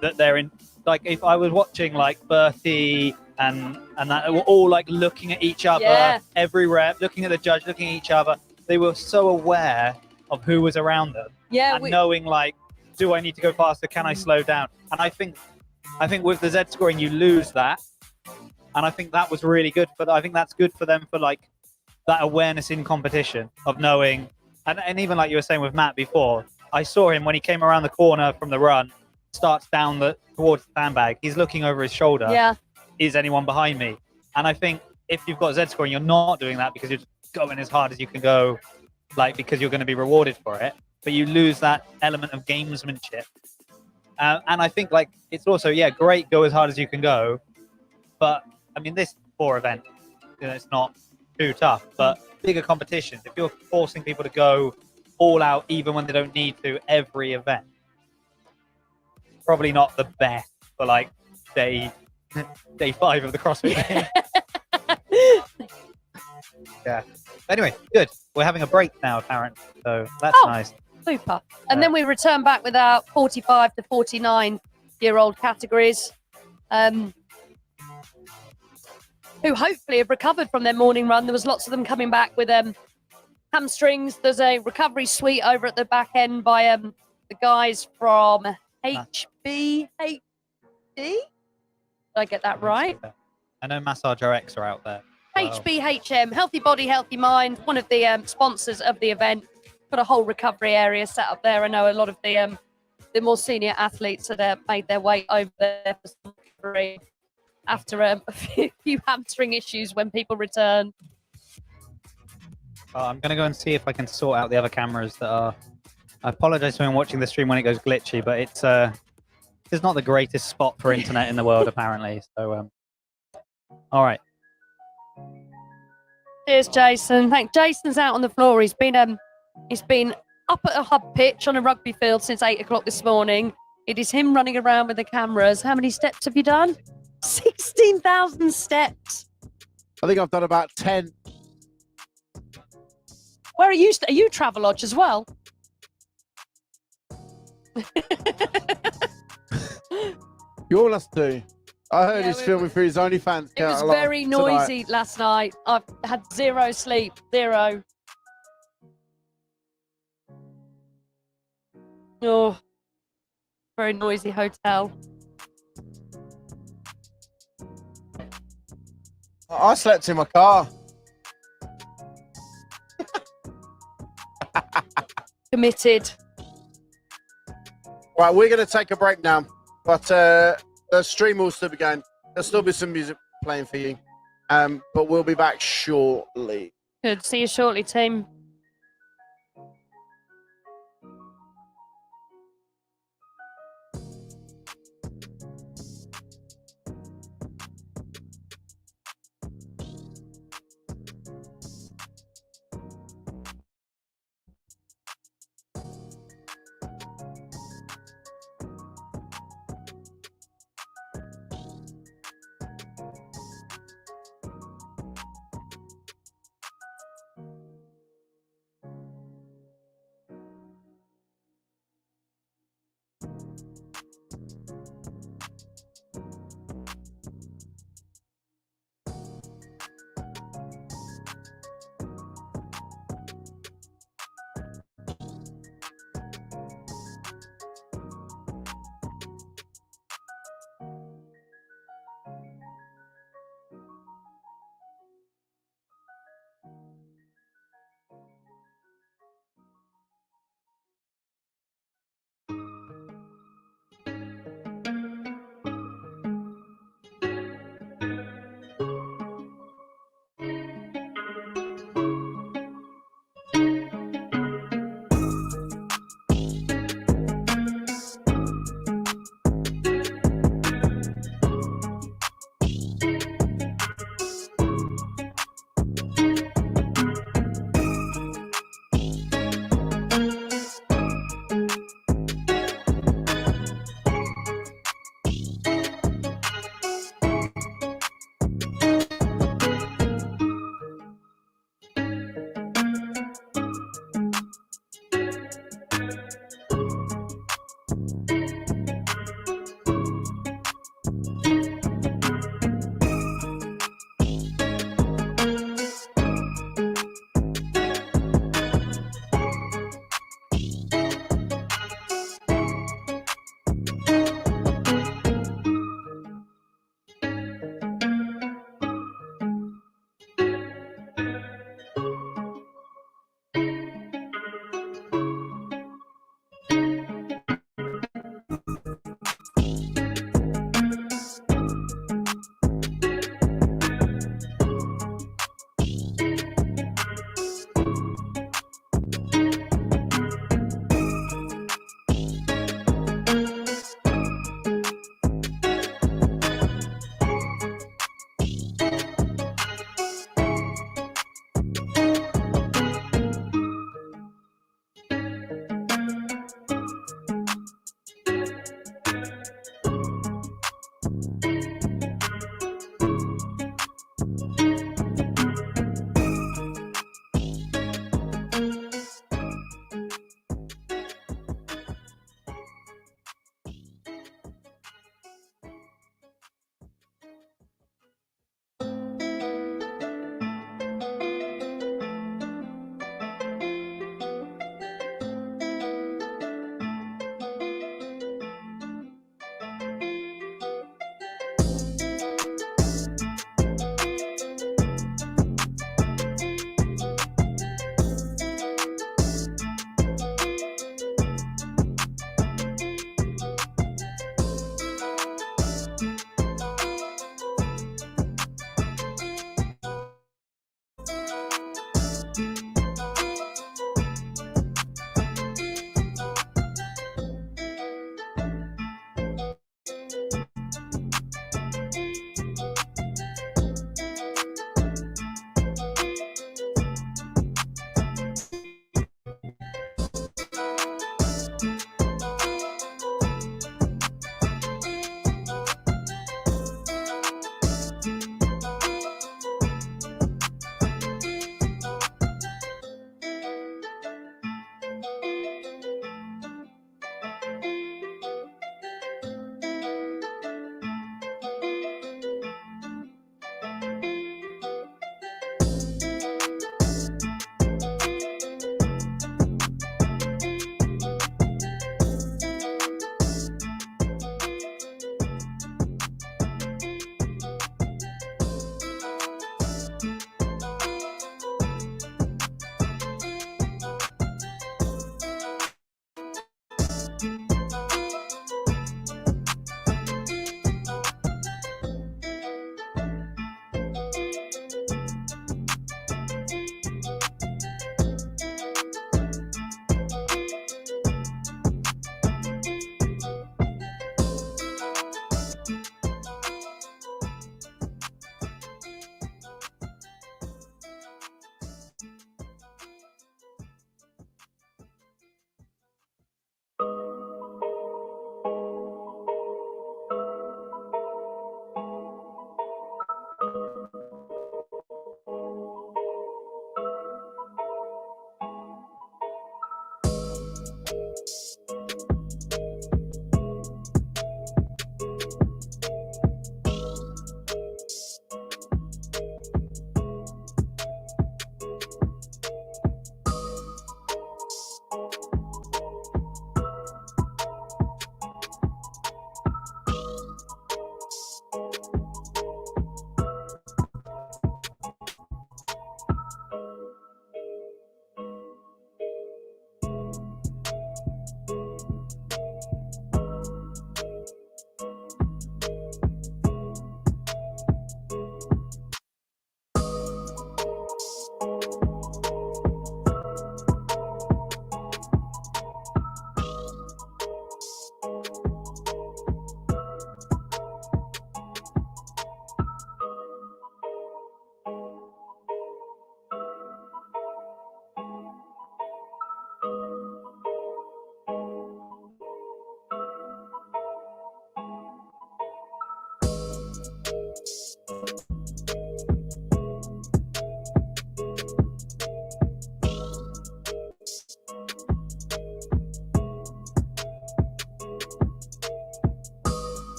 that they're in. Like if I was watching like Bertie and that were all like looking at each other, every rep, looking at the judge, looking at each other. They were so aware of who was around them, and knowing like, do I need to go faster? Can I slow down? And I think with the Z scoring, you lose that. And I think that was really good I think that's good for them for like that awareness in competition of knowing, and even like you were saying with Matt before, I saw him when he came around the corner from the run, starts down towards the sandbag. He's looking over his shoulder. Yeah. Is anyone behind me? And I think if you've got Z scoring, you're not doing that because you're just going as hard as you can go, like because you're going to be rewarded for it. But you lose that element of gamesmanship. And I think like it's also great, go as hard as you can go, but I mean, this 4 event, it's not too tough, but bigger competitions, if you're forcing people to go all out, even when they don't need to, every event, probably not the best for like day 5 of the CrossFit. Yeah. Anyway, good. We're having a break now, apparently, so that's nice. Super. And then we return back with our 45 to 49-year-old categories. Who hopefully have recovered from their morning run. There was lots of them coming back with hamstrings. There's a recovery suite over at the back end by the guys from HBHD. Did I get that right? I know Massage RX are out there. HBHM, Healthy Body, Healthy Mind, one of the sponsors of the event. Got a whole recovery area set up there. I know a lot of the more senior athletes that made their way over there for some recovery after a few hamstring issues when people return. I'm going to go and see if I can sort out the other cameras that are... I apologize for anyone watching the stream when it goes glitchy, but it's not the greatest spot for internet in the world, apparently. So, all right. Cheers, Jason. Jason's out on the floor. He's been up at a hub pitch on a rugby field since 8 o'clock this morning. It is him running around with the cameras. How many steps have you done? 16,000 steps. I think I've done about 10. Where are you? Are you Travelodge as well? You all us do. I heard he's filming for his OnlyFans. It was very noisy last night. I've had 0 sleep. 0. Oh, very noisy hotel. I slept in my car. Committed. Right, we're going to take a break now, but the stream will still be going. There'll still be some music playing for you, but we'll be back shortly. Good. See you shortly, team.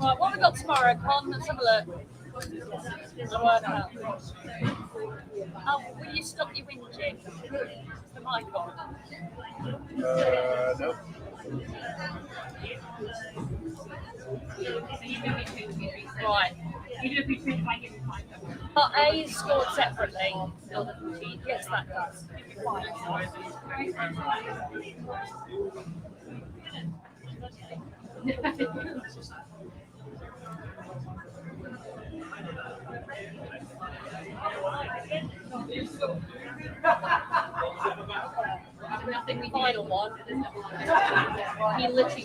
Right, what have we got tomorrow? Come on, let's have a look. I'll work out. Oh, will you stop your whinging? Is the mic on? No. Right. But A is scored separately. Yes, that does. Nothing final one. He literally.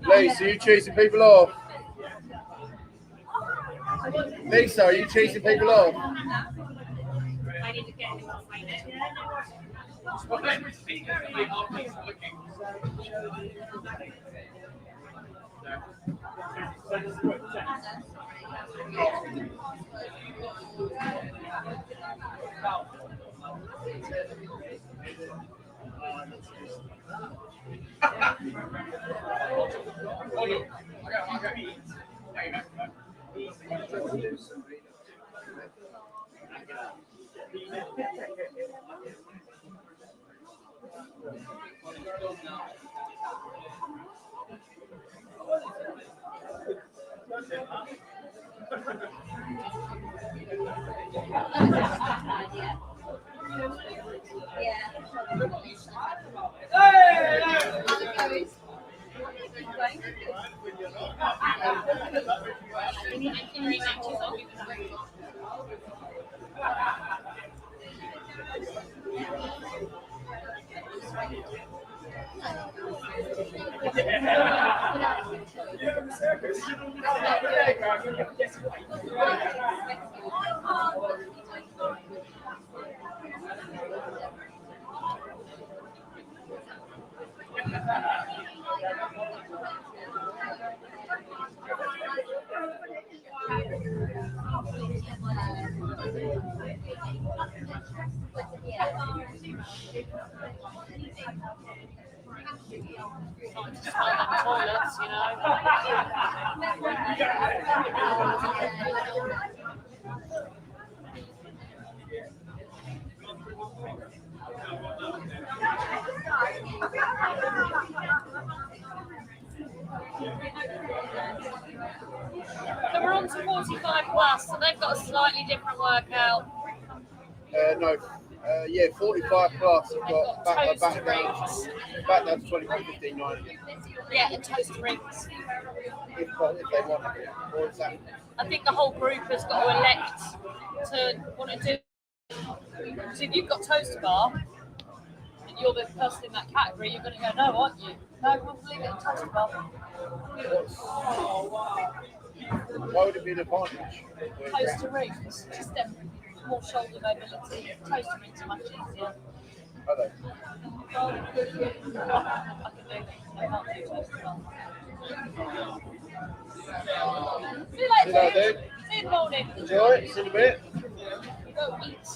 Lisa, are you chasing people off? Lisa, are you chasing people off? I need to get him on my neck. Toilets, you know. So we're on to 45 plus, so they've got a slightly different workout. No. Yeah, 45 plus. I've got back down to 21.59 again. Yeah, and toast rings. If they want it. Or is that? I think the whole group has got to elect to want to do. So if you've got toaster bar, and you're the person in that category, you're going to go, no, aren't you? No, we'll leave it in toaster bar. Why would it be an advantage? Toaster rings, just them more shoulder mobility. Toaster rings are much easier. Are they? I can do them. I can't do toaster bar. See you later, See you dude. later. See you in the morning. Enjoy it. See you in a bit. Go eat.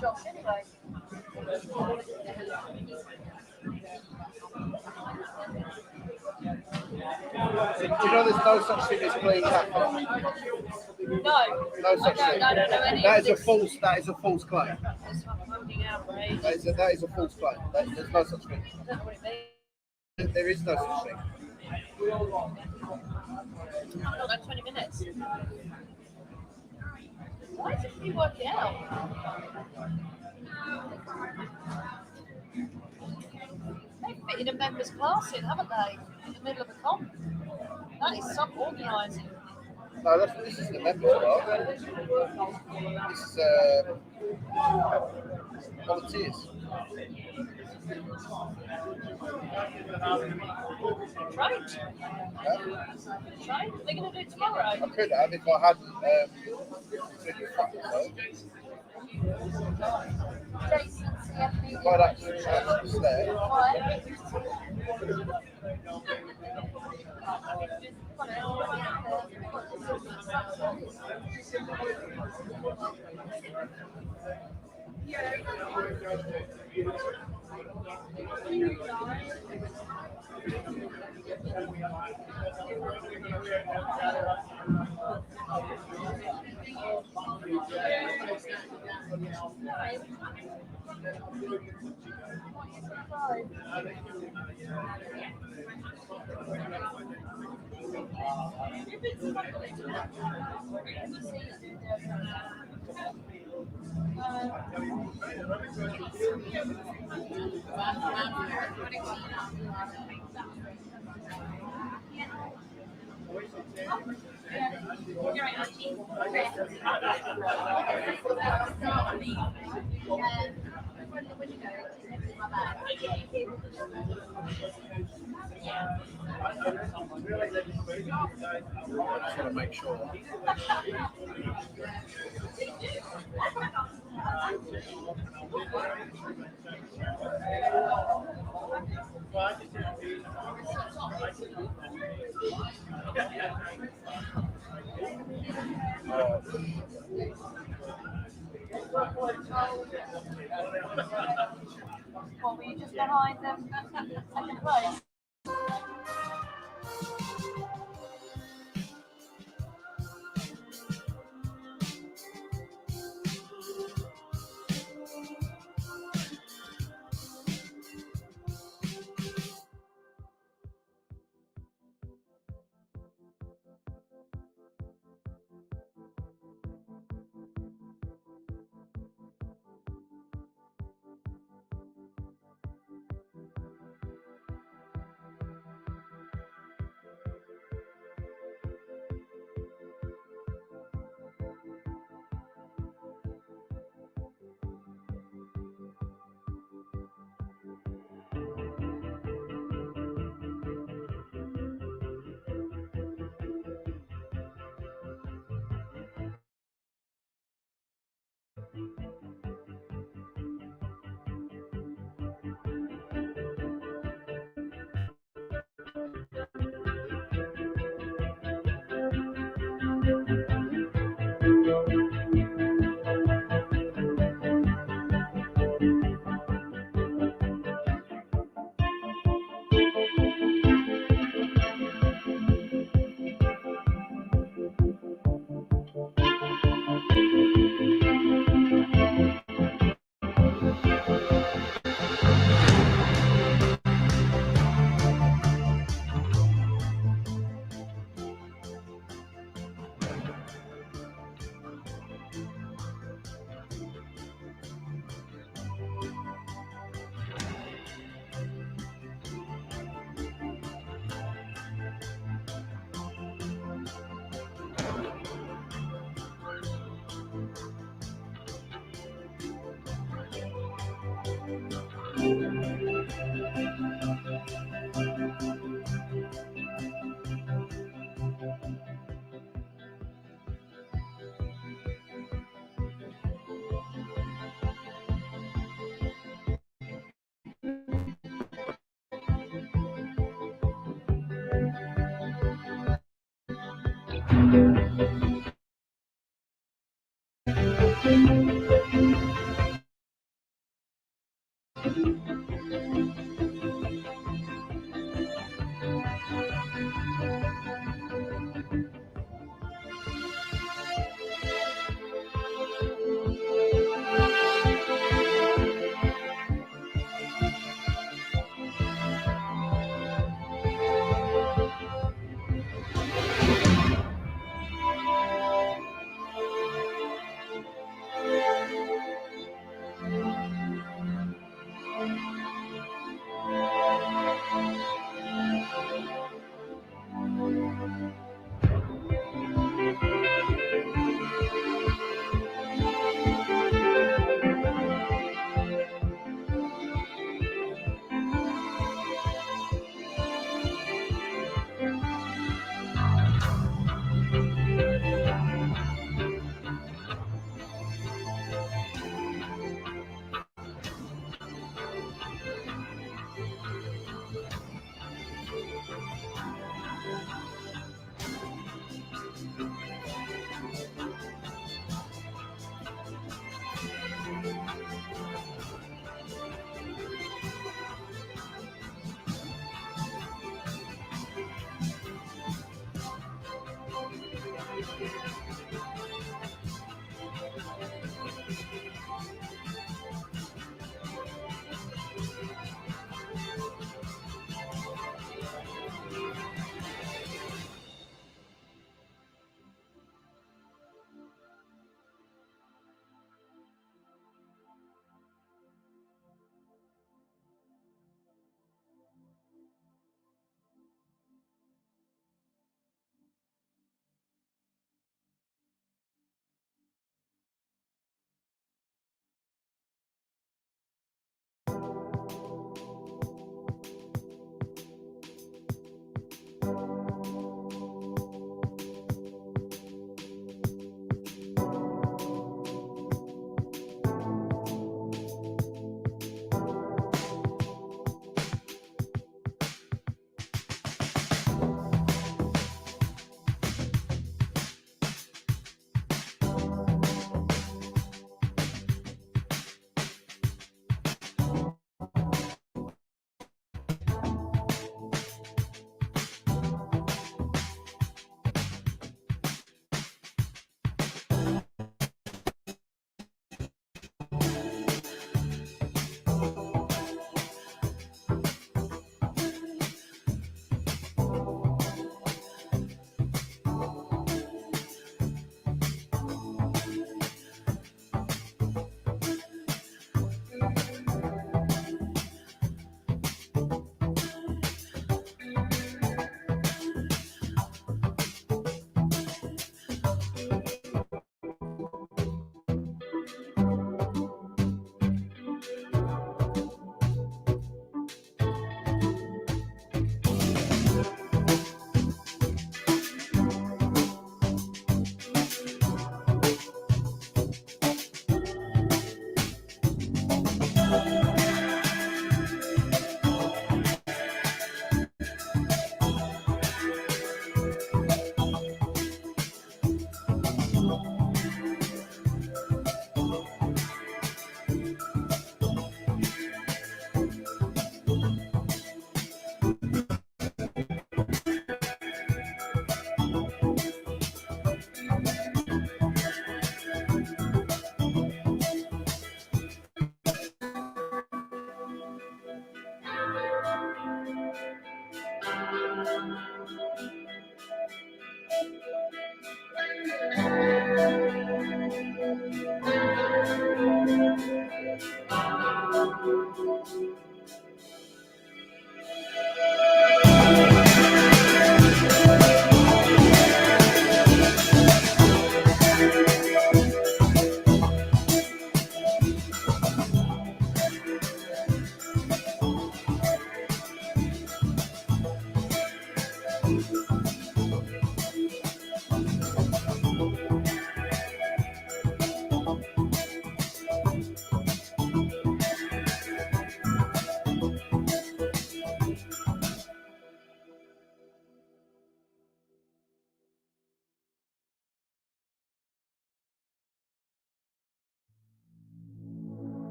Josh, anyway. Do you know there's no such thing as clean capital? No. No such thing. I don't know any That of is a this. false. That is a false claim. This fucking outrage. That is a false claim. There's no such thing. I don't know what it means. There is no such thing. Not like 20 minutes. Why is it working out? They've fitted a members class in, haven't they? In the middle of a comp. That is some organising. No, this is the members club. This is volunteers. Right. Right. They're going to do it tomorrow. I could have if I hadn't. If I'd actually slept. just want to make sure. What were you just behind them? Second place.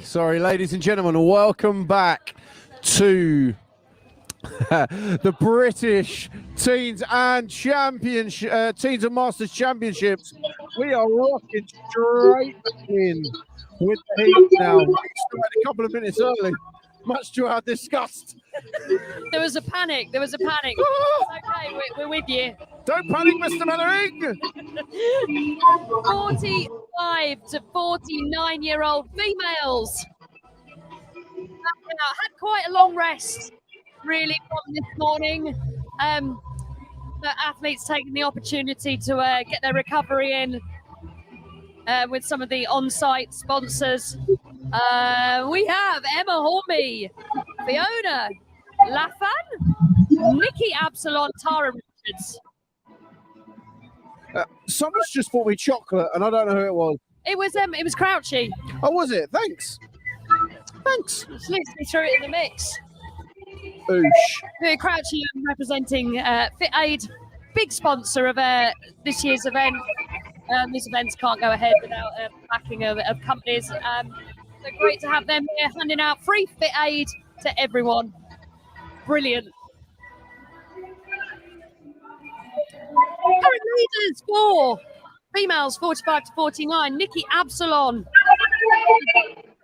Sorry, ladies and gentlemen, welcome back to the British Teens and Teens and Masters Championships. We are rocking straight in with the heat now. We started a couple of minutes early, much to our disgust. There was a panic. It's okay, we're with you. Don't panic, Mr. Mellering. 45 to 49-year-old females. Had quite a long rest, really, from this morning. The athletes taking the opportunity to get their recovery in with some of the on-site sponsors. We have Emma Hornby, Fiona Lafan, Nikki Absalon, Tara Richards. Someone's just bought me chocolate, and I don't know who it was. It was Crouchy. Oh, was it? Thanks. Just literally threw it in the mix. Oosh. Crouchy representing Fit Aid, big sponsor of this year's event. These events can't go ahead without backing of companies. So great to have them here handing out free Fit Aid to everyone. Brilliant. Current leaders for females 45 to 49, Nikki Absalon,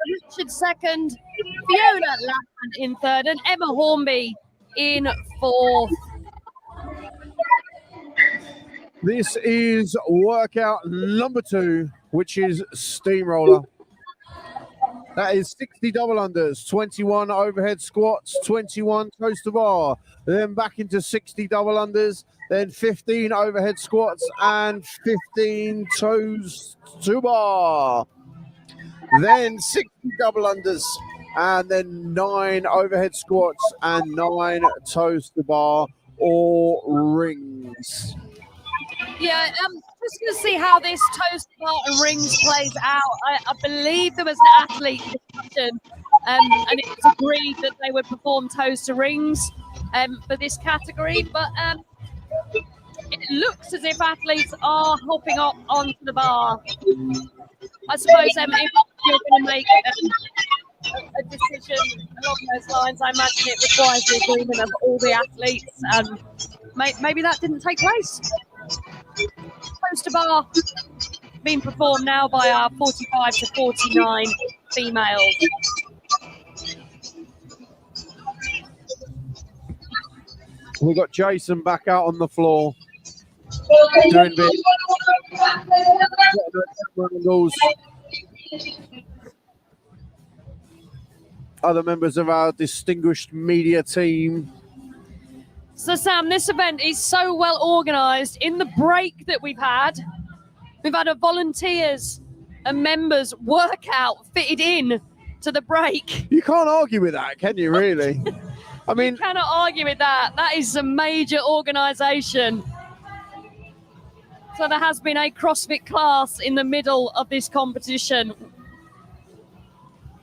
Richard second, Fiona Lappin in third, and Emma Hornby in fourth. This is workout number 2, which is Steamroller. That is 60 double unders, 21 overhead squats, 21 toes to bar, then back into 60 double unders, then 15 overhead squats and 15 toes to bar. Then 60 double unders and then 9 overhead squats and 9 toes to bar or rings. Yeah, just going to see how this toes to bar and rings plays out. I believe there was an athlete discussion and it was agreed that they would perform toes to rings for this category, but it looks as if athletes are hopping up onto the bar. I suppose if you're going to make a decision along those lines, I imagine it requires the agreement of all the athletes, and maybe that didn't take place. Toes to bar being performed now by our 45 to 49 females. We've got Jason back out on the floor doing the other members of our distinguished media team. So Sam, this event is so well organised. In the break that we've had our volunteers and members workout fitted in to the break. You can't argue with that, can you, really? I mean, you cannot argue with that. That is some major organisation. So there has been a CrossFit class in the middle of this competition.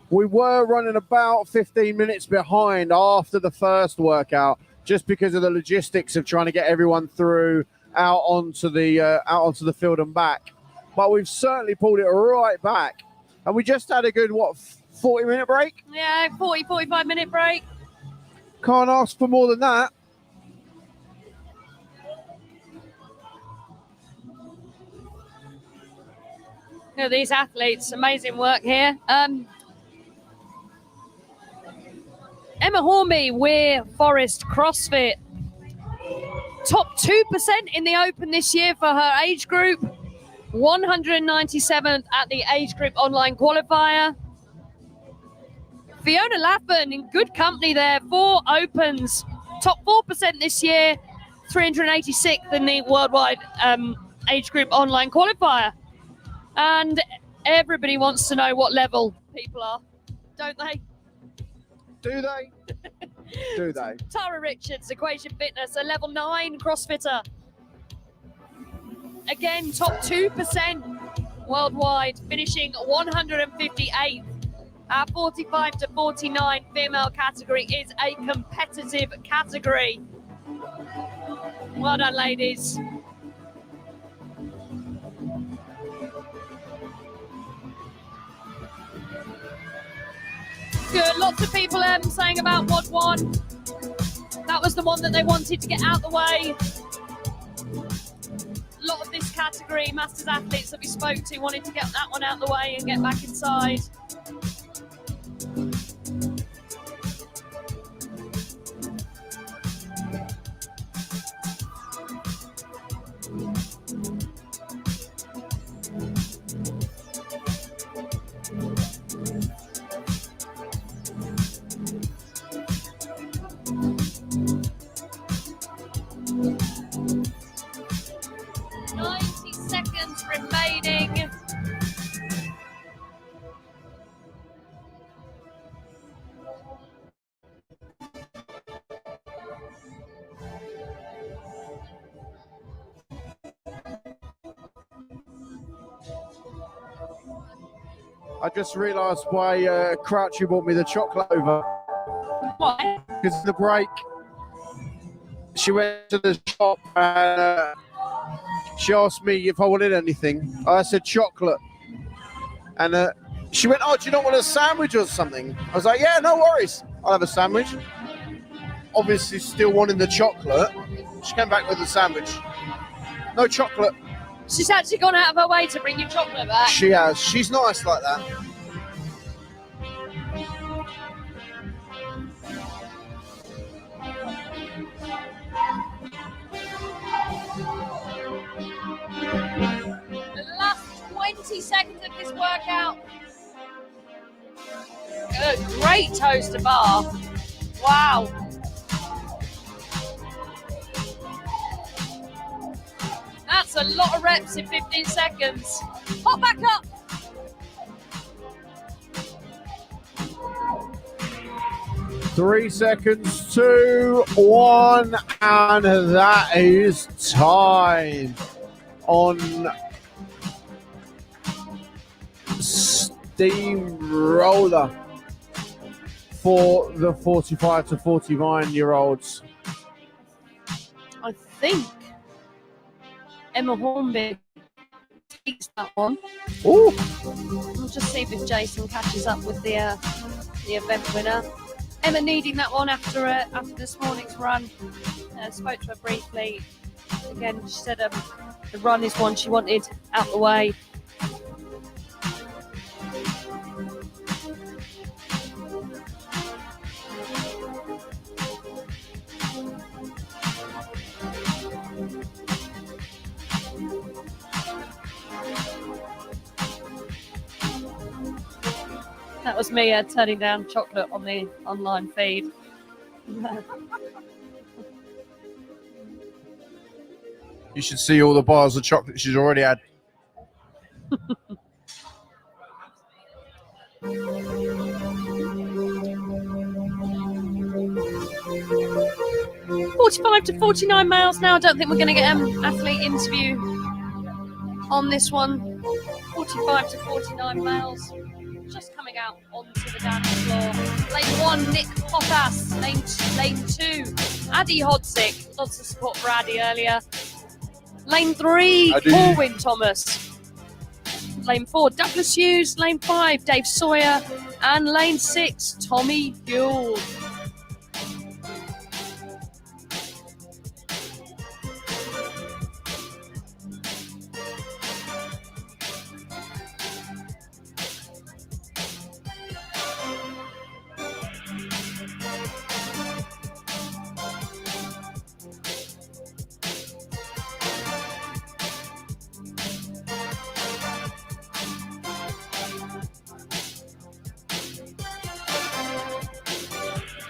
We were running about 15 minutes behind after the first workout, just because of the logistics of trying to get everyone through out onto the field and back. But we've certainly pulled it right back. And we just had a good, 40-minute break? Yeah, 45-minute break. Can't ask for more than that. Look at these athletes, amazing work here. Emma Hornby, Weir Forest CrossFit. Top 2% in the Open this year for her age group. 197th at the age group online qualifier. Fiona Lappin in good company there. 4 Opens. Top 4% this year. 386th in the worldwide age group online qualifier. And everybody wants to know what level people are, don't they? Do they? Do they? Tara Richards, Equation Fitness, a level 9 CrossFitter. Again, top 2% worldwide, finishing 158th. Our 45 to 49 female category is a competitive category. Well done, ladies. Good. Lots of people saying about WOD 1. That was the one that they wanted to get out the way. A lot of this category, Masters athletes that we spoke to, wanted to get that one out the way and get back inside. Remaining. I just realised why Crouchy bought me the chocolate over. Why? Because of the break, she went to the shop and she asked me if I wanted anything. I said chocolate. And she went, oh, do you not want a sandwich or something? I was like, yeah, no worries. I'll have a sandwich. Obviously still wanting the chocolate. She came back with the sandwich. No chocolate. She's actually gone out of her way to bring you chocolate back. She has. She's nice like that. The last 20 seconds of this workout. Good, great toaster bar. Wow. That's a lot of reps in 15 seconds. Hop back up. Three seconds, 2, 1, and that is time on Steamroller for the 45 to 49-year-olds. I think Emma Hornby takes that one. Ooh. We'll just see if Jason catches up with the event winner. Emma needing that one after this morning's run. Spoke to her briefly. Again, she said the run is one she wanted out the way. That was me turning down chocolate on the online feed. You should see all the bars of chocolate she's already had. 45 to 49 miles now. I don't think we're going to get an athlete interview on this one. 45 to 49 miles. Just coming out onto the dance floor. Lane 1, Nick Potas. Lane 2, Addy Hodzik. Lots of support for Addy earlier. Lane 3, Corwin Thomas. Lane 4, Douglas Hughes. Lane 5, Dave Sawyer. And lane 6, Tommy Gould.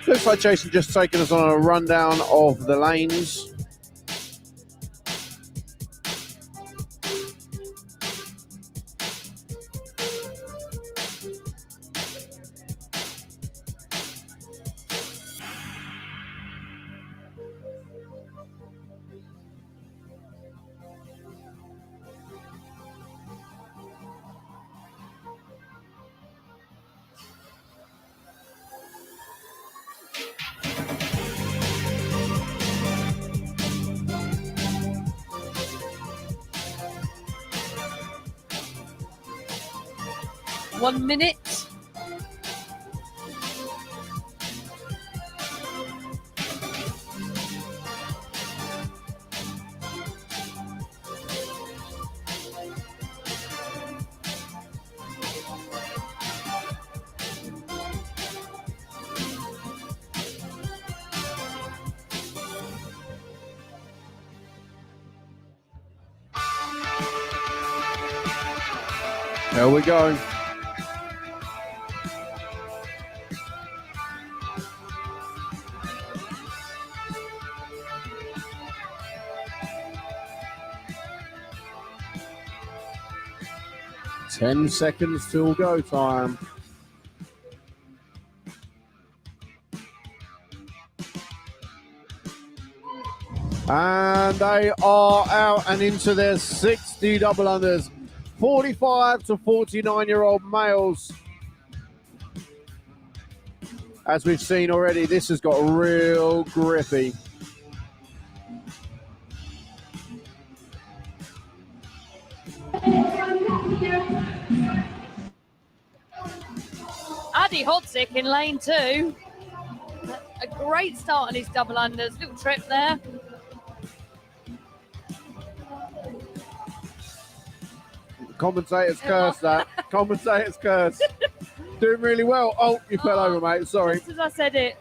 Looks like Jason just taking us on a rundown of the lanes. Here we go. Ten seconds till go time. And they are out and into their 60 double unders. 45 to 49-year-old males. As we've seen already, this has got real grippy. Addy Hodzik in lane 2. A great start on his double unders. Little trip there. Commentators curse that. Commentators curse. Doing really well. Oh, you fell over, mate. Sorry. Just as I said it.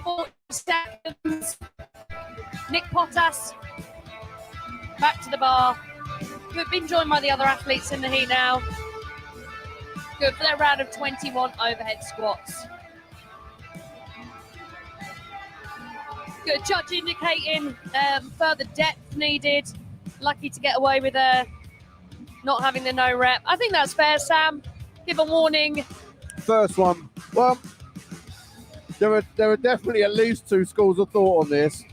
40 seconds. Nick Potas back to the bar. Good, been joined by the other athletes in the heat now. Good for their round of 21 overhead squats. Good, judge indicating further depth needed. Lucky to get away with not having the no rep. I think that's fair, Sam. Give a warning. First one. Well, there are definitely at least 2 schools of thought on this.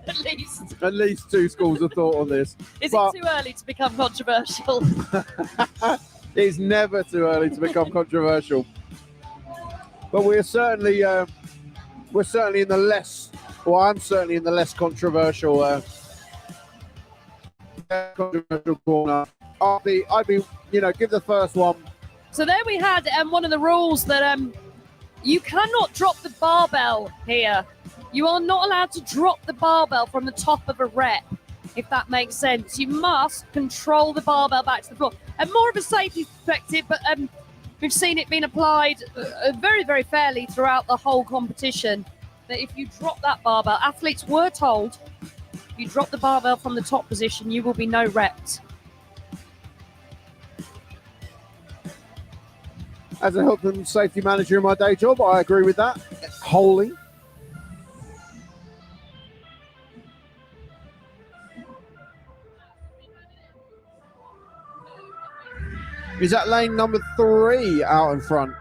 At least. At least 2 schools of thought on this. Is it too early to become controversial? It's never too early to become controversial. But we're certainly in the less, well, I'm certainly in the less controversial corner. I'd be, give the first one. So there we had one of the rules that you cannot drop the barbell here. You are not allowed to drop the barbell from the top of a rep, if that makes sense. You must control the barbell back to the floor. And more of a safety perspective, but we've seen it being applied very, very fairly throughout the whole competition, that if you drop that barbell, athletes were told, if you drop the barbell from the top position, you will be no reps. As a health and safety manager in my day job, I agree with that wholly. Is that lane number 3 out in front?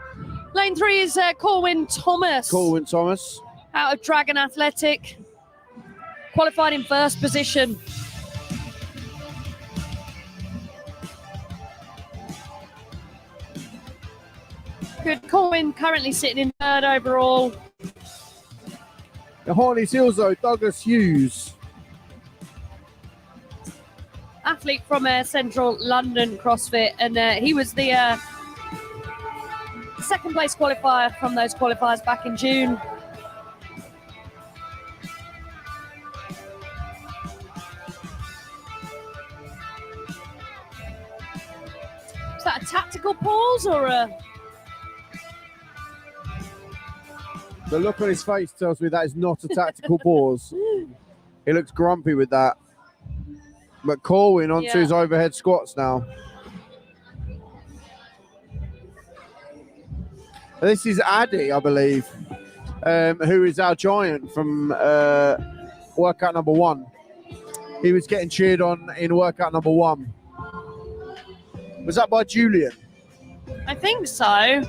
Lane 3 is Corwin Thomas. Corwin Thomas. Out of Dragon Athletic. Qualified in first position. Good. Corwin currently sitting in 3rd overall. Behind his heels though, Douglas Hughes. Athlete from Central London CrossFit, and he was the second place qualifier from those qualifiers back in June. Is that a tactical pause or a... The look on his face tells me that is not a tactical pause. He looks grumpy with that. But Corwin onto his overhead squats now. This is Addy, I believe, who is our giant from workout number 1. He was getting cheered on in workout number 1. Was that by Julian? I think so.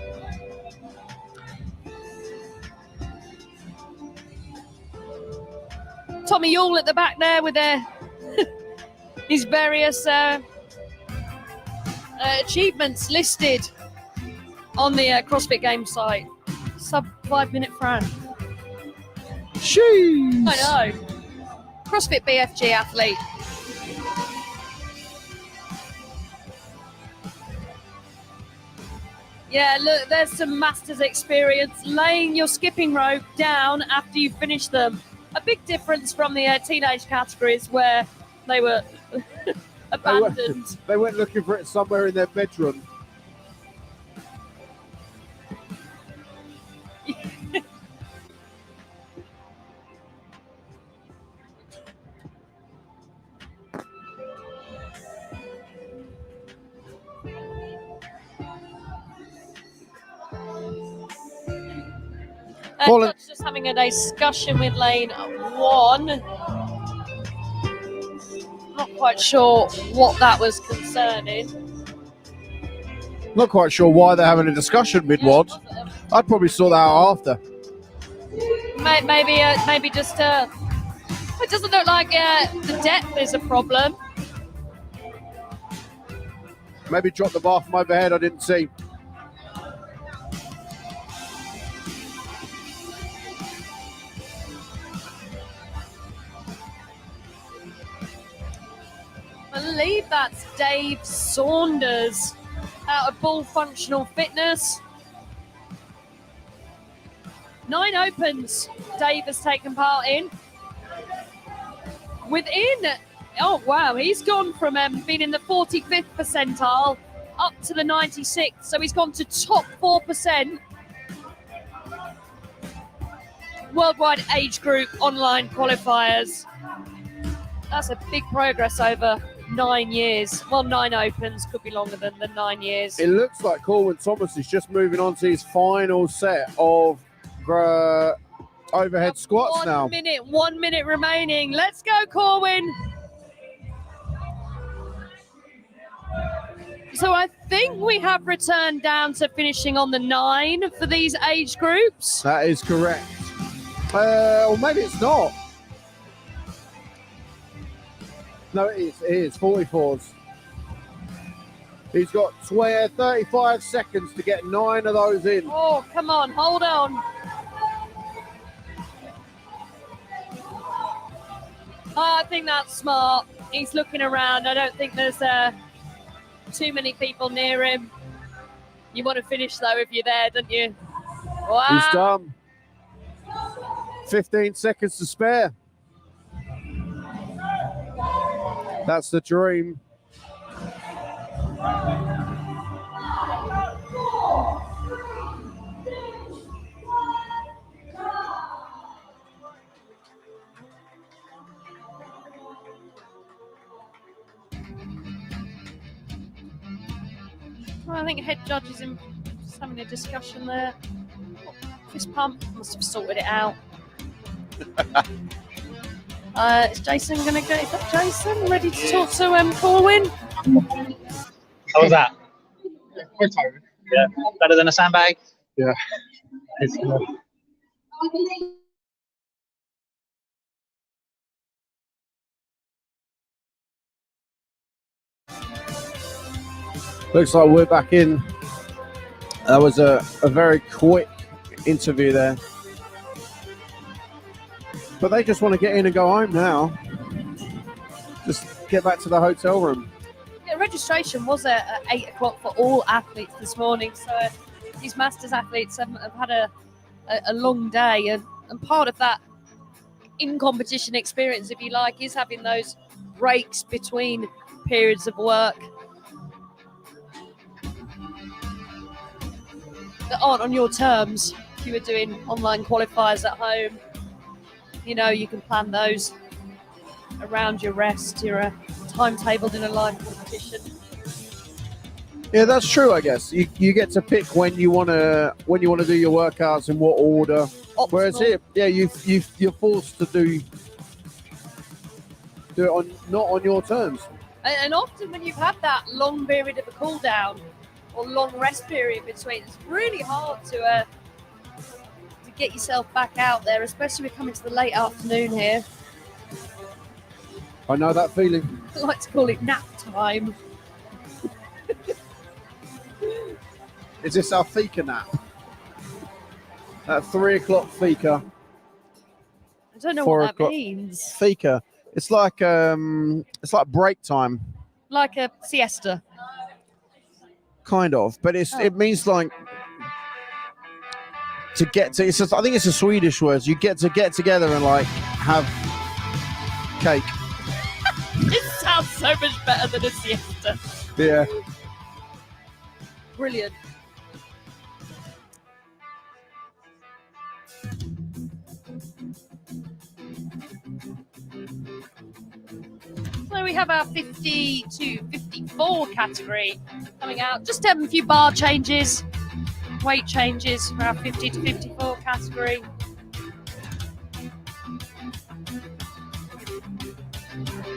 Tommy Yule at the back there with his various achievements listed on the CrossFit Games site. Sub 5 minute Fran. Jeez. I know. CrossFit BFG athlete. Yeah, look, there's some masters experience. Laying your skipping rope down after you finish them. A big difference from the teenage categories where they were abandoned. They went looking for it somewhere in their bedroom. Colin- Judge just having a discussion with lane 1. Not quite sure what that was concerning. Not quite sure why they're having a discussion mid-wad. I'd probably sort that out after. Maybe just it doesn't look like the depth is a problem. Maybe drop the bar from overhead, I didn't see. I believe that's Dave Saunders out of Bull Functional Fitness. 9 opens Dave has taken part in. Oh wow, he's gone from being in the 45th percentile up to the 96th, so he's gone to top 4% worldwide age group online qualifiers. That's a big progress over 9 years. Well, 9 opens, could be longer than the 9 years. It looks like Corwin Thomas is just moving on to his final set of overhead squats now. 1 minute remaining. Let's go, Corwin. So I think we have returned down to finishing on the 9 for these age groups. That is correct. Or maybe it's not. No, it is 44s. He's got 35 seconds to get 9 of those in. Oh, come on, hold on. I think that's smart. He's looking around. I don't think there's too many people near him. You want to finish, though, if you're there, don't you? Wow. He's done. 15 seconds to spare. That's the dream. Well, I think head judge is just having a discussion there. Fist pump, must have sorted it out. Is Jason going to go? Is that Jason ready to talk to Corwin? How was that? Yeah, better than a sandbag? Yeah. Looks like we're back in. That was a very quick interview there. But they just want to get in and go home now. Just get back to the hotel room. Yeah, registration was at 8 o'clock for all athletes this morning. So these Masters athletes have had a long day. And part of that in-competition experience, if you like, is having those breaks between periods of work that aren't on your terms. If you were doing online qualifiers at home, you know, you can plan those around your rest. You're timetabled in a live competition. Yeah, that's true. I guess you get to pick when you want to do your workouts in what order. Optimal. Whereas here, yeah, you're forced to do it on not on your terms. And often when you've had that long period of a cool down or long rest period between, it's really hard to get yourself back out there, especially when we're coming to the late afternoon here. I know that feeling. I like to call it nap time. Is this our fika nap? At 3 o'clock fika. I don't know 4 what that o'clock. means. Fika. It's like break time. Like a siesta. Kind of, but it means like to get to. I think it's a Swedish word. You get together and like have cake. It sounds so much better than a siesta. Yeah. Brilliant. So we have our 50 to 54 category coming out. Just a few bar changes weight changes for our 50 to 54 category.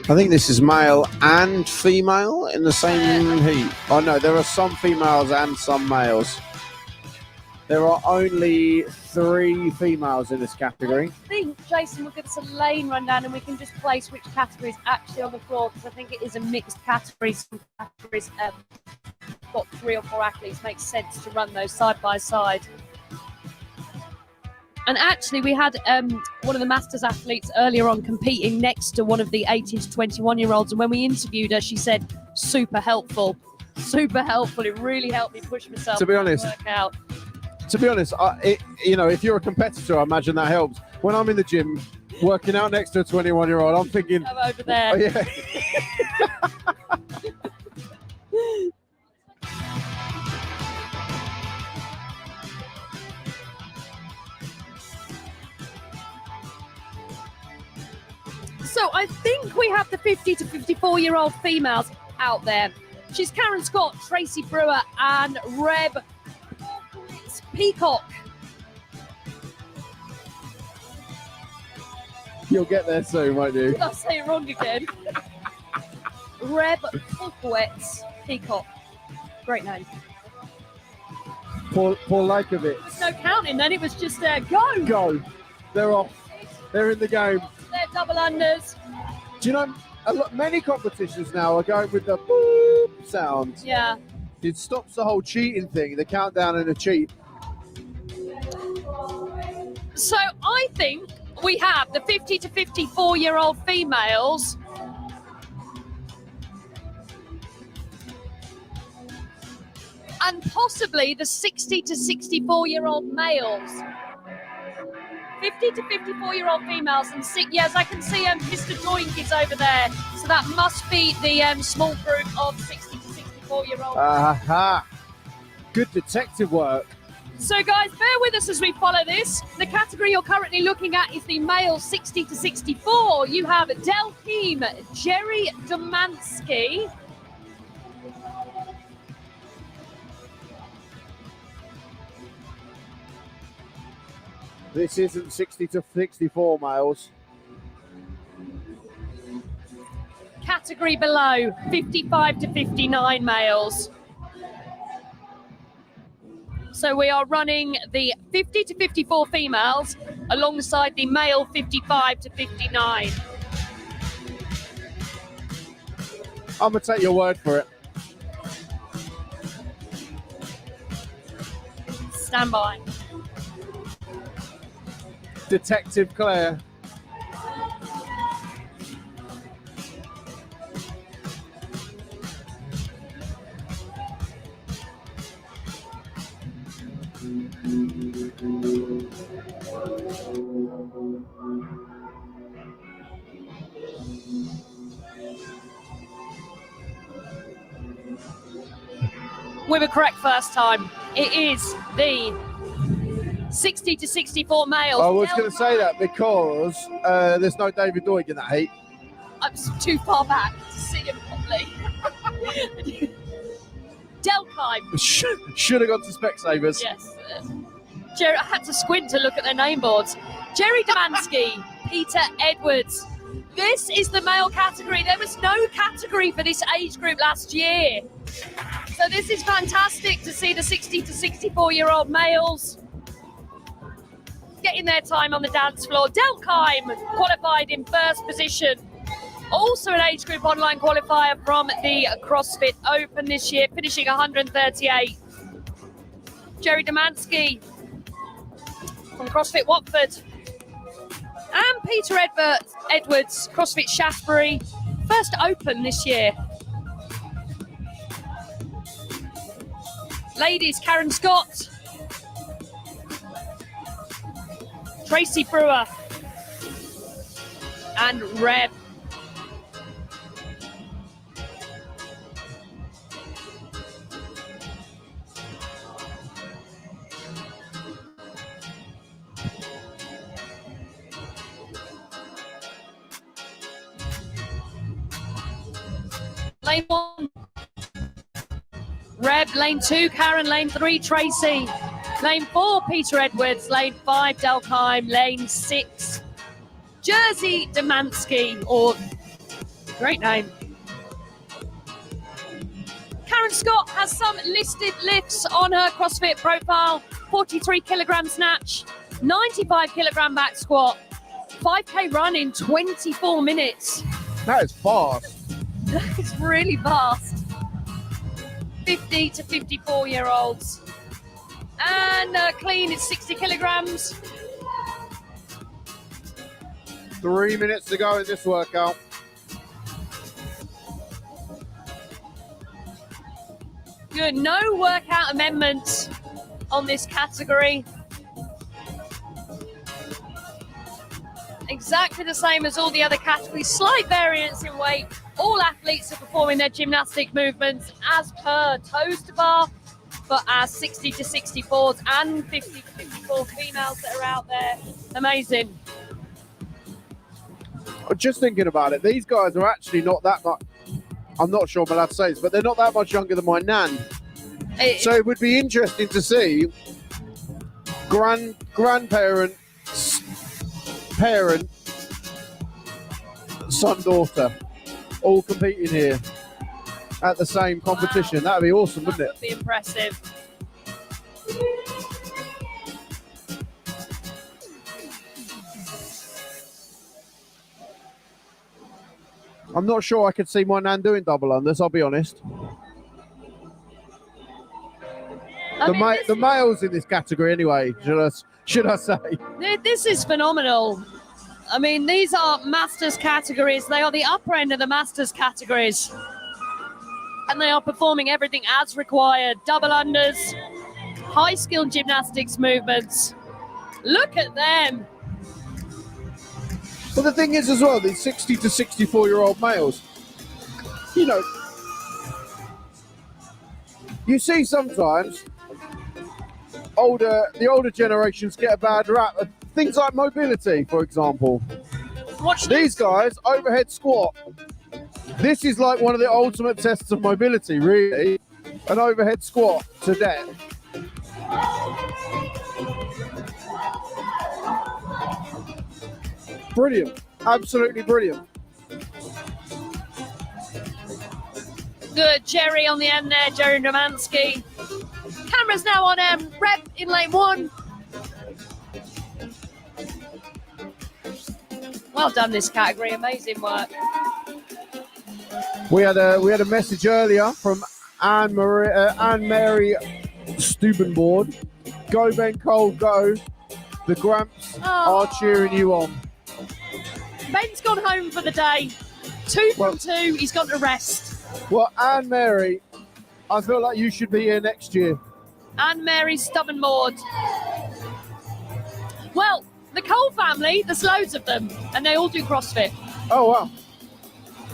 I think this is male and female in the same heat. Oh no, there are some females and some males. There are only 3 females in this category. I think Jason will give us a lane rundown and we can just place which category is actually on the floor, because I think it is a mixed category. Some categories got 3 or 4 athletes. Makes sense to run those side by side. And actually, we had one of the Masters athletes earlier on competing next to one of the 18 to 21-year-olds. And when we interviewed her, she said, super helpful. Super helpful. It really helped me push myself. To be honest, work out. If you're a competitor, I imagine that helps. When I'm in the gym working out next to a 21-year-old, I'm thinking, I'm over there. Oh, yeah. So I think we have the 50 to 54-year-old females out there. She's Karen Scott, Tracy Brewer, and Reb Peacock. You'll get there soon, won't you? Did I say it wrong again? Reb Peacock. Great name. Paul Lakovitz. There's no counting then, it was just go. Go. They're off. They're in the game. They're double unders. Do you know, many competitions now are going with the boop sound. Yeah. It stops the whole cheating thing, the countdown and the cheat. So I think we have the 50 to 54-year-old females and possibly the 60 to 64-year-old males. 50 to 54-year-old females and yes, I can see Mr. Doink is over there. So that must be the small group of 60 to 64-year-old. Aha! Good detective work. So guys, bear with us as we follow this. The category you're currently looking at is the male 60 to 64. You have Del Keem, Jerry Domansky, This isn't 60 to 64 males. category below 55 to 59 males. So we are running the 50 to 54 females alongside the male 55 to 59. I'm going to take your word for it. Stand by. Detective Claire. We were correct first time. It is the 60 to 64 males. I was going to say that because there's no David Doig in that heat. I'm too far back to see him properly. Delkheim. Should have gone to Specsavers. Yes. Jerry, I had to squint to look at their name boards. Jerry Domansky, Peter Edwards. This is the male category. There was no category for this age group last year. So this is fantastic to see the 60 to 64-year-old males getting their time on the dance floor. Delkheim qualified in first position. Also an age group online qualifier from the CrossFit Open this year, finishing 138. Jerry Domansky from CrossFit Watford. And Peter Edwards, CrossFit Shaftesbury, first Open this year. Ladies, Karen Scott, Tracy Brewer, and Reb. Lane 1, Reb. Lane 2, Karen. Lane 3, Tracy. Lane 4, Peter Edwards. Lane 5, Delkheim. Lane 6, Jersey Demansky, or great name. Karen Scott has some listed lifts on her CrossFit profile. 43 kilogram snatch, 95 kilogram back squat, 5K run in 24 minutes. That is fast. It's really fast. 50 to 54-year-olds. And clean is 60 kilograms. 3 minutes to go in this workout. Good. No workout amendments on this category. Exactly the same as all the other categories. Slight variance in weight. All athletes are performing their gymnastic movements as per toes to bar, but as 60 to 64s and 50 to 54 females that are out there. Amazing. Just thinking about it, these guys are actually not that much. I'm not sure I'm allowed to say this, but they're not that much younger than my nan. So it would be interesting to see grandparent, parent, son, daughter, all competing here at the same competition. Wow. That'd be awesome, That wouldn't would be impressive. I'm not sure I could see my nan doing double unders, I'll be honest. The males in this category anyway, should I say. This is phenomenal. I mean, these are masters categories. They are the upper end of the masters categories. And they are performing everything as required. Double unders, high skill gymnastics movements. Look at them. But the thing is as well, these 60 to 64-year-old males, you know, you see sometimes the older generations get a bad rap. Things like mobility, for example. Watch These guys, overhead squat. This is like one of the ultimate tests of mobility, really. An overhead squat to death. Brilliant. Absolutely brilliant. Good. Jerry on the end there, Jerry Romansky. Camera's now on Rep in lane 1. Well done, this category. Amazing work. We had a message earlier from Anne Mary Stubenboard. Go Ben Cole, go. The Gramps are cheering you on. Ben's gone home for the day. 2 from 2. He's gone to rest. Well, Anne Mary, I feel like you should be here next year. Anne Mary Stubenboard. Well, the Cole family, there's loads of them, and they all do CrossFit. Oh, wow.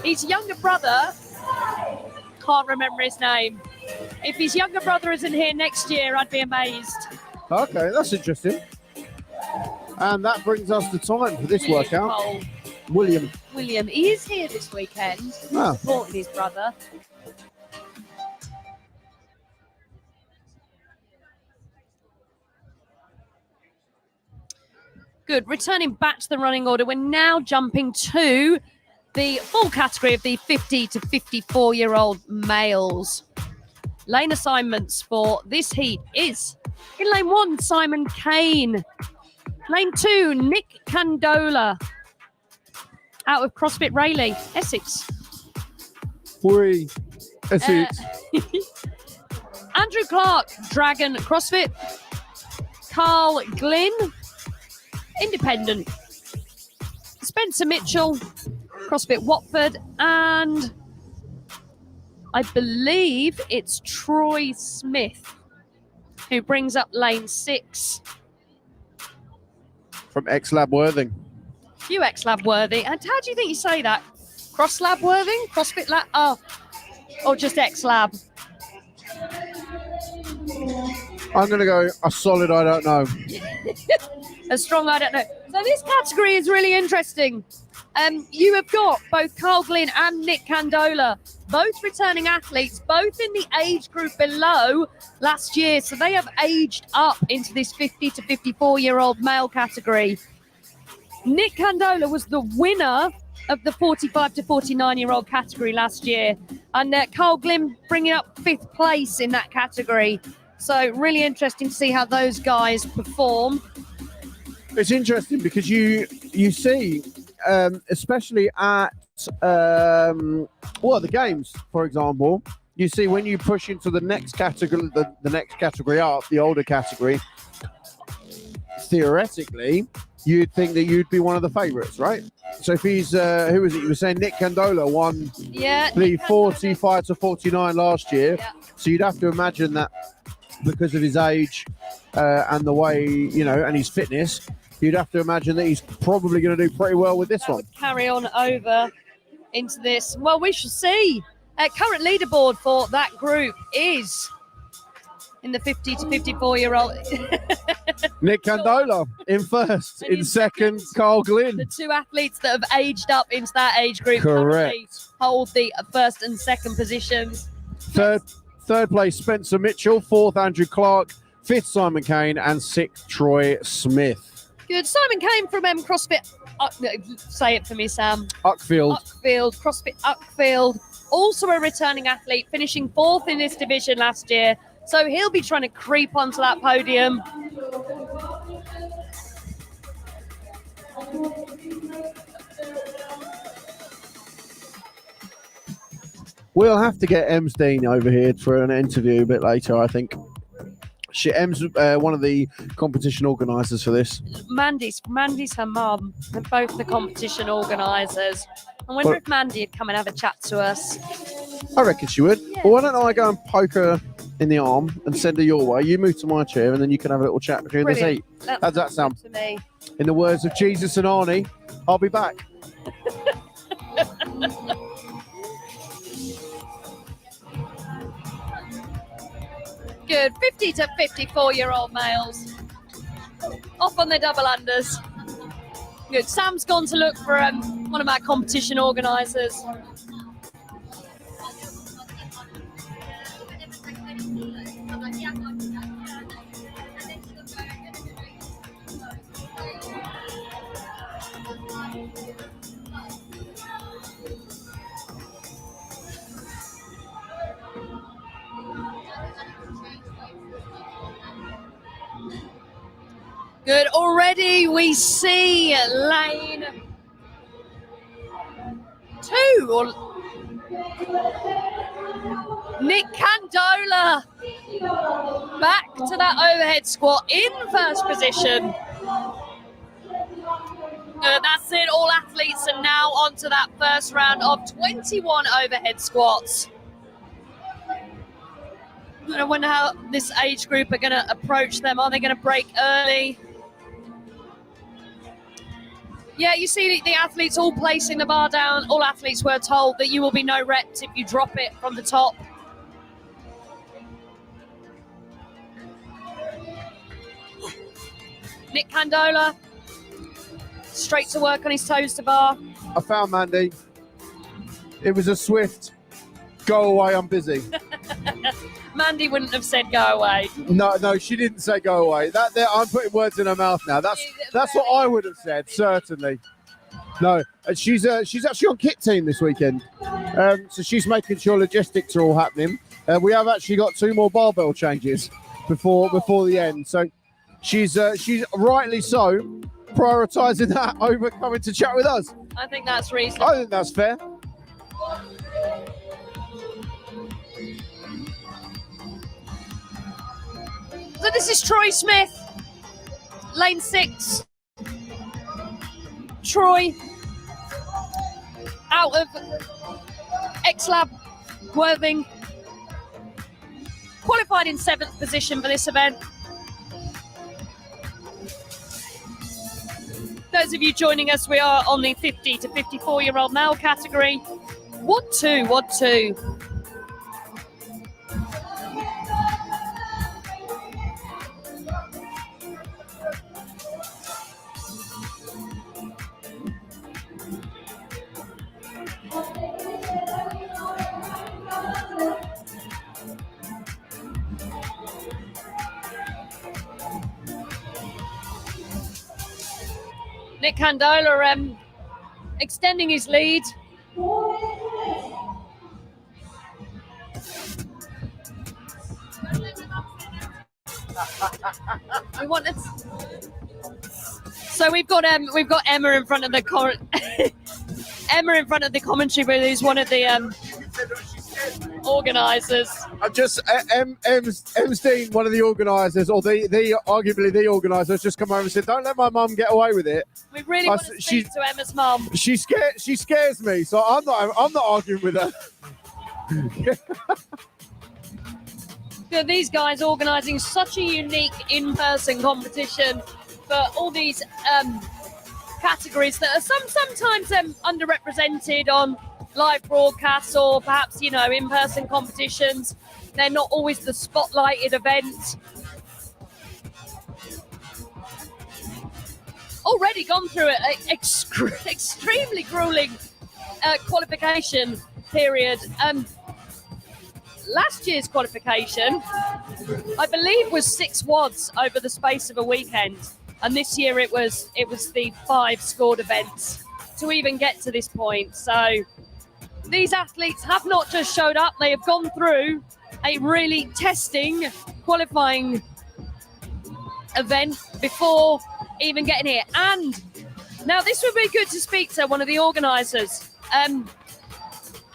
His younger brother, can't remember his name. If his younger brother isn't here next year, I'd be amazed. Okay, that's interesting. And that brings us to time for this workout. Cole. William. He is here this weekend, Ah. supporting his brother. Good. Returning back to the running order, we're now jumping to the full category of the 50 to 54-year-old males. Lane assignments for this heat is in lane 1, Simon Kane. Lane 2, Nick Candola. Out of CrossFit Rayleigh, Essex. Three. Essex. Andrew Clark, Dragon CrossFit. Carl Glynn, Independent. Spencer Mitchell, CrossFit Watford. And I believe it's Troy Smith who brings up lane 6. From X-Lab Worthing. You X-Lab Worthy. And how do you think you say that? Cross Lab Worthing? CrossFit Lab? Oh, or just X-Lab? I'm going to go a solid I don't know. A strong I don't know. So this category is really interesting. You have got both Carl Glynn and Nick Candola, both returning athletes, both in the age group below last year. So they have aged up into this 50 to 54-year-old male category. Nick Candola was the winner of the 45 to 49-year-old category last year. And Carl Glynn bringing up 5th place in that category. So really interesting to see how those guys perform. It's interesting because you see, especially at the games, for example, you see when you push into the next category, the next category up, the older category, theoretically, you'd think that you'd be one of the favourites, right? So if he's, who was it? You were saying Nick Candola won the 45 to 49 last year. Yeah. So you'd have to imagine that because of his age and the way, and his fitness, you'd have to imagine that he's probably going to do pretty well with this That one. would carry on over into this. Well, we shall see. Current leaderboard for that group is in the 50 to 54-year-old. Nick Candola in first, in second, Carl Glynn. The two athletes that have aged up into that age group currently hold the first and second positions. Third place, Spencer Mitchell. Fourth, Andrew Clark. Fifth, Simon Kane. And sixth, Troy Smith. Good. Simon Kane from CrossFit. Say it for me, Sam. Uckfield. CrossFit Uckfield. Also a returning athlete, finishing 4th in this division last year. So he'll be trying to creep onto that podium. We'll have to get Ems Dean over here for an interview a bit later, I think. Em's one of the competition organisers for this. Mandy's her mum. They're both the competition organisers. I wonder if Mandy would come and have a chat to us. I reckon she would. Yeah. Well, why don't I go and poke her in the arm and send her your way? You move to my chair and then you can have a little chat between the seat. How does that sound? To me. In the words of Jesus and Arnie, I'll be back. Good. 50 to 54-year-old males. Off on their double unders. Good. Sam's gone to look for one of our competition organisers. Good. Already we see lane 2. Nick Candola back to that overhead squat in first position. Good. That's it. All athletes are now onto that first round of 21 overhead squats. I wonder how this age group are going to approach them. Are they going to break early? Yeah, you see the athletes all placing the bar down. All athletes were told that you will be no reps if you drop it from the top. Nick Candola, straight to work on his toes to bar. I found Mandy. It was a swift, go away, I'm busy. Mandy wouldn't have said go away. No, she didn't say go away. I'm putting words in her mouth now. That's what I would have said, certainly. No, she's actually on kit team this weekend, so she's making sure logistics are all happening. We have actually got 2 more barbell changes before the end, so she's rightly so prioritising that over coming to chat with us. I think that's reasonable. I think that's fair. So this is Troy Smith, lane 6. Troy, out of X-Lab Worthing, qualified in 7th position for this event. Those of you joining us, we are on the 50 to 54-year-old male category. 1-2, 1-2. Nick Candola extending his lead. We want it. So we've got Emma in front of the Emma in front of the commentary booth, who's one of the organisers. I'm just Em's Dean, one of the organisers, or the arguably the organisers, just come over and said, "Don't let my mum get away with it." We really want to speak to Emma's mum. She scares me, so I'm not arguing with her. These guys organising such a unique in-person competition for all these categories that are sometimes underrepresented on live broadcasts, or perhaps, you know, in-person competitions. They're not always the spotlighted event. Already gone through an extremely grueling qualification period. Last year's qualification, I believe, was 6 WODs over the space of a weekend, and this year it was the 5 scored events to even get to this point. So these athletes have not just showed up; they have gone through a really testing qualifying event before even getting here. And now this would be good to speak to one of the organisers.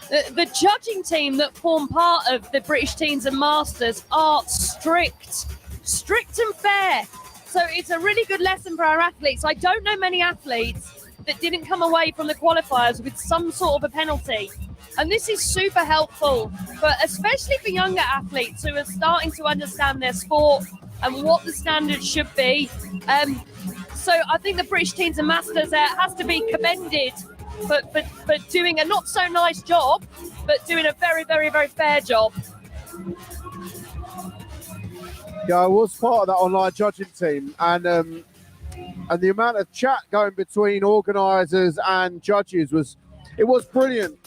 The judging team that form part of the British Teens and Masters are strict and fair. So it's a really good lesson for our athletes. I don't know many athletes that didn't come away from the qualifiers with some sort of a penalty. And this is super helpful, but especially for younger athletes who are starting to understand their sport and what the standards should be. So I think the British Teens and Masters has to be commended for doing a not so nice job, but doing a very, very, very fair job. Yeah, I was part of that online judging team, and the amount of chat going between organisers and judges was brilliant.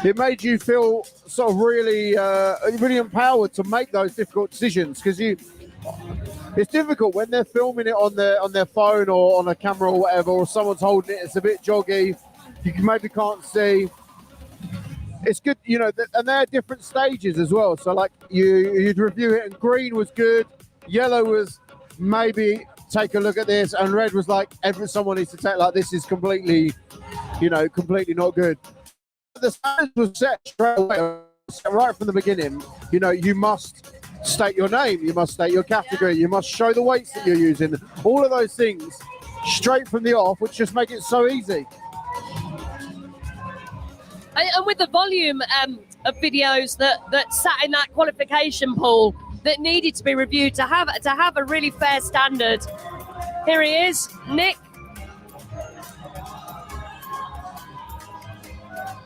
It made you feel sort of really empowered to make those difficult decisions, because it's difficult when they're filming it on their phone or on a camera or whatever, or someone's holding it. It's a bit joggy. You maybe can't see. It's good, you know, and they're different stages as well. So like you'd review it, and green was good, yellow was maybe take a look at this, and red was like someone needs to take, like, this is completely not good. The standards was set straight away, right from the beginning. You know, you must state your name, you must state your category, you must show the weights that you're using, all of those things straight from the off, which just make it so easy. And with the volume of videos that sat in that qualification pool that needed to be reviewed to have a really fair standard. Here he is, Nick.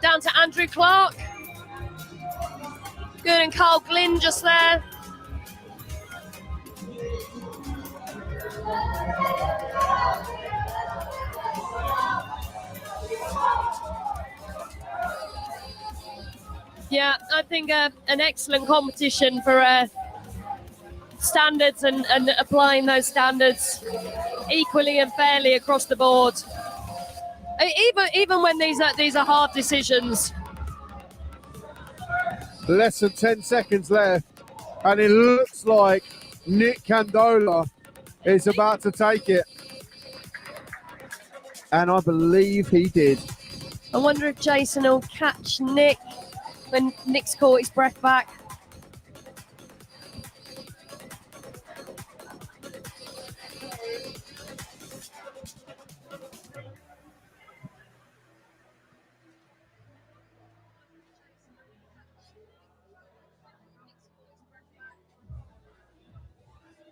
Down to Andrew Clark. Good, and Carl Glynn just there. Yeah, I think an excellent competition for standards and applying those standards equally and fairly across the board. Even when these are hard decisions. Less than 10 seconds left, and it looks like Nick Candola is about to take it. And I believe he did. I wonder if Jason will catch Nick when Nick's caught his breath back.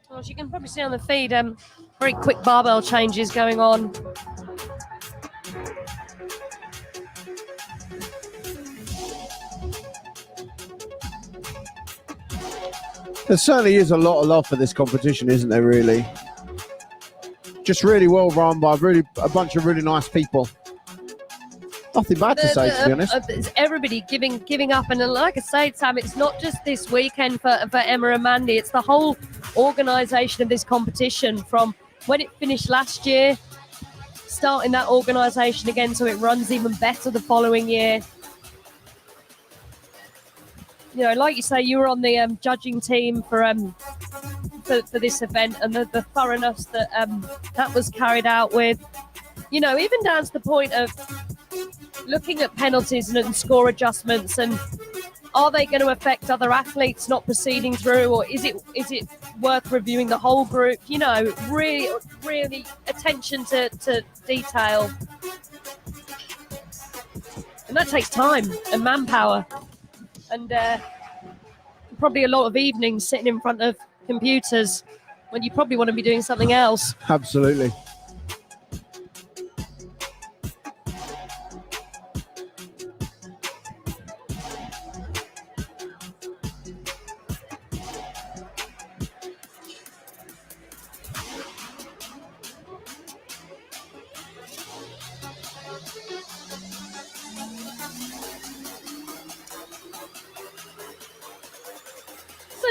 Well, as you can probably see on the feed, very quick barbell changes going on. There certainly is a lot of love for this competition, isn't there, really? Just really well run by a bunch of really nice people. Nothing bad to say, to be honest. It's everybody giving up, and like I say, Sam, it's not just this weekend for Emma and Mandy. It's the whole organisation of this competition from when it finished last year, starting that organisation again so it runs even better the following year. You know, like you say, you were on the judging team for this event, and the thoroughness that that was carried out with, you know, even down to the point of looking at penalties and score adjustments, and are they going to affect other athletes not proceeding through, or is it worth reviewing the whole group? You know, really attention to detail, and that takes time and manpower, and probably a lot of evenings sitting in front of computers when you probably want to be doing something else. Absolutely.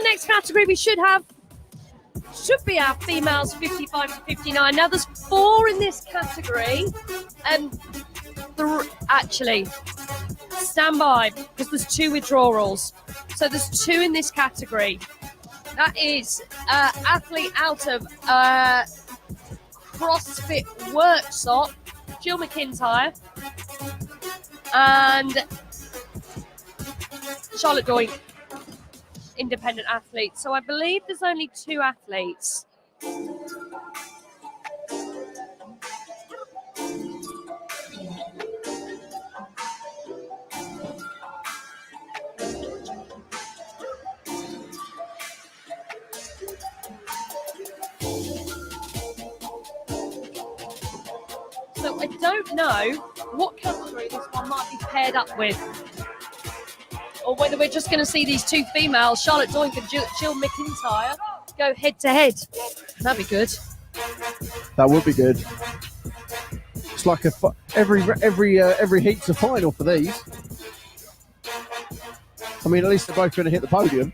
Next category we should be our females 55 to 59. Now there's 4 in this category, and actually stand by because there's 2 withdrawals. So there's 2 in this category. That is athlete out of CrossFit Workshop, Jill McIntyre, and Charlotte Doink, independent athlete. So I believe there's only 2 athletes. So I don't know what category this one might be paired up with, or whether we're just going to see these 2 females, Charlotte Doink and Jill McIntyre, go head to head. That'd be good. That would be good. It's like every heat's a final for these. I mean, at least they're both going to hit the podium.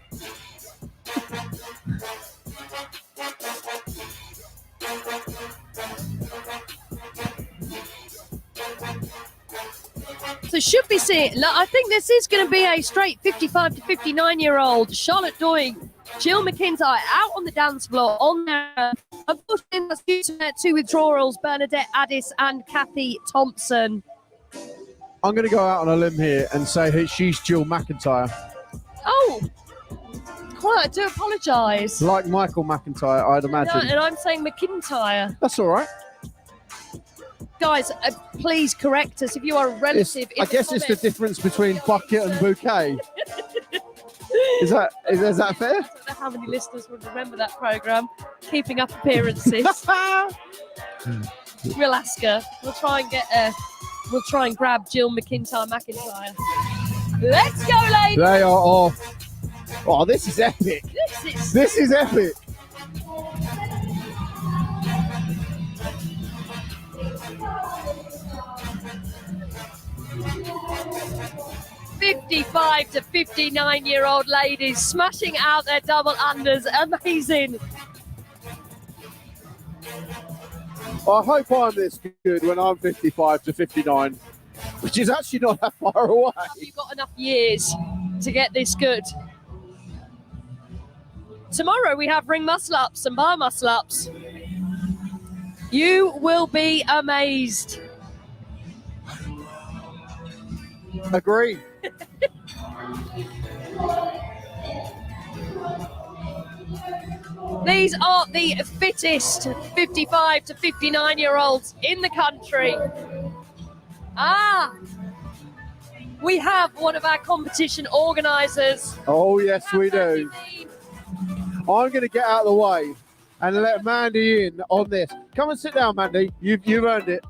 So should be seeing, I think this is going to be a straight 55 to 59-year-old Charlotte Doink, Jill McIntyre out on the dance floor on there. Unfortunately, that's due to their 2 withdrawals, Bernadette Addis and Kathy Thompson. I'm going to go out on a limb here and say that she's Jill McIntyre. Oh, I do apologise. Like Michael McIntyre, I'd imagine. And I'm saying McIntyre. That's all right. Guys, please correct us if you are a relative. I guess it's the difference between bucket and bouquet. Is that fair? I don't know how many listeners would remember that programme, Keeping Up Appearances. We'll ask her. We'll try and grab Jill McIntyre. Let's go, ladies. They are off. Oh, this is epic. This is epic. '55 to 59-year-old ladies smashing out their double unders. Amazing. I hope I'm this good when I'm 55 to 59, which is actually not that far away. You've got enough years to get this good. Tomorrow we have ring muscle ups and bar muscle ups. You will be amazed. Agree. These are the fittest 55 to 59-year-olds in the country. We have one of our competition organisers. Oh, yes, we do. I'm going to get out of the way and let Mandy in on this. Come and sit down, Mandy. You've earned it.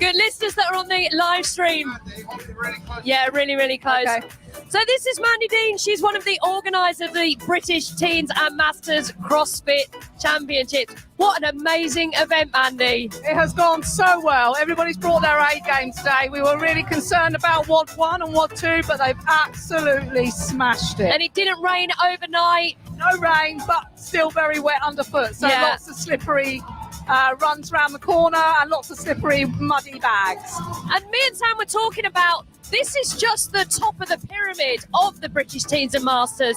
Good listeners that are on the live stream. Yeah, really, really close. Okay. So this is Mandy Dean. She's one of the organisers of the British Teens and Masters CrossFit Championships. What an amazing event, Mandy. It has gone so well. Everybody's brought their A game today. We were really concerned about WOD 1 and WOD 2, but they've absolutely smashed it. And it didn't rain overnight. No rain, but still very wet underfoot. So Yeah. lots of slippery runs around the corner and lots of slippery, muddy bags. And me and Sam were talking about this is just the top of the pyramid of the British Teens and Masters.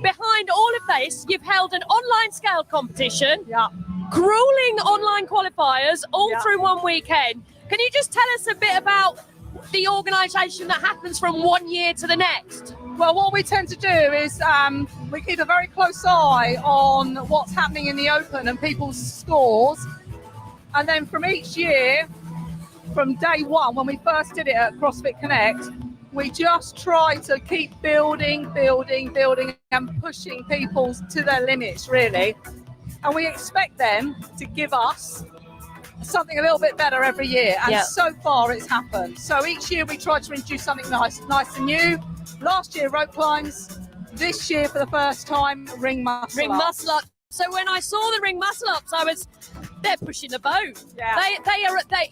Behind all of this, you've held an online scale competition, Yeah. grueling online qualifiers all Yeah. through one weekend. Can you just tell us a bit about the organisation that happens from one year to the next? Well, what we tend to do is we keep a very close eye on what's happening in the Open and people's scores. And then from each year, from day one, when we first did it at CrossFit Connect, we just try to keep building and pushing people to their limits, really. And we expect them to give us something a little bit better every year. And Yeah. so far it's happened. So each year we try to introduce something nice and new. Last year, rope climbs. This year, for the first time, ring muscle Ring ups. muscle up. So when I saw the ring muscle ups, they're pushing the boat. Yeah.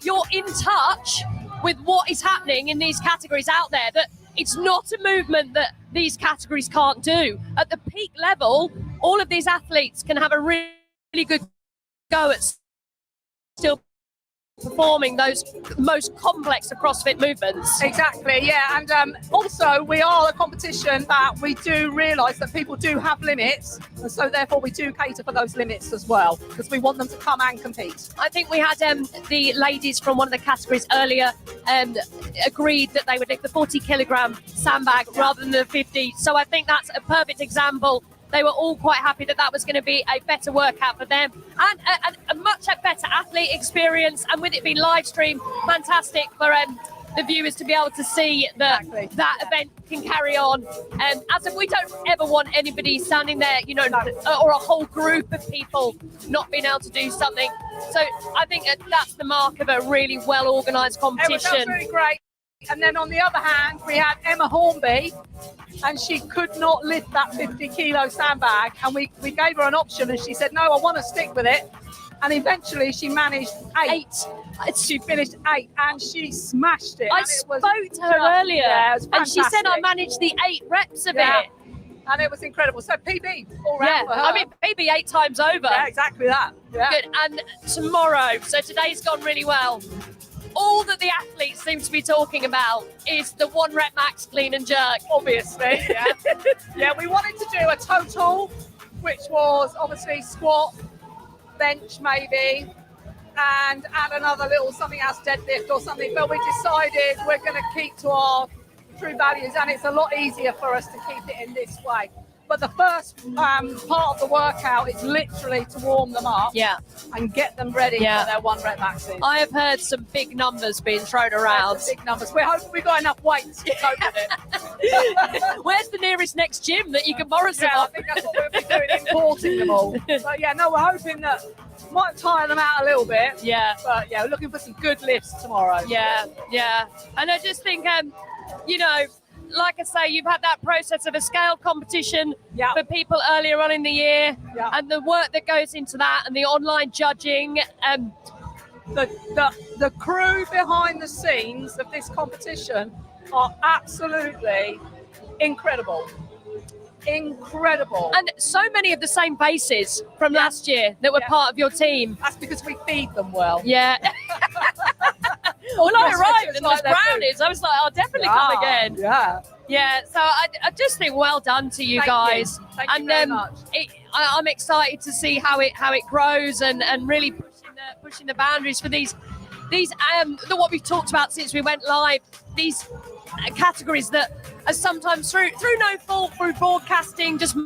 You're in touch with what is happening in these categories out there, that it's not a movement that these categories can't do. At the peak level, all of these athletes can have a really good go at still performing those most complex of CrossFit movements. Exactly, yeah. And also, we are a competition that we do realise that people do have limits. And so, therefore, we do cater for those limits as well, because we want them to come and compete. I think we had the ladies from one of the categories earlier agreed that they would lift the 40 kilogram sandbag rather than the 50. So I think that's a perfect example. They were all quite happy that that was going to be a better workout for them and a much better athlete experience. And with it being live streamed, fantastic for the viewers to be able to see that Exactly. that event can carry on. As if we don't ever want anybody standing there, you know, or a whole group of people not being able to do something. So I think that's the mark of a really well organised It was competition. absolutely great. And then on the other hand, we had Emma Hornby, and she could not lift that 50 kilo sandbag. And we gave her an option, and she said, no, I want to stick with it. And eventually she managed eight. She finished 8 and she smashed it. I And it was spoke to her just- earlier, yeah, it was and she said I fantastic. managed the 8 reps of Yeah. it. And it was incredible. So PB all Yeah, round for her. I mean, maybe 8 times over. yeah, exactly that. Yeah. Good. And tomorrow, so today's gone really well. All that the athletes seem to be talking about is the 1 rep max clean and jerk. Obviously, yeah. Yeah, we wanted to do a total, which was obviously squat, bench maybe, and add another little something else, deadlift or something. But we decided we're going to keep to our true values, and it's a lot easier for us to keep it in this way. But the first part of the workout is literally to warm them up Yeah. and get them ready Yeah. for their 1 rep maxes. I have heard some big numbers being thrown around. Big numbers. We're hoping we've got enough weight to cope with it. Where's the nearest next gym that you can borrow some Yeah, I of? think that's what we'll be doing, importing them all. But yeah, no, we're hoping that might tire them out a little bit. Yeah. But yeah, we're looking for some good lifts tomorrow. Yeah, yeah. And I just think, you know, like I say, you've had that process of a scale competition Yeah. for people earlier on in the year, Yeah. and the work that goes into that, and the online judging. The crew behind the scenes of this competition are absolutely incredible. Incredible. And so many of the same faces from Yeah. last year that were Yeah. part of your team. That's because we feed them well. Yeah. When I CrossFitters arrived and like there's their food. brownies, I was like, I'll definitely come again. Yeah. Yeah, so I just think well done to you Thank you. guys. Thank you And very much. I'm excited to see how it grows and really pushing the boundaries for these what we've talked about since we went live. These categories that are sometimes through no fault, through broadcasting, just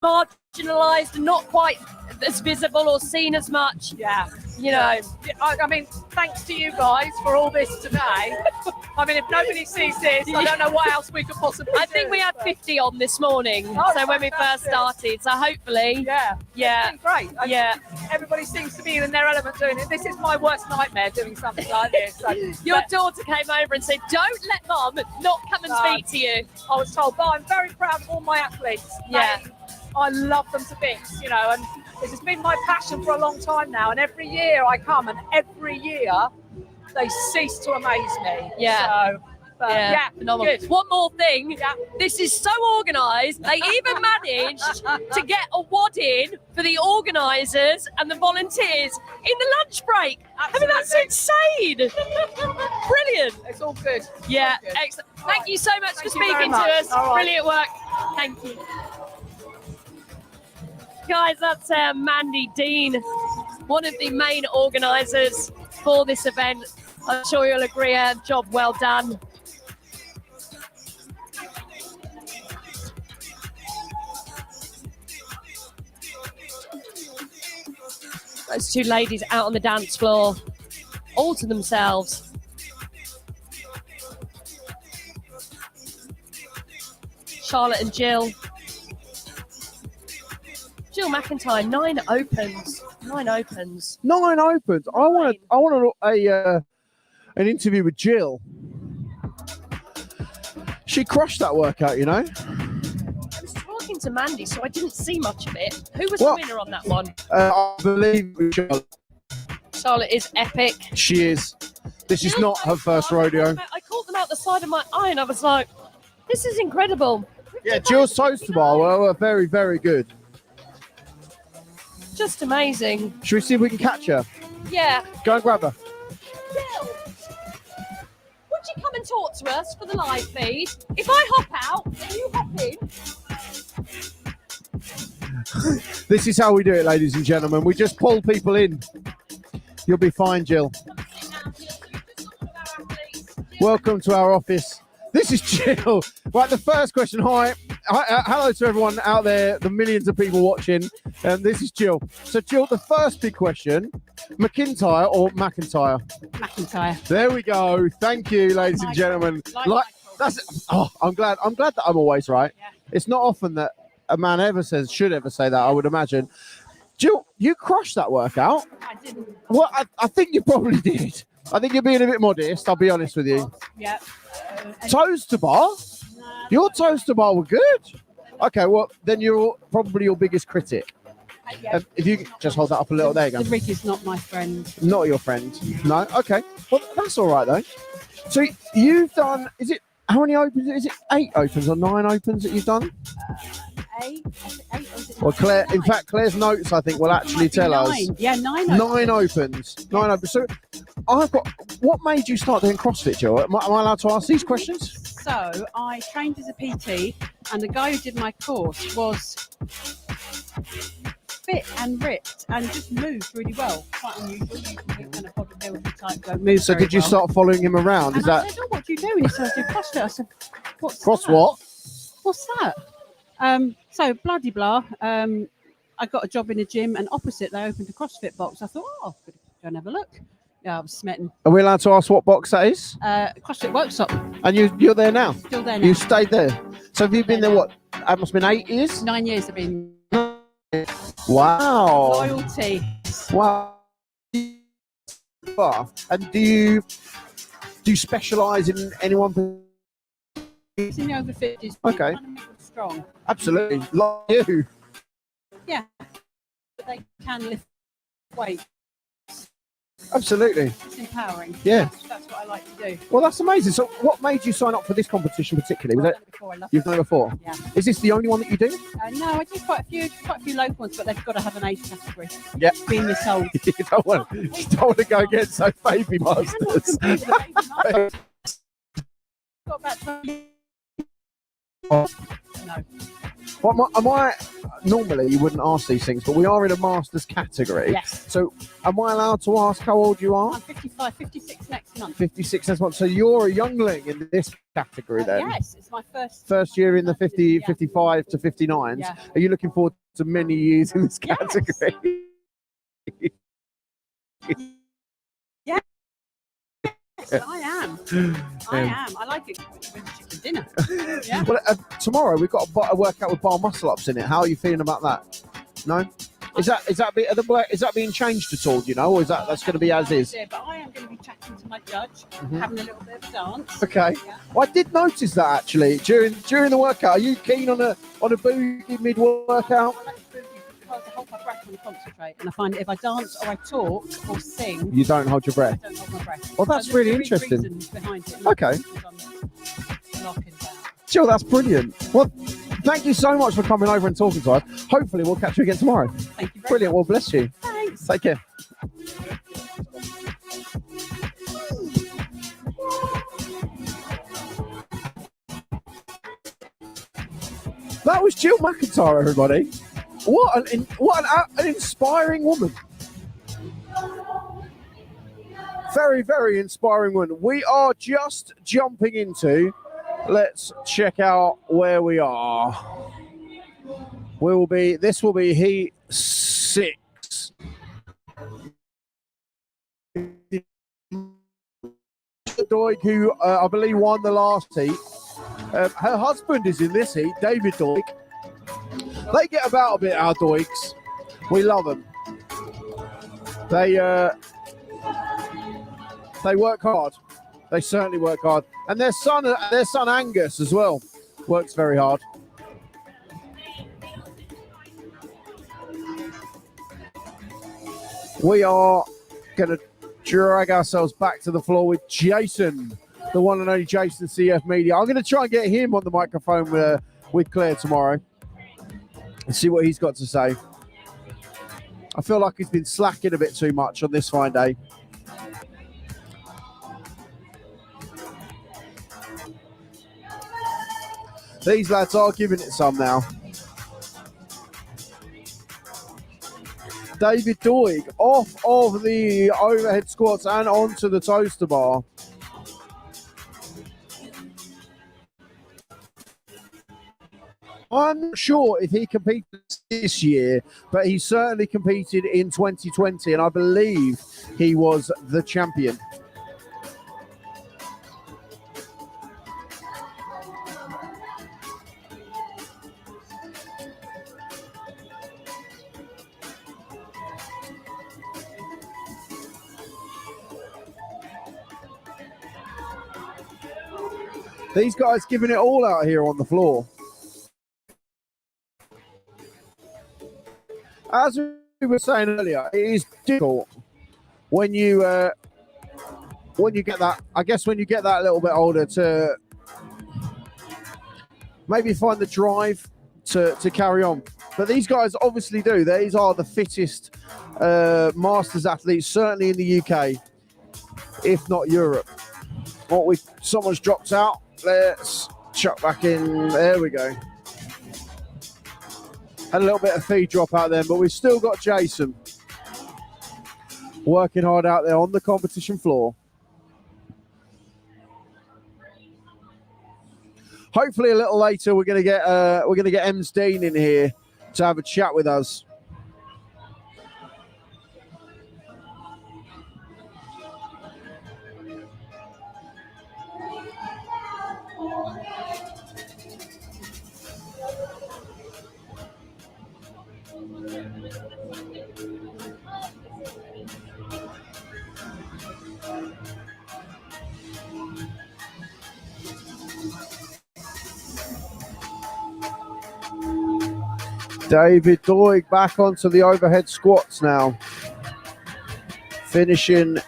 marginalised and not quite as visible or seen as much. Yeah. You know. I mean, thanks to you guys for all this today. I mean, if nobody sees this, I don't know what else we could possibly I do. think we had but- 50 on this morning, Oh, so when we first fantastic. started. So hopefully, Yeah. It's been great. Yeah. Everybody seems to be in their element doing it. This is my worst nightmare doing something like this. So, Your but daughter came over and said, "Don't let Mum not come and speak to you." I was told, but I'm very proud of all my athletes. Yeah. I love them to bits, you know, and this has been my passion for a long time now. And every year I come, and every year they cease to amaze me. Yeah. So, but yeah, phenomenal. good. One more thing. Yeah. This is so organised. They even managed to get a wad in for the organisers and the volunteers in the lunch break. I mean, that's insane. Brilliant. It's all good. Yeah, All good. excellent. Thank you so much Thank for you very speaking to much. us. All right. Brilliant work. Thank you. Guys, that's Mandy Dean, one of the main organisers for this event. I'm sure you'll agree, a job well done. Those two ladies out on the dance floor, all to themselves. Charlotte and Jill. Jill McIntyre, 9 opens. 9 opens. 9 opens. I want an interview with Jill. She crushed that workout, you know. I was talking to Mandy, so I didn't see much of it. Who was What? the winner on that one? I believe Charlotte. Charlotte is epic. She is. This is not her first rodeo. I caught them out the side of my eye and I was like, this is incredible. Yeah, Jill's toast bar were very, very good. Just amazing. Should we see if we can catch her? Yeah. Go and grab her. Jill, would you come and talk to us for the live feed? If I hop out and you hop in. This is how we do it, ladies and gentlemen. We just pull people in. You'll be fine, Jill. Welcome to our office. This is Jill. Right, the first question. Hi, hello to everyone out there, the millions of people watching. This is Jill. So, Jill, the first big question: McIntyre or McIntyre? McIntyre. There we go. Thank you, ladies and gentlemen. That's. Oh, I'm glad. I'm glad that I'm always right. Yeah. It's not often that a man should ever say that. I would imagine. Jill, you crushed that workout. I didn't. Well, I think you probably did. I think you're being a bit modest. I'll be honest with you. Yeah. Toes to bar? Your toes to bar were good. Okay, well, then you're probably your biggest critic. Yeah. If you just hold that up a little, there you go. The rig is not my friend. Not your friend. No? Okay. Well, that's all right, though. So you've done, how many opens? Is it 8 opens or 9 opens that you've done? 8? Is it 8 or is it Well, Claire, in 9? fact, Claire's notes, I think, will actually tell us. 9. Yeah, 9. 9 opens. 9 opens. So what made you start doing CrossFit, Jill? Am I allowed to ask these questions? So I trained as a PT, and the guy who did my course was fit and ripped and just moved really well. Quite unusual. You kind of bodybuilder type don't move. So very did you well. start following him around? And Is I that said, "Oh, what do you do?" And he said, "I do CrossFit." I said, "What's cross that? what? What's that?" So bloody blah. I got a job in a gym, and opposite they opened a CrossFit box. I thought, "Oh, could go and have a look." Yeah, I was smitten. Are we allowed to ask what box that is? CrossFit Workshop, And you're there now? still there now. You stayed there. So have you been there, what? That must have been 8 years? 9 years have been Wow. loyalty. Wow. And do you specialise in anyone? It's in the over 50s. Okay. Kind of middle strong. Absolutely. Like you. Yeah. But they can lift weight. Absolutely. It's empowering. Yeah. That's what I like to do. Well, that's amazing. So what made you sign up for this competition particularly? Was I've it done it before, I love you've it. done it before? Yeah. Is this the only one that you do? No, I do quite a few local ones, but they've got to have an age category. Yeah. Being this old. you don't want to go against those baby masters. Got about 20. No. What am I normally you wouldn't ask these things, but we are in a Masters category. Yes. So am I allowed to ask how old you are? I'm 55, 56 next month. 56 next month. So you're a youngling in this category then? Yes, it's my First year in the 50, Yeah. 55 to 59s. Yeah. Are you looking forward to many years in this category? Yes, I am. I am. I like it with chicken dinner. Yeah. Well, tomorrow we've got a workout with bar muscle ups in it. How are you feeling about that? No? Is that being changed at all? Do you know, or that's going to be as is? Yeah, but I am going to be chatting to my judge, having a little bit of dance. Okay. Yeah. Well, I did notice that actually during the workout. Are you keen on a boogie mid workout? I like to boogie because I hold my breath and concentrate, and I find that if I dance or I talk or sing, You don't hold your I breath. don't hold my breath. Well, that's So really there's interesting. reasons behind it. Okay. Because I'm locking down. Sure, that's brilliant. Well, thank you so much for coming over and talking to us. Hopefully, we'll catch you again tomorrow. Thank you very Brilliant. Well, bless you. Thanks. Take care. That was Jill McIntyre, everybody. What an inspiring woman. Very, very inspiring woman. We are just jumping into. Let's check out where we are. This will be heat 6. Doig, who I believe won the last heat. Her husband is in this heat, David Doig. They get about a bit, our Doigs. We love them. They work hard. They certainly work hard. And their son Angus as well works very hard. We are going to drag ourselves back to the floor with Jason, the one and only Jason CF Media. I'm going to try and get him on the microphone with Claire tomorrow and see what he's got to say. I feel like he's been slacking a bit too much on this fine day. These lads are giving it some now. David Doig off of the overhead squats and onto the toaster bar. I'm not sure if he competed this year, but he certainly competed in 2020, and I believe he was the champion. These guys giving it all out here on the floor. As we were saying earlier, it is difficult when you get that. I guess when you get that a little bit older to maybe find the drive to carry on. But these guys obviously do. These are the fittest Masters athletes, certainly in the UK, if not Europe. Someone's dropped out. Let's chuck back in. There we go. Had a little bit of feed drop out there, but we've still got Jason working hard out there on the competition floor. Hopefully, a little later, we're going to get Ems Dean in here to have a chat with us. David Doig back onto the overhead squats now. Finishing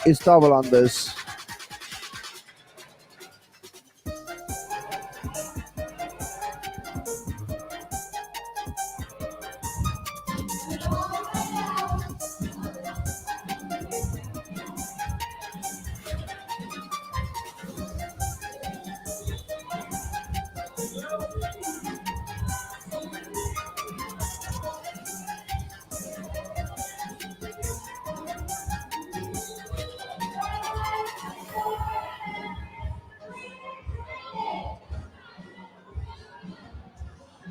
his double unders.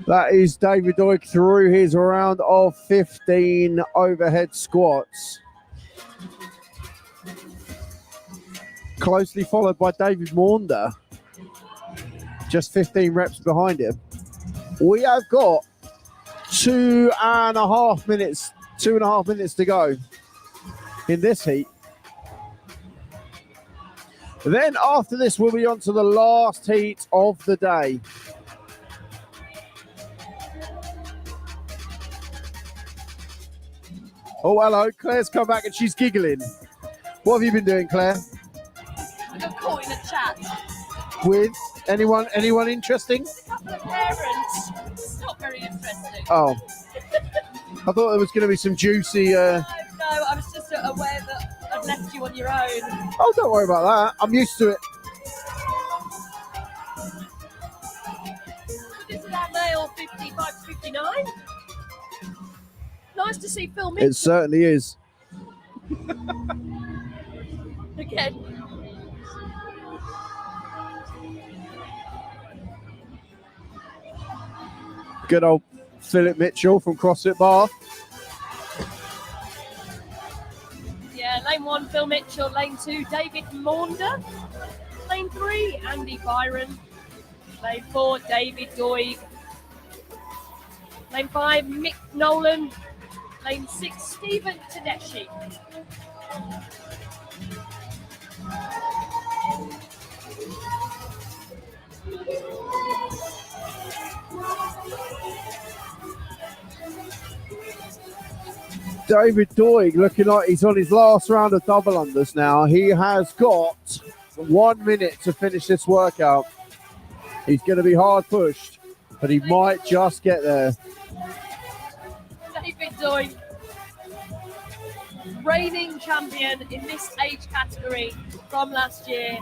That is David Doig through his round of 15 overhead squats. Closely followed by David Maunder. Just 15 reps behind him. We have got 2.5 minutes to go in this heat. Then after this, we'll be on to the last heat of the day. Oh, hello. Claire's come back and she's giggling. What have you been doing, Claire? I got caught in a chat. With anyone interesting? A couple of parents. Not very interesting. Oh. I thought there was going to be some juicy... No, I was just aware that I'd left you on your own. Oh, don't worry about that. I'm used to it. This is our male 55 to 59. Nice to see Phil Mitchell It certainly is. again. Good old Philip Mitchell from CrossFit Bath. Yeah, lane 1, Phil Mitchell. Lane 2, David Maunder. Lane 3, Andy Byron. Lane 4, David Doig. Lane 5, Mick Nolan. Lane 6, Stephen Tedeschi. David Doig looking like he's on his last round of double unders now. He has got 1 minute to finish this workout. He's going to be hard pushed, but he might just get there. David Doig, reigning champion in this age category from last year,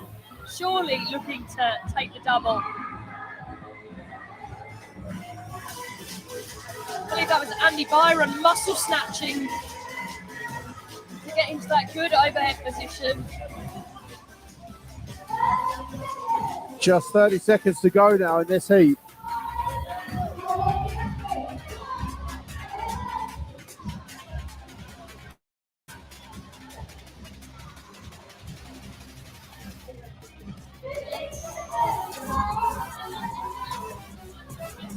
surely looking to take the double. I believe that was Andy Byron muscle snatching to get into that good overhead position. Just 30 seconds to go now in this heat.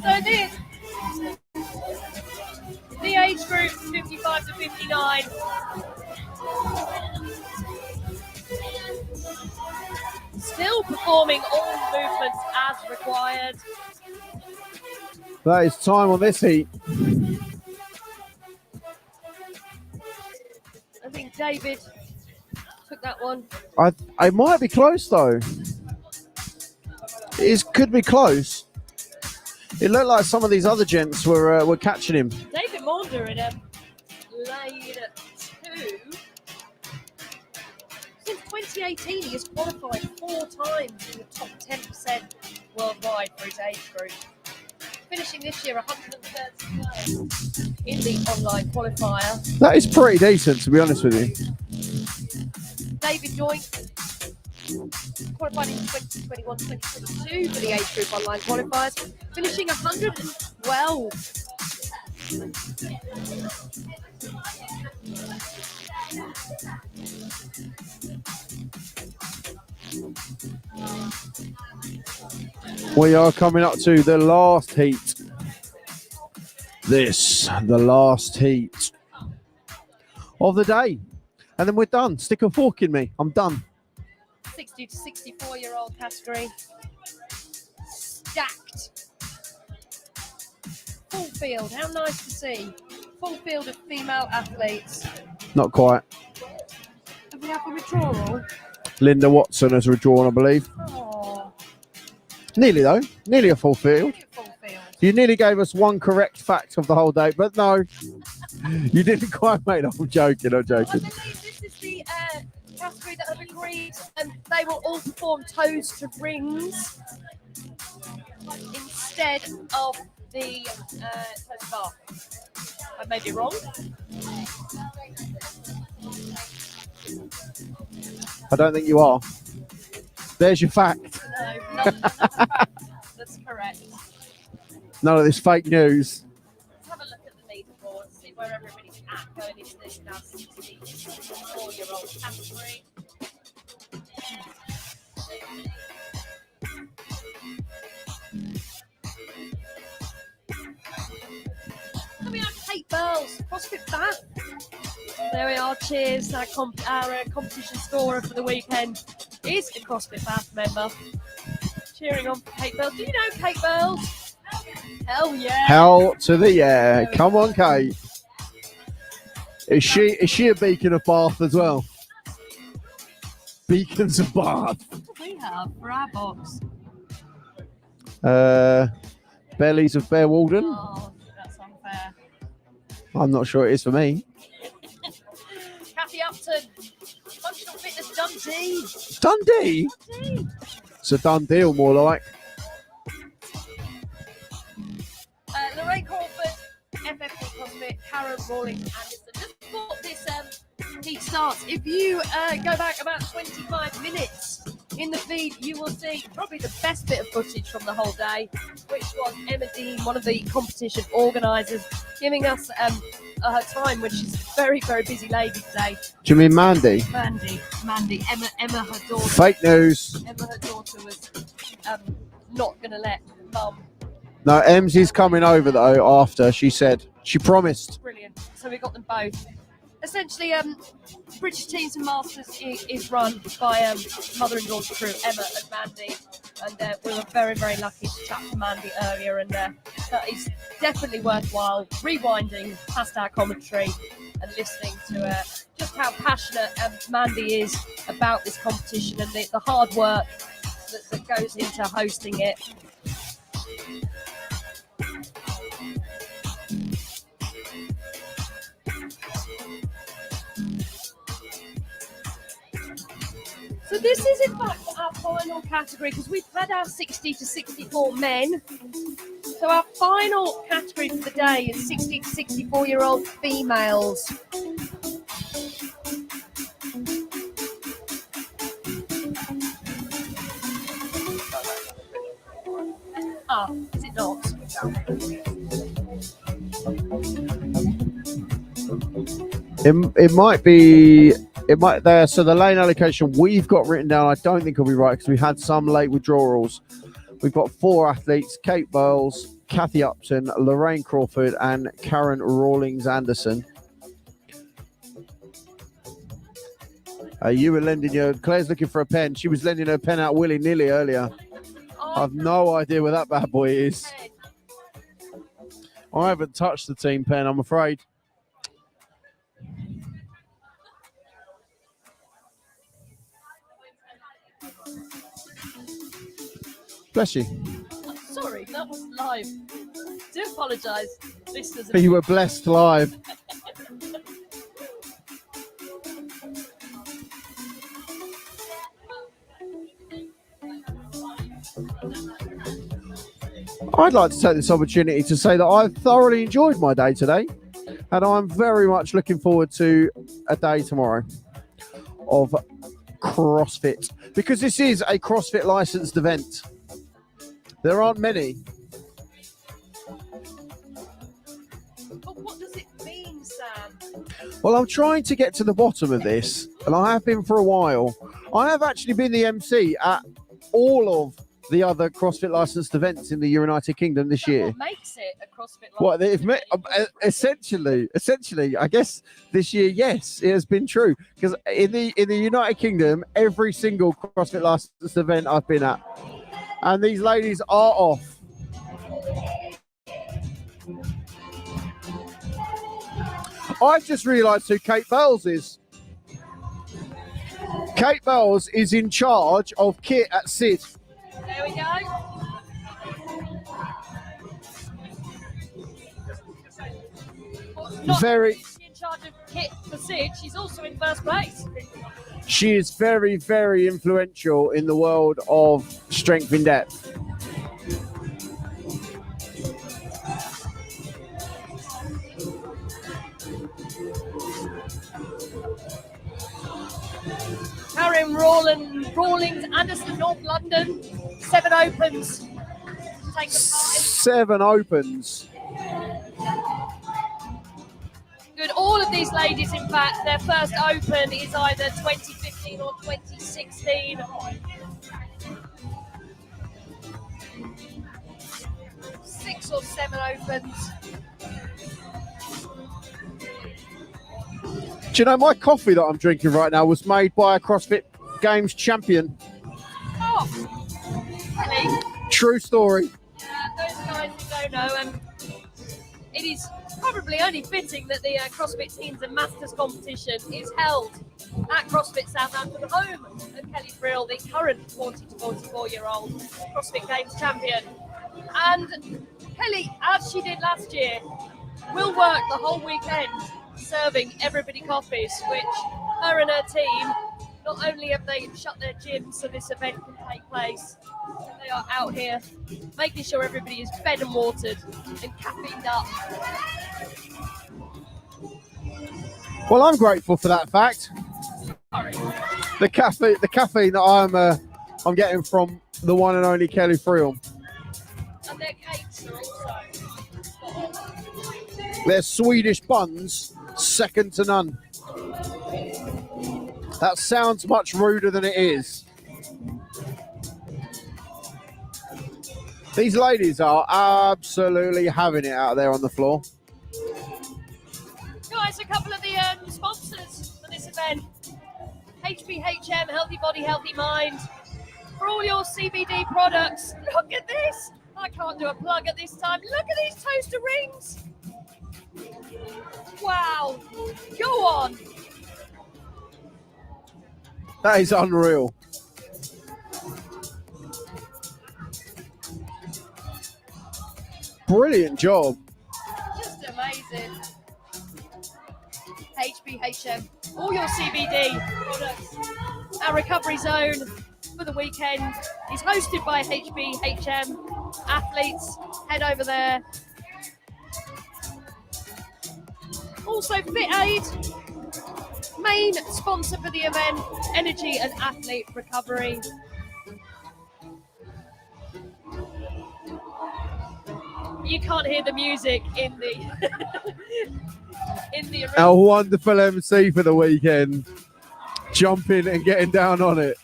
So this, the age group 55 to 59. Still performing all movements as required. That is time on this heat. I think David took that one. I might be close though. It could be close. It looked like some of these other gents were catching him. David Maunder in lane 2. Since 2018, he has qualified 4 times in the top 10% worldwide for his age group. Finishing this year 133rd in the online qualifier. That is pretty decent, to be honest with you. David Doig qualified in 2021-2022 for the age group online qualifiers, finishing 112. We are coming up to the last heat. The last heat of the day. And then we're done. Stick a fork in me. I'm done. 60 to 64-year-old category. Stacked. Full field. How nice to see. Full field of female athletes. Not quite. Have we had a withdrawal? Linda Watson has withdrawn, I believe. Oh, Nearly though. Nearly a full field. full field. You nearly gave us one correct fact of the whole day, but no. You didn't quite, mate. I'm joking. I believe this is the category that have agreed and they will all perform toes to rings instead of the toes to bar. I may be wrong. I don't think you are. There's your fact. No, that's correct. None of this fake news. Let's have a look at the leaderboard, see where everybody's at going into this now 64-year-old category. Then we have Kate Burls, CrossFit Bath. There we are, cheers. Our competition scorer for the weekend is a CrossFit Bath member. Cheering on for Kate Burls. Do you know Kate Burls? Hell yeah. Hell to the yeah. Come on, Kate. Is she a beacon of Bath as well? Beacons of Bath. What do we have for our box? Bellies of Bear Walden. Oh, that's unfair. I'm not sure it is for me. Kathy Upton, Functional Fitness Dundee. Dundee? It's a done deal, more like. Lorraine Crawford, FFP CrossFit, Karen Rawlings Anderson. Just before this heat starts, if you go back about 25 minutes in the feed, you will see probably the best bit of footage from the whole day, which was Emma Dean, one of the competition organisers, giving us her time when she's a very, very busy lady today. Do you mean Mandy? Mandy, Emma, her daughter. Fake news. Emma, her daughter, was not going to let Mum. No, Emsy's coming over though after, she said. She promised. Brilliant. So we got them both. Essentially, British Teens and Masters is run by mother and daughter crew, Emma and Mandy. And we were very, very lucky to chat to Mandy earlier. And it's definitely worthwhile rewinding past our commentary and listening to just how passionate Mandy is about this competition and the hard work that goes into hosting it. So this is in fact our final category because we've had our 60 to 64 men. So our final category for the day is 60 to 64-year-old females. Ah, is it not? It might be. It might there. So the lane allocation we've got written down, I don't think will be right because we had some late withdrawals. We've got 4 athletes: Kate Burls, Kathy Upton, Lorraine Crawford, and Karen Rawlings Anderson. You were lending Claire's looking for a pen. She was lending her pen out willy-nilly earlier. I've no idea where that bad boy is. I haven't touched the team pen, I'm afraid. Bless you. Sorry, that was live. Do apologise, listeners. You were blessed live. I'd like to take this opportunity to say that I've thoroughly enjoyed my day today, and I'm very much looking forward to a day tomorrow of CrossFit, because this is a CrossFit licensed event. There aren't many. But what does it mean, Sam? Well, I'm trying to get to the bottom of this, and I have been for a while. I have actually been the MC at all of the other CrossFit licensed events in the United Kingdom this year. What makes it a CrossFit What they've met, essentially, I guess this year, yes, it has been true, because in the United Kingdom, every single CrossFit licensed event I've been at, and these ladies are off. I've just realised who Kate Burls is. Kate Burls is in charge of kit at Sid. There we go. Very. In charge of kit for Sid, she's also in first place. She is very, very influential in the world of strength in depth. Karen Rawlings Anderson, North London, 7 opens. Take the part 7 opens. Good. All of these ladies, in fact, their first open is either 2015 or 2016. 6 or 7 opens. Do you know, my coffee that I'm drinking right now was made by a CrossFit Games champion. Oh, really? True story. Those guys who don't know, it is probably only fitting that the CrossFit Teens and Masters competition is held at CrossFit Southampton, home of Kelly Frill, the current 40 to 44-year-old CrossFit Games champion. And Kelly, as she did last year, will work the whole weekend serving everybody coffees, which her and her team, not only have they shut their gyms so this event can take place, they are out here making sure everybody is fed and watered and caffeined up. Well, I'm grateful for that fact. Sorry. The caffeine that I'm getting from the one and only Kelly Frill. And their cakes are also. Their Swedish buns, second to none. That sounds much ruder than it is. These ladies are absolutely having it out there on the floor. Guys, a couple of the sponsors for this event. HBHM, Healthy Body, Healthy Mind. For all your CBD products, look at this. I can't do a plug at this time. Look at these toaster rings. Wow. Go on. That is unreal. Brilliant job. Just amazing. HBHM, all your CBD products. Our recovery zone for the weekend is hosted by HBHM athletes. Head over there. Also, Fit Aid, main sponsor for the event, energy and athlete recovery. You can't hear the music in the in the arena. Our wonderful MC for the weekend, jumping and getting down on it.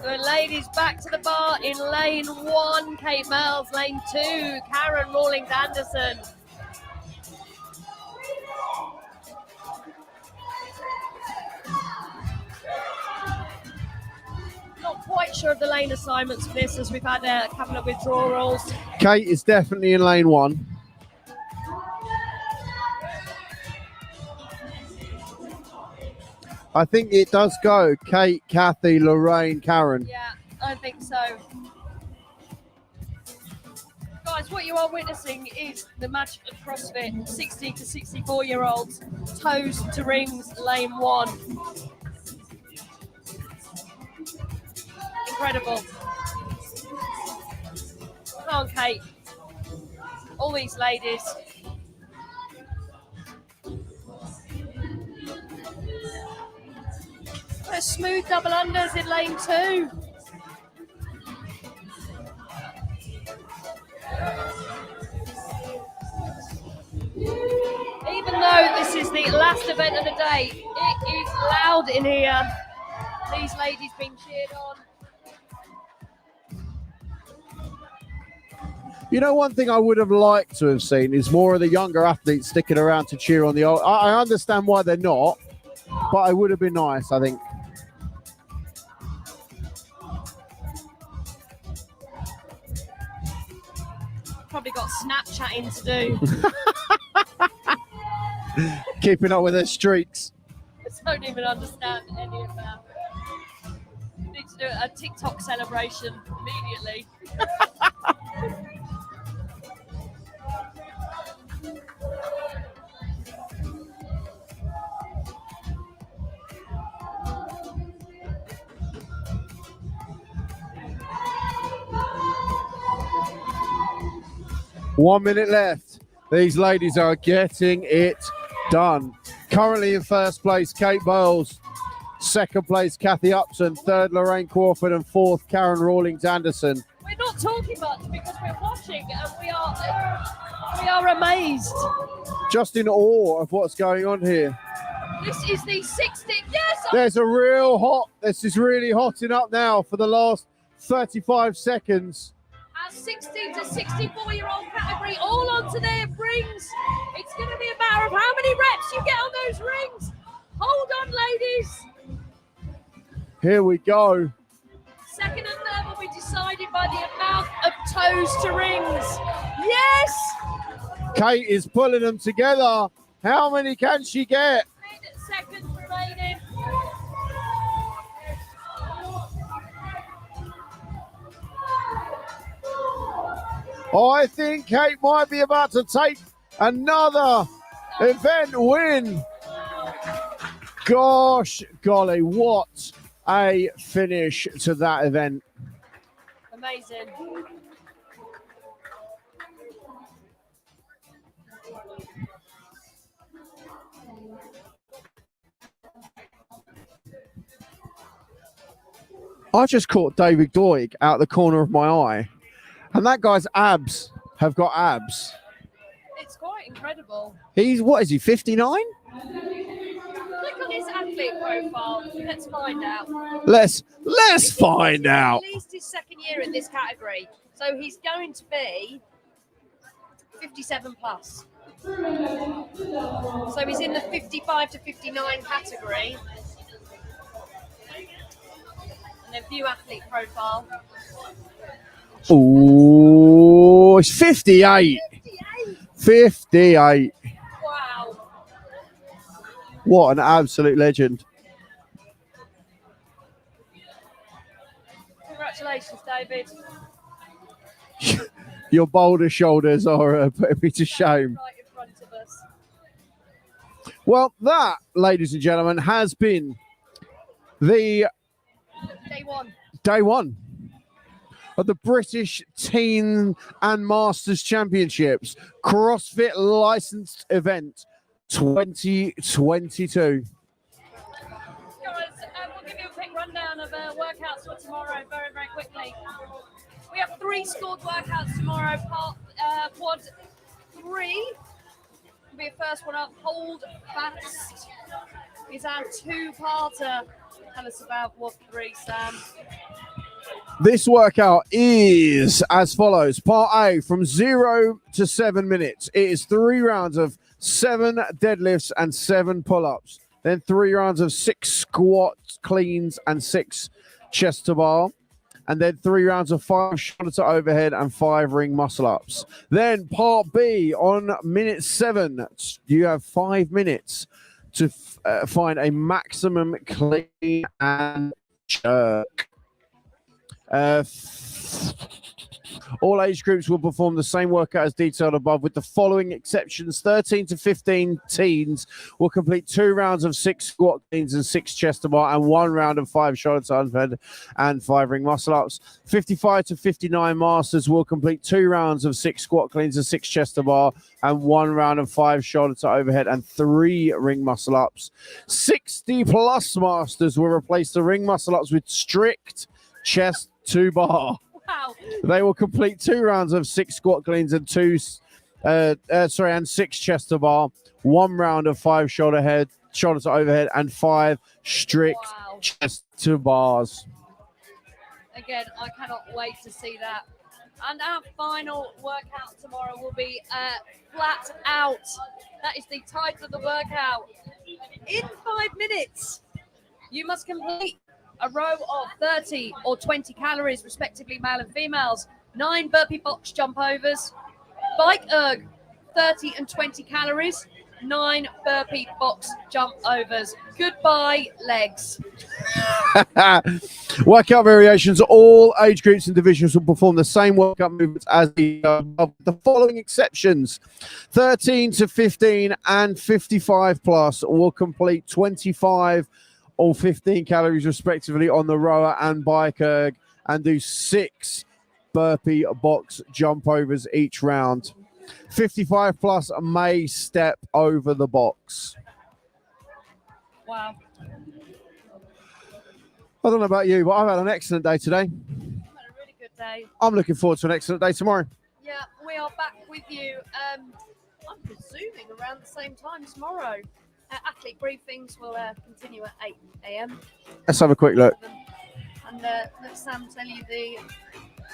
Good ladies, back to the bar in lane 1, Kate Miles, lane 2, Karen Rawlings Anderson. Not quite sure of the lane assignments for this, as we've had a couple of withdrawals. Kate is definitely in lane 1. I think it does go Kate, Kathy, Lorraine, Karen. Yeah, I think so. Guys, what you are witnessing is the magic of CrossFit. 60 to 64-year-olds, toes to rings, lane 1. Incredible. Come on, Kate. All these ladies. A smooth double unders in lane 2. Even though this is the last event of the day, it is loud in here. These ladies being cheered on. You know, one thing I would have liked to have seen is more of the younger athletes sticking around to cheer on the old. I understand why they're not, but it would have been nice, I think. Probably got Snapchatting to do. Keeping up with their streaks. I don't even understand any of that. Need to do a TikTok celebration immediately. 1 minute left. These ladies are getting it done. Currently in first place, Kate Bowles. Second place, Kathy Upson. Third, Lorraine Crawford. And fourth, Karen Rawlings Anderson. We're not talking much because we're watching and we are amazed. Just in awe of what's going on here. This is the 16th. Yes! There's a real hot, this is really hotting up now for the last 35 seconds. Our 16 to 64-year-old category all onto their rings. It's going to be a matter of how many reps you get on those rings. Hold on, ladies. Here we go. Second and third will be decided by the amount of toes to rings. Yes! Kate is pulling them together. How many can she get? 8 seconds remaining. I think Kate might be about to take another event win. Gosh, golly, what a finish to that event. Amazing. I just caught David Doig out the corner of my eye, and that guy's abs have got abs. It's quite incredible. He's, what is he, 59? Click on his athlete profile. Let's find out. Let's find out. At least his second year in this category. So he's going to be 57 plus. So he's in the 55 to 59 category. And then view athlete profile. Oh, it's 58. 58. Wow. What an absolute legend. Congratulations, David. Your boulder shoulders are putting me to shame. Right in front of us. Well, that, ladies and gentlemen, has been the Day one. Of the British Teen and Masters Championships CrossFit Licensed Event 2022. Guys, we'll give you a quick rundown of workouts for tomorrow very, very quickly. We have 3 scored workouts tomorrow. Quad 3 will be a first one up. Hold fast is our 2-parter. Tell us about what 3, Sam. This workout is as follows. Part A, from 0 to 7 minutes. It is 3 rounds of 7 deadlifts and 7 pull-ups. Then 3 rounds of 6 squats, cleans, and 6 chest to bar. And then 3 rounds of 5 shoulder to overhead and 5 ring muscle ups. Then part B, on minute 7, you have 5 minutes to find a maximum clean and jerk. All age groups will perform the same workout as detailed above, with the following exceptions. 13 to 15 teens will complete 2 rounds of 6 squat cleans and 6 chest to bar, and 1 round of 5 shoulder to overhead and 5 ring muscle ups. 55 to 59 masters will complete 2 rounds of 6 squat cleans and 6 chest to bar, and 1 round of 5 shoulder to overhead and 3 ring muscle ups. 60 plus masters will replace the ring muscle ups with strict chest to bar. Wow. They will complete 2 rounds of 6 squat cleans and 6 chest to bar, 1 round of 5 shoulder to overhead, and 5 strict chest to bars. Again, I cannot wait to see that. And our final workout tomorrow will be flat out. That is the title of the workout. In 5 minutes, you must complete a row of 30 or 20 calories, respectively, male and females, 9 burpee box jump overs, bike erg, 30 and 20 calories, 9 burpee box jump overs. Goodbye, legs. Workout variations. All age groups and divisions will perform the same workout movements as the following exceptions. 13 to 15 and 55 plus will complete 25 or 15 calories respectively on the rower and bike erg, and do 6 burpee box jump overs each round. 55 plus may step over the box. Wow. I don't know about you, but I've had an excellent day today. Had a really good day. I'm looking forward to an excellent day tomorrow. Yeah, we are back with you. I'm presuming around the same time tomorrow. Athlete briefings will continue at 8 a.m. Let's have a quick look. And let Sam tell you the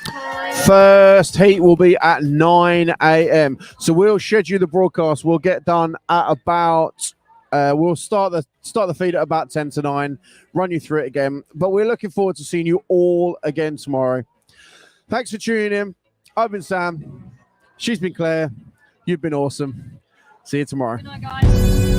time. First heat will be at 9 a.m. So we'll schedule the broadcast. We'll get done at about. We'll start the feed at about 10 to 9. Run you through it again. But we're looking forward to seeing you all again tomorrow. Thanks for tuning in. I've been Sam. She's been Claire. You've been awesome. See you tomorrow. Good night, guys.